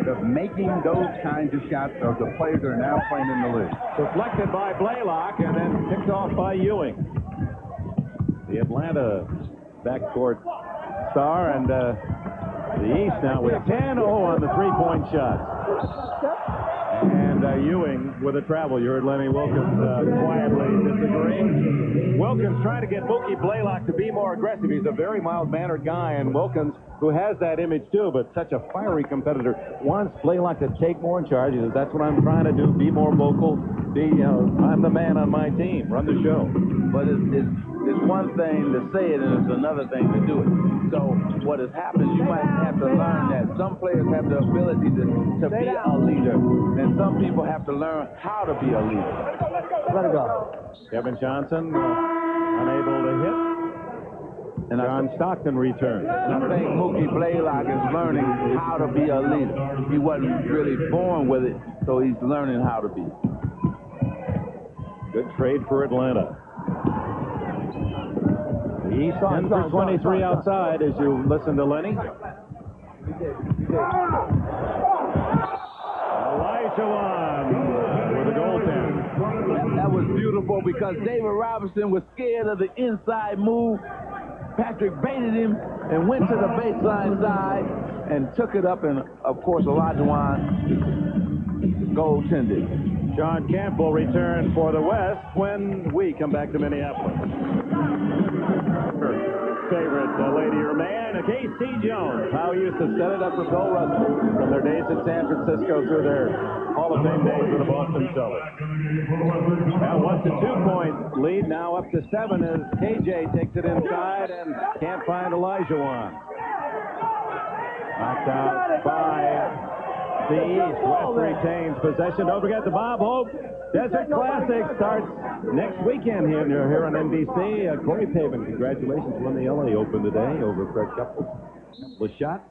of making those kinds of shots of the players that are now playing in the league. Deflected by Blaylock and then picked off by Ewing. The Atlanta backcourt star, and the East now with 10-0 on the 3-point shot. And Ewing with a travel. You heard Lenny Wilkins quietly disagreeing. Wilkins trying to get Mookie Blaylock to be more aggressive. He's a very mild-mannered guy, and Wilkins, who has that image too, but such a fiery competitor, wants Blaylock to take more in charge. He says, that's what I'm trying to do, be more vocal, I'm the man on my team, run the show. But it's one thing to say it, and it's another thing to do it. So what has happened, you might have to learn that some players have the ability to be a leader, and some people have to learn how to be a leader. Let it go. Kevin Johnson unable to hit. And John Stockton returns. And I think Mookie Blaylock is learning how to be a leader. He wasn't really born with it, so he's learning how to be. Good trade for Atlanta. The East 10 for 23 outside as you listen to Lenny. Elijah with a goaltend. That was beautiful because David Robinson was scared of the inside move. Patrick baited him and went to the baseline side and took it up, and of course Olajuwon goaltended. John Camp will return for the West when we come back to Minneapolis. Her favorite lady or man, K.C. Jones. How he used to set it up for Bill Russell from their days at San Francisco through their Hall of Fame days with the Boston Celtics. Now what's the 2-point lead? Now up to 7 as KJ takes it inside and can't find Olajuwon. Knocked out by the East. West retains possession. Don't forget the Bob Hope Desert Classic starts next weekend here on NBC. Corey Pavin, congratulations, won the LA Open today over Fred Couples. Was shot.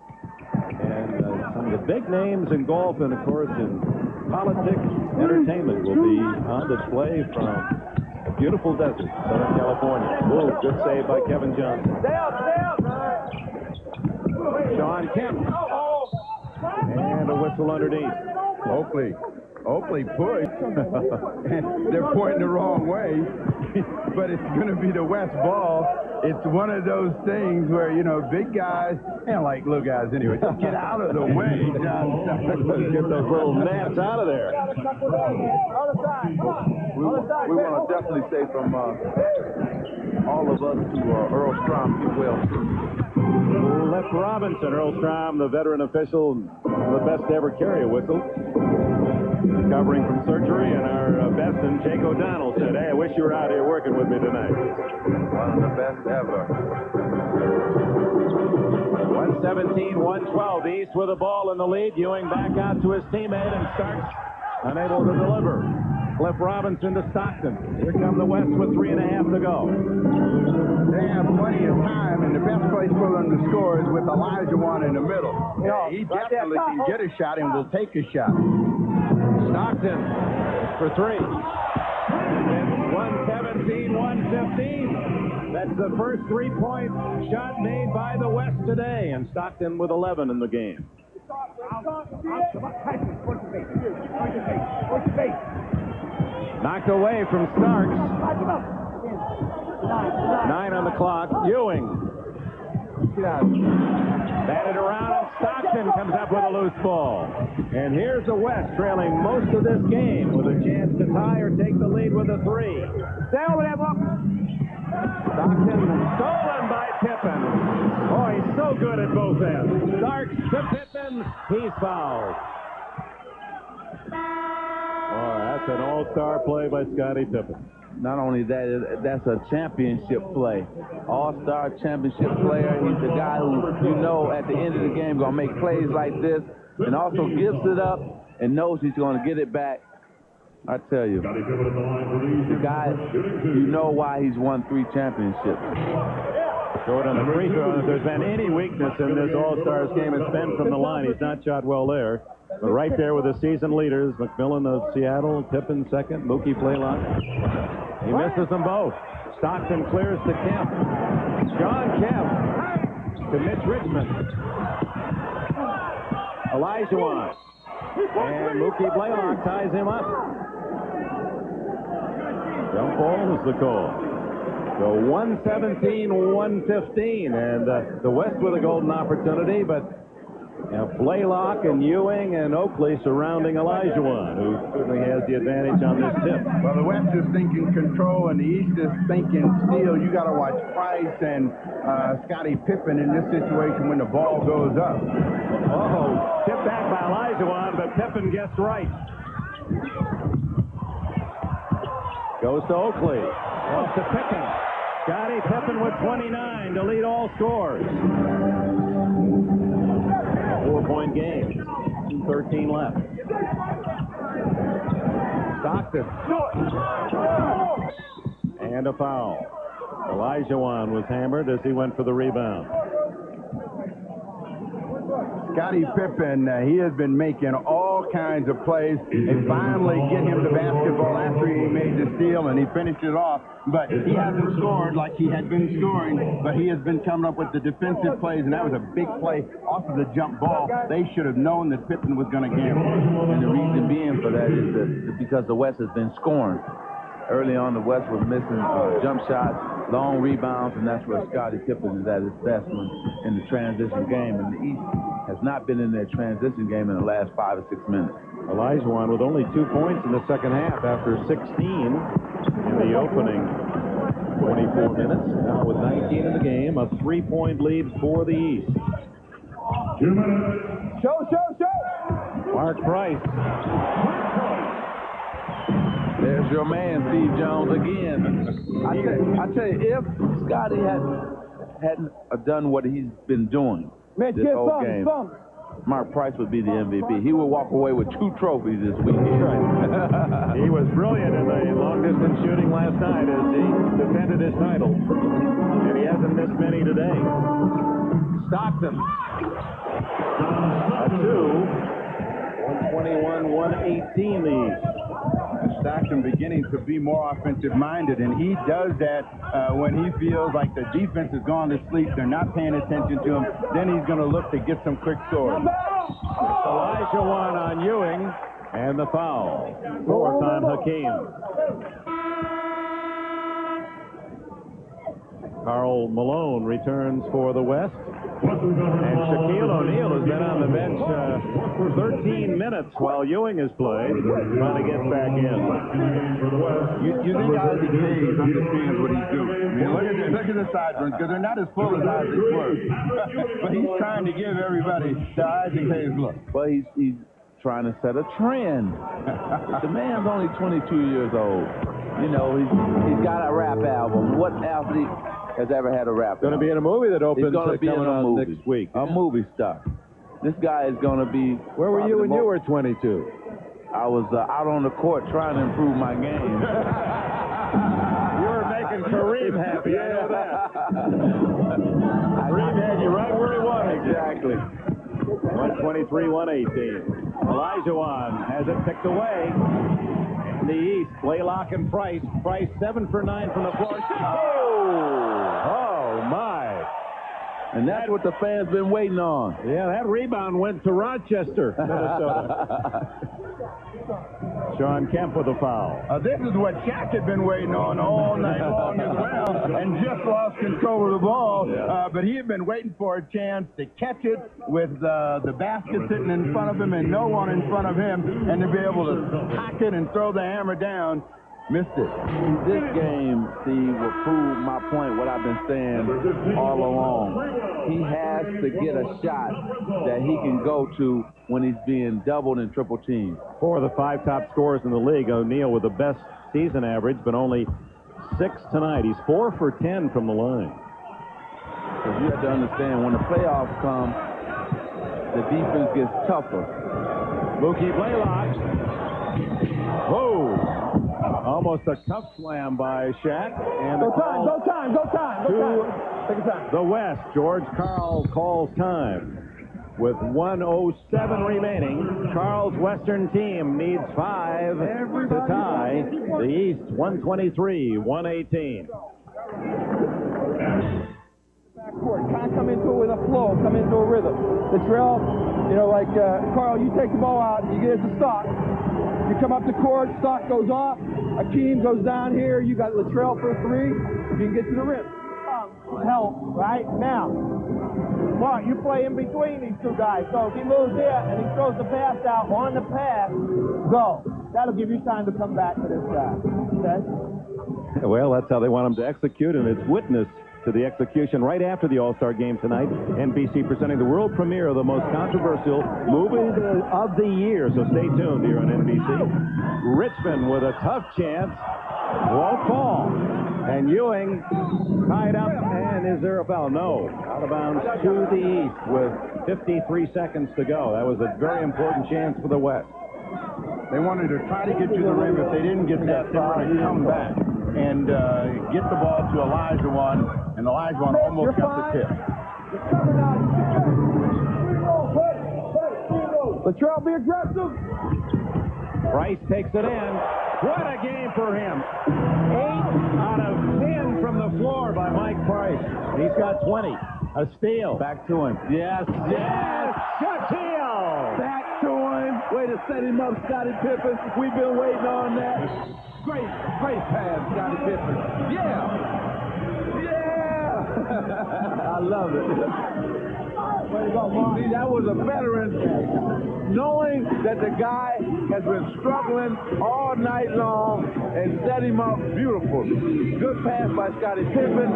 And some of the big names in golf and, of course, in politics, entertainment will be on display from a beautiful desert, Southern California. Whoa, good save by Kevin Johnson. Stay up, Sean Kemp. And a whistle underneath. Oakley pushed. They're pointing the wrong way, but it's going to be the West ball. It's one of those things where, big guys, and like little guys anyway, just get out of the way, John. Get those little gnats out of there. We want to definitely say from all of us to Earl Strom, be well. Left Robinson, Earl Strom, the veteran official, the best to ever carry a whistle. Recovering from surgery, and our best and Jake O'Donnell said, hey, I wish you were out here working with me tonight. One of the best ever. 117-112, East with the ball in the lead. Ewing back out to his teammate and Starks unable to deliver. Cliff Robinson to Stockton. Here come the West with 3.5 to go. They have plenty of time, and the best place for them to score is with Olajuwon in the middle. He definitely can get a shot and will take a shot. Stockton for 3. It's 117 117-115. That's the first three-point shot made by the West today, and Stockton with 11 in the game. Knocked away from Starks. 9 on the clock. Ewing. Batted around, and Stockton comes up with a loose ball. And here's the West trailing most of this game with a chance to tie or take the lead with a 3. Stay over there, Buck. Stockton stolen by Pippen. Oh, he's so good at both ends. Starks to Pippen. He's fouled. Oh, that's an all-star play by Scottie Pippen. Not only that, that's a championship play. All-star championship player. He's the guy who, you know, at the end of the game going to make plays like this and also gives it up and knows he's going to get it back. I tell you, the guy, you know why he's won 3 championships. Short on the free throw. If there's been any weakness in this All-Stars game, it's been from the line. He's not shot well there. But right there with the season leaders, McMillan of Seattle, Pippen second, Mookie Blaylock. He misses them both. Stockton clears to Kemp. John Kemp to Mitch Richmond. Olajuwon. And Mookie Blaylock ties him up. Jump ball is the call. So 117-115. And the West with a golden opportunity, but Blaylock and Ewing and Oakley surrounding Olajuwon, who certainly has the advantage on this tip. Well, the West is thinking control, and the East is thinking steal. You got to watch Price and Scottie Pippen in this situation when the ball goes up. Oh, tipped back by Olajuwon, but Pippen guessed right. Goes to Oakley. Off to Pippen. Scottie Pippen with 29 to lead all scores. 4-point game. 2:13 left. Stockton. And a foul. Olajuwon was hammered as he went for the rebound. Scottie Pippen, he has been making all kinds of plays. They finally get him the basketball after he made the steal, and he finished it off. But he hasn't scored like he had been scoring, but he has been coming up with the defensive plays, and that was a big play off of the jump ball. They should have known that Pippen was going to gamble. And the reason being for that is that because the West has been scoring. Early on, the West was missing jump shots, long rebounds, and that's where Scottie Pippen is at his best in the transition game. And the East has not been in their transition game in the last 5 or 6 minutes. Olajuwon with only 2 points in the second half after 16 in the opening 24 minutes. Now with 19 in the game, a 3-point lead for the East. 2 minutes. Show. Mark Price. There's your man, Steve Jones, again. I tell you, if Scottie hadn't done what he's been doing this whole game, Mark Price would be the MVP. He would walk away with 2 trophies this weekend. Right. He was brilliant in the long-distance shooting last night as he defended his title. And he hasn't missed many today. Stockton. A 2. 121-118 lead. Stockton beginning to be more offensive-minded, and he does that when he feels like the defense has gone to sleep, they're not paying attention to him, then he's going to look to get some quick scores. Olajuwon on Ewing, and the foul. 4th on Hakeem. Karl Malone returns for the West. And Shaquille O'Neal has been on the bench for 13 minutes while Ewing has played, trying to get back in. You think Isaac Hayes understands what he's doing? I mean, look at the sideburns, because they're not as full as Isaac was. But he's trying to give everybody the Isaac Hayes look. But he's trying to set a trend. The man's only 22 years old. You know, he's got a rap album. What athlete has ever had a rap album? Going to be in a movie that opens coming out next week. A movie star. This guy is going to be... Where were you when you were 22? I was out on the court trying to improve my game. You were making Kareem happy, I know that. Kareem had you right where he wanted. Exactly. 123-118. Olajuwon has it picked away. the East, Blaylock and Price. Price 7 for 9 from the floor. Oh, my. And that's what the fans been waiting on. Yeah, that rebound went to Rochester, Minnesota. Sean Kemp with a foul. This is what Shaq had been waiting on all night long as well, and just lost control of the ball. But he had been waiting for a chance to catch it with the basket sitting in front of him and no one in front of him, and to be able to cock it and throw the hammer down. Missed it. This game, Steve, will prove my point, what I've been saying all along. He has to get a shot that he can go to when he's being doubled and triple teamed. 4 of the 5 top scorers in the league. O'Neal with the best season average, but only 6 tonight. He's 4 for 10 from the line. So you have to understand, when the playoffs come, the defense gets tougher. Mookie Blaylock. Whoa! Almost a cuff slam by Shaq. And Go time. Take your time. The West, George Karl calls time. With 1:07 remaining, Karl's Western team needs 5 to tie. The East, 123-118. Backcourt, kind of come into it with a flow, come into a rhythm. The trail, Karl, you take the ball out, you get it to Stock. You come up the court, Stock goes off, Akeem goes down here, you got Latrell for 3, you can get to the rim. Help, right? Now, Mark, you play in between these two guys, so if he moves here and he throws the pass out on the pass, go. That'll give you time to come back to this guy, okay? Well, that's how they want him to execute, and it's witness to the execution right after the All-Star game tonight. NBC presenting the world premiere of the most controversial movie of the year. So stay tuned here on NBC. Richmond with a tough chance. Won't fall. And Ewing tied up. And is there a foul? No. Out of bounds to the East with 53 seconds to go. That was a very important chance for the West. They wanted to try to get to the rim. If they didn't get that, they were going to come back and get the ball to Elijah and Elijah almost got the tip. Latrell, be aggressive. Price takes it in. What a game for him. 8 out of 10 from the floor by Mike Price. He's got 20. A steal. Back to him. Yes. Shaquille. Back to him. Way to set him up, Scottie Pippen. We've been waiting on that. Great pass, Scottie Pippen. Yeah. I love it. See, that was a veteran knowing that the guy has been struggling all night long and set him up beautiful. Good pass by Scottie Pippen.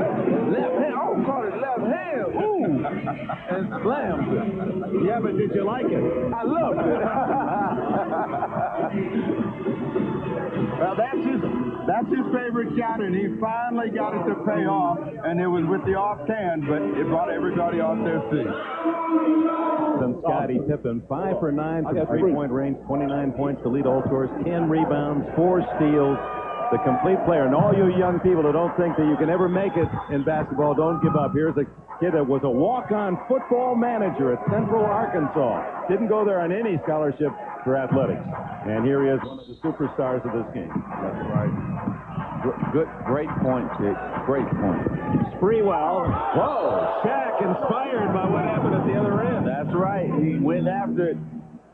Left hand. Oh, caught his left hand. Ooh. And slammed it. Yeah, but did you like it? I loved it. Well, that's his favorite shot, and he finally got it to pay off, and it was with the offhand, but it brought everybody off their feet. And Scottie Pippen, 5 for 9 from three-point range, 29 points to lead all scorers, 10 rebounds, 4 steals. The complete player. And all you young people who don't think that you can ever make it in basketball, don't give up. Here's a kid that was a walk-on football manager at Central Arkansas. Didn't go there on any scholarship for athletics. And here he is, one of the superstars of this game. That's right. Great point, Chick. Great point. Spreewell. Whoa! Shaq inspired by what happened at the other end. That's right. He went after it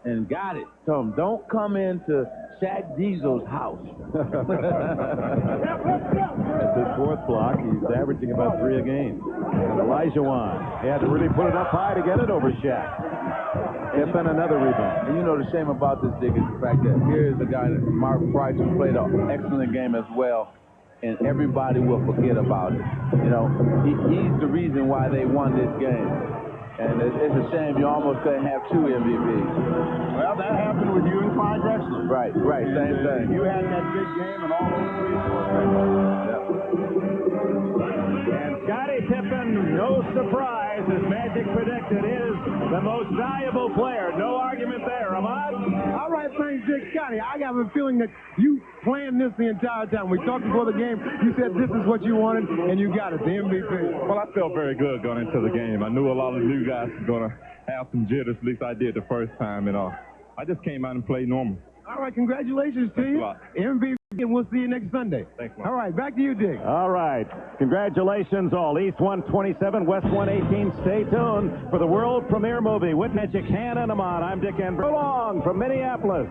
and got it. Told him, don't come into Shaq Diesel's house. That's his 4th block. He's averaging about 3 a game. And Elijah Wan. He had to really put it up high to get it over Shaq. Pippen, another rebound. And you know the shame about this, Dick, is the fact that here is a guy, Mark Price, who played an excellent game as well, and everybody will forget about it. You know, he's the reason why they won this game. And it's a shame you almost couldn't have 2 MVPs. Well, that happened with you and Clyde Drexler. Right, same thing. You had that big game and all those 3 And Scottie Pippen, no surprise, as Magic predicted, is the most valuable player. No argument there, Ahmad. All right, thanks, Dick. Scottie, I have a feeling that you planned this the entire time. We talked before the game. You said this is what you wanted, and you got it, the MVP. Well, I felt very good going into the game. I knew a lot of new guys were going to have some jitters. At least I did the first time. And I just came out and played normal. All right, congratulations to you. MVP, and we'll see you next Sunday. Thanks, Mark. All right, back to you, Dick. All right. Congratulations all. East 127, West 118. Stay tuned for the world premiere movie with Magic Hand and Amon. I'm Dick Enberg. So long from Minneapolis.